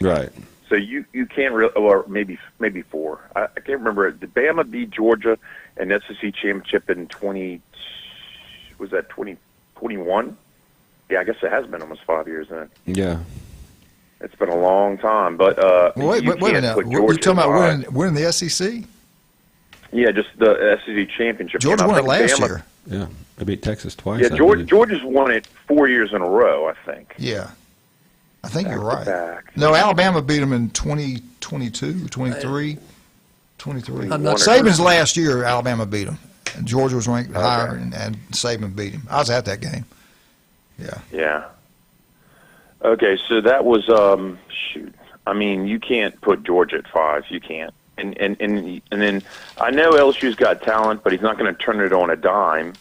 Right. So you can't really, or maybe 4. I can't remember. Did Bama beat Georgia in the SEC championship in 2021? Yeah, I guess it has been almost 5 years then. Yeah. It's been a long time, but wait a minute. You're talking about winning the SEC? Yeah, just the SEC championship. Georgia won it last year. Yeah, they beat Texas twice. Yeah, Georgia's won it 4 years in a row, I think. Yeah. I think you're right. Back. No, Alabama beat them in 2022, 23. I'm Saban's last year, Alabama beat them. And Georgia was ranked higher, and Saban beat him. I was at that game. Yeah. Yeah. Okay, so that was shoot. I mean, you can't put Georgia at 5. You can't. And then I know LSU's got talent, but he's not going to turn it on a dime.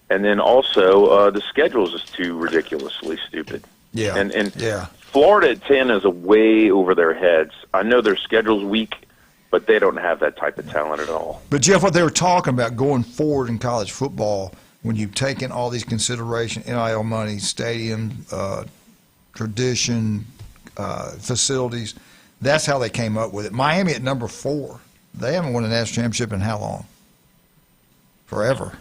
And then also the schedules is too ridiculously stupid. Yeah. And Florida at 10 is a way over their heads. I know their schedule's weak, but they don't have that type of talent at all. But Jeff, what they were talking about going forward in college football, when you take in all these considerations, NIL money, stadium, tradition, facilities, that's how they came up with it. Miami at number 4. They haven't won a national championship in how long? Forever.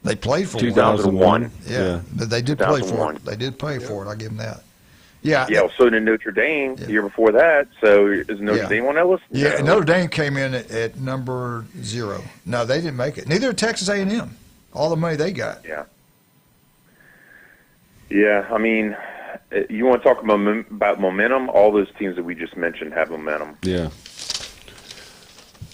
They played for 2001. Yeah, but they did play for it. They did play for it. I'll give them that. Yeah. Yeah, well, so did Notre Dame the year before that. So is Notre Dame on that list? Yeah, Notre Dame came in at number 0. No, they didn't make it. Neither did Texas A&M. All the money they got. Yeah. Yeah, I mean, you want to talk about momentum? All those teams that we just mentioned have momentum. Yeah.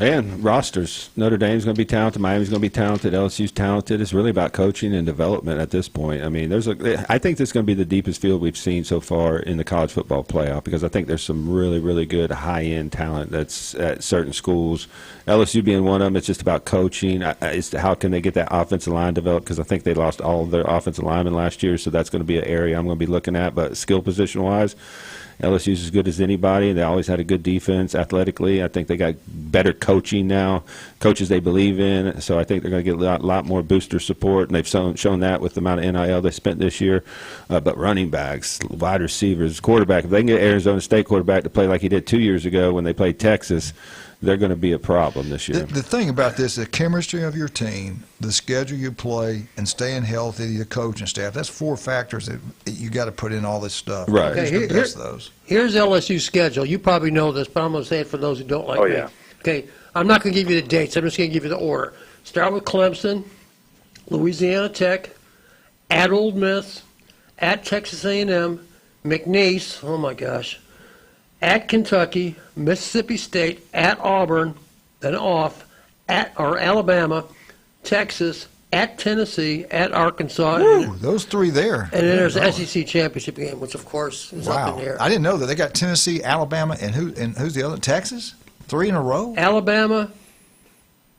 And rosters. Notre Dame's going to be talented. Miami's going to be talented. LSU's talented. It's really about coaching and development at this point. I mean, I think this is going to be the deepest field we've seen so far in the college football playoff because I think there's some really, really good high-end talent that's at certain schools. LSU being one of them, it's just about coaching. It's how can they get that offensive line developed because I think they lost all of their offensive linemen last year, so that's going to be an area I'm going to be looking at. But skill position-wise, LSU's as good as anybody. They always had a good defense athletically. I think they got better coaching now, coaches they believe in. So I think they're going to get a lot more booster support, and they've shown that with the amount of NIL they spent this year. But running backs, wide receivers, quarterback, if they can get Arizona State quarterback to play like he did 2 years ago when they played Texas, they're going to be a problem this year. The thing about this, the chemistry of your team, the schedule you play, and staying healthy, the coaching staff, that's 4 factors that you got to put in all this stuff. Right. Okay, those. Here's LSU's schedule. You probably know this, but I'm going to say it for those who don't like me. Okay, I'm not going to give you the dates. I'm just going to give you the order. Start with Clemson, Louisiana Tech, at Ole Miss, at Texas A&M, McNeese, oh my gosh, at Kentucky, Mississippi State, at Auburn, then off, at Alabama, Texas, at Tennessee, at Arkansas. Woo, those 3 there. And then there's the SEC championship game, which of course is up in the air. I didn't know that. They got Tennessee, Alabama, and who's the other? Texas? 3 in a row? Alabama,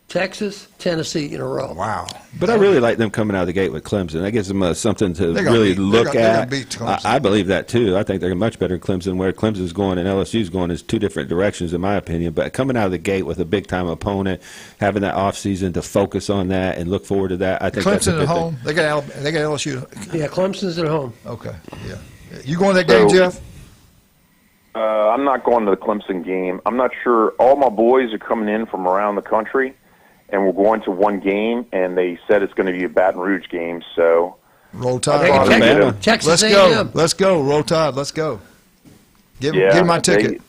Texas, Tennessee in a row. Wow. But I really like them coming out of the gate with Clemson. That gives them something to really look at. I believe that, too. I think they're much better than Clemson. Where Clemson's going and LSU's going is 2 different directions, in my opinion. But coming out of the gate with a big-time opponent, having that offseason to focus on that and look forward to that, I think Clemson that's a good at home. thing. They got LSU. Yeah, Clemson's at home. Okay, yeah. You going to that game, Jeff? I'm not going to the Clemson game. I'm not sure. All my boys are coming in from around the country, and we're going to one game, and they said it's going to be a Baton Rouge game. So Roll Tide. Texas Let's go. Let's go. Roll Tide. Let's go. Give my ticket.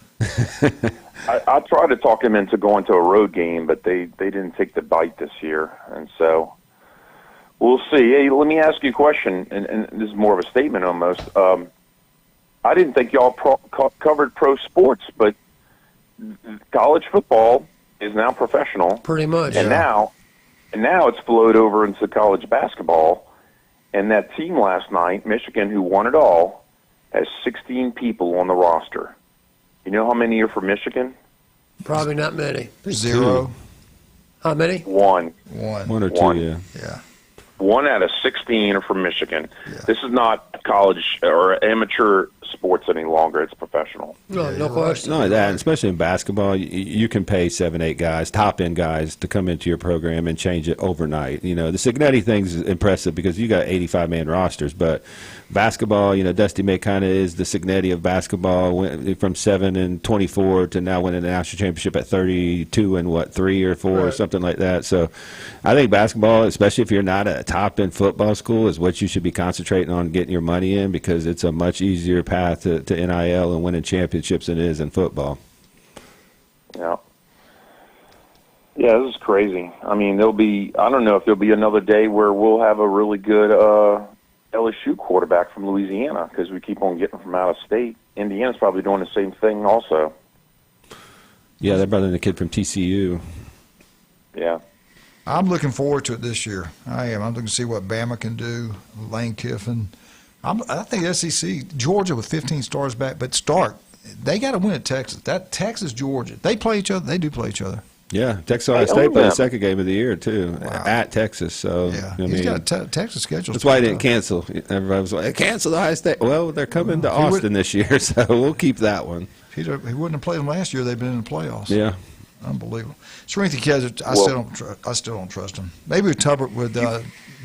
I tried to talk him into going to a road game, but they didn't take the bite this year, and so we'll see. Hey, let me ask you a question, and this is more of a statement almost. I didn't think y'all covered pro sports, but college football is now professional. Pretty much. And now it's flowed over into college basketball. And that team last night, Michigan, who won it all, has 16 people on the roster. You know how many are from Michigan? Probably not many. 0. How many? 1. 1 or 2, yeah. 1 out of 16 are from Michigan. Yeah. This is not college or amateur sports any longer. It's professional. No question. Not only that, especially in basketball, you can pay 7, 8 guys, top-end guys, to come into your program and change it overnight. You know, the Signetti thing's impressive because you got 85-man rosters, but basketball, you know, Dusty May kind of is the Signetti of basketball, went from 7 and 24 to now winning the national championship at 32 and 3 or 4 or something like that. So I think basketball, especially if you're not a top-end football school, is what you should be concentrating on getting your money in because it's a much easier path to NIL and winning championships than it is in football. Yeah. Yeah, this is crazy. I mean, I don't know if there'll be another day where we'll have a really good LSU quarterback from Louisiana because we keep on getting from out of state. Indiana's probably doing the same thing also. Yeah, they're better than the kid from TCU. Yeah. I'm looking forward to it this year. I am. I'm looking to see what Bama can do, Lane Kiffin. I think SEC, Georgia with 15 stars back, but they got to win at Texas. That Texas, Georgia, they play each other. They do play each other. Yeah, Texas Ohio State played the second game of the year too at Texas. So yeah, he's got a Texas schedule. That's why he didn't cancel. Everybody was like, "Cancel the Ohio State." Well, they're coming to Austin this year, so we'll keep that one. He wouldn't have played them last year. They've been in the playoffs. Yeah, unbelievable. Serenity Kaiser, I still don't trust him. Maybe with Tubbert with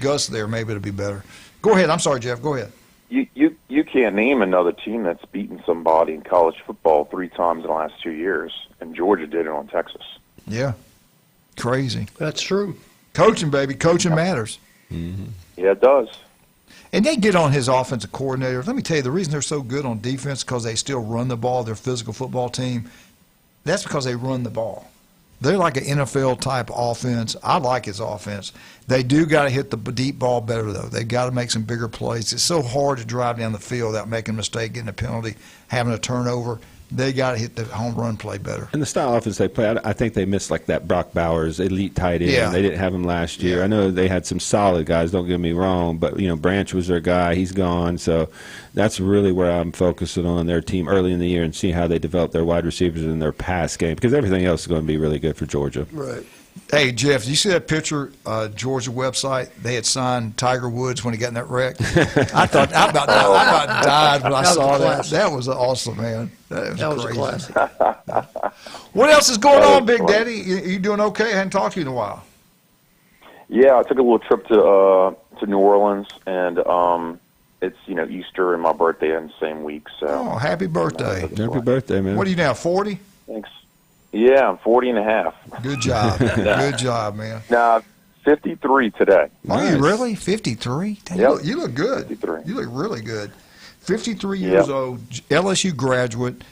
Gus there, maybe it'll be better. Go ahead. I'm sorry, Jeff. Go ahead. You can't name another team that's beaten somebody in college football 3 times in the last 2 years, and Georgia did it on Texas. Yeah, crazy. That's true. Coaching, baby. Coaching matters. Mm-hmm. Yeah, it does. And they get on his offensive coordinator. Let me tell you, the reason they're so good on defense is because they still run the ball. Their physical football team. That's because they run the ball. They're like an NFL-type offense. I like his offense. They do got to hit the deep ball better, though. They've got to make some bigger plays. It's so hard to drive down the field without making a mistake, getting a penalty, having a turnover. They got to hit the home run play better. And the style of offense they play, I think they missed like that Brock Bowers elite tight end. Yeah. They didn't have him last year. I know they had some solid guys, don't get me wrong, but Branch was their guy. He's gone. So that's really where I'm focusing on their team early in the year and see how they develop their wide receivers in their pass game, because everything else is going to be really good for Georgia. Right. Hey, Jeff, did you see that picture, Georgia website? They had signed Tiger Woods when he got in that wreck. I thought I about died when I saw that. That was awesome, man. That was crazy. A classic. What else is going on, Big Daddy? You doing okay? I hadn't talked to you in a while. Yeah, I took a little trip to New Orleans, and it's Easter and my birthday in the same week. So happy birthday! Happy birthday, man! What are you now? 40? Thanks. Yeah, I'm 40 and a half. Good job. Good job, man. Now, 53 today. Are you really? 53? Yep. You look good. 53. You look really good. 53 years old, LSU graduate.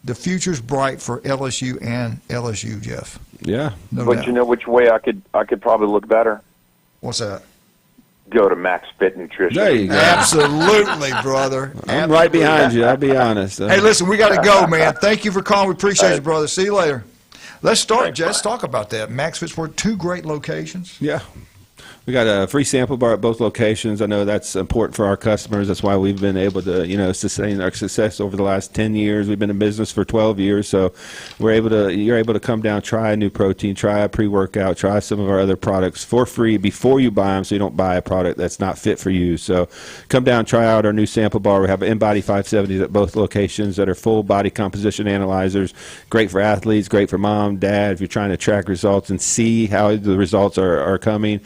The future's bright for LSU and LSU, Jeff. Yeah. No but doubt. you know which way I could probably look better? What's that? Go to Max Fit Nutrition. There you go. Absolutely, brother. I'm right behind you. I'll be honest. Hey, listen, we got to go, man. Thank you for calling. We appreciate you, brother. See you later. Let's start, Jess. Let's talk about that. Max Fit's for 2 great locations. Yeah. We got a free sample bar at both locations. I know that's important for our customers. That's why we've been able to, sustain our success over the last 10 years. We've been in business for 12 years, so you're able to come down, try a new protein, try a pre-workout, try some of our other products for free before you buy them, so you don't buy a product that's not fit for you. So come down, try out our new sample bar. We have InBody 570s at both locations that are full body composition analyzers. Great for athletes, great for mom, dad, if you're trying to track results and see how the results are coming.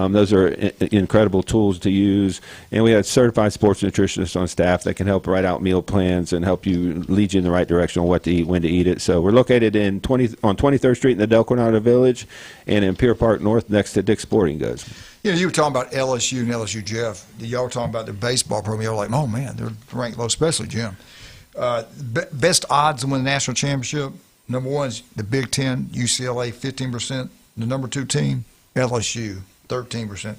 Those are incredible tools to use. And we have certified sports nutritionists on staff that can help write out meal plans and help you lead you in the right direction on what to eat, when to eat it. So we're located on 23rd Street in the Del Coronado Village and in Pier Park North next to Dick's Sporting Goods. You were talking about LSU and LSU, Jeff. Y'all were talking about the baseball program. You were like, oh, man, they're ranked low, especially Jim. Best odds to win the national championship, number 1 is the Big Ten, UCLA, 15%. The number 2 team, LSU. 13%.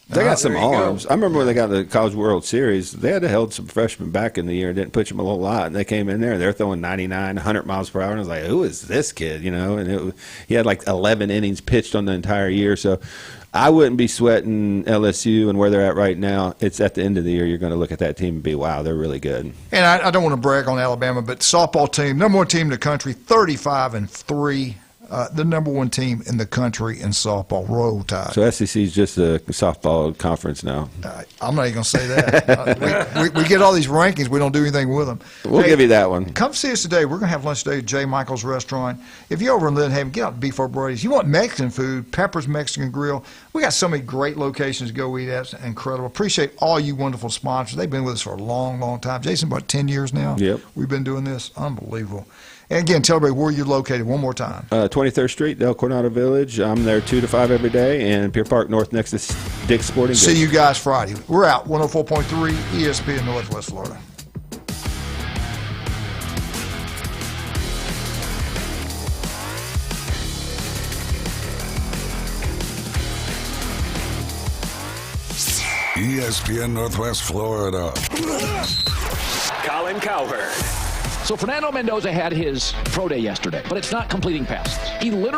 They got some arms. I remember when they got the College World Series, they had to held some freshmen back in the year and didn't pitch them a whole lot. And they came in there, they're throwing 99, 100 miles per hour. And I was like, who is this kid? And he had like 11 innings pitched on the entire year. So I wouldn't be sweating LSU and where they're at right now. It's at the end of the year, you're going to look at that team and be, wow, they're really good. And I don't want to brag on Alabama, but softball team, number 1 team in the country, 35-3. The number 1 team in the country in softball. Roll Tide. So SEC is just a softball conference now. I'm not even going to say that. We get all these rankings. We don't do anything with them. We'll give you that one. Come see us today. We're going to have lunch today at J. Michael's Restaurant. If you're over in Lynn Haven, get out to Beef O'Brady's. You want Mexican food, Pepper's Mexican Grill. We got so many great locations to go eat at. It's incredible. Appreciate all you wonderful sponsors. They've been with us for a long, long time. Jason, about 10 years now? Yep. We've been doing this. Unbelievable. And again, tell everybody where you're located one more time. 23rd Street, Del Coronado Village. I'm there 2 to 5 every day, and Pier Park North next to Dick's Sporting Goods. See you guys Friday. We're out. 104.3 ESPN Northwest Florida. ESPN Northwest Florida. Colin Cowherd. So Fernando Mendoza had his pro day yesterday, but it's not completing passes. He literally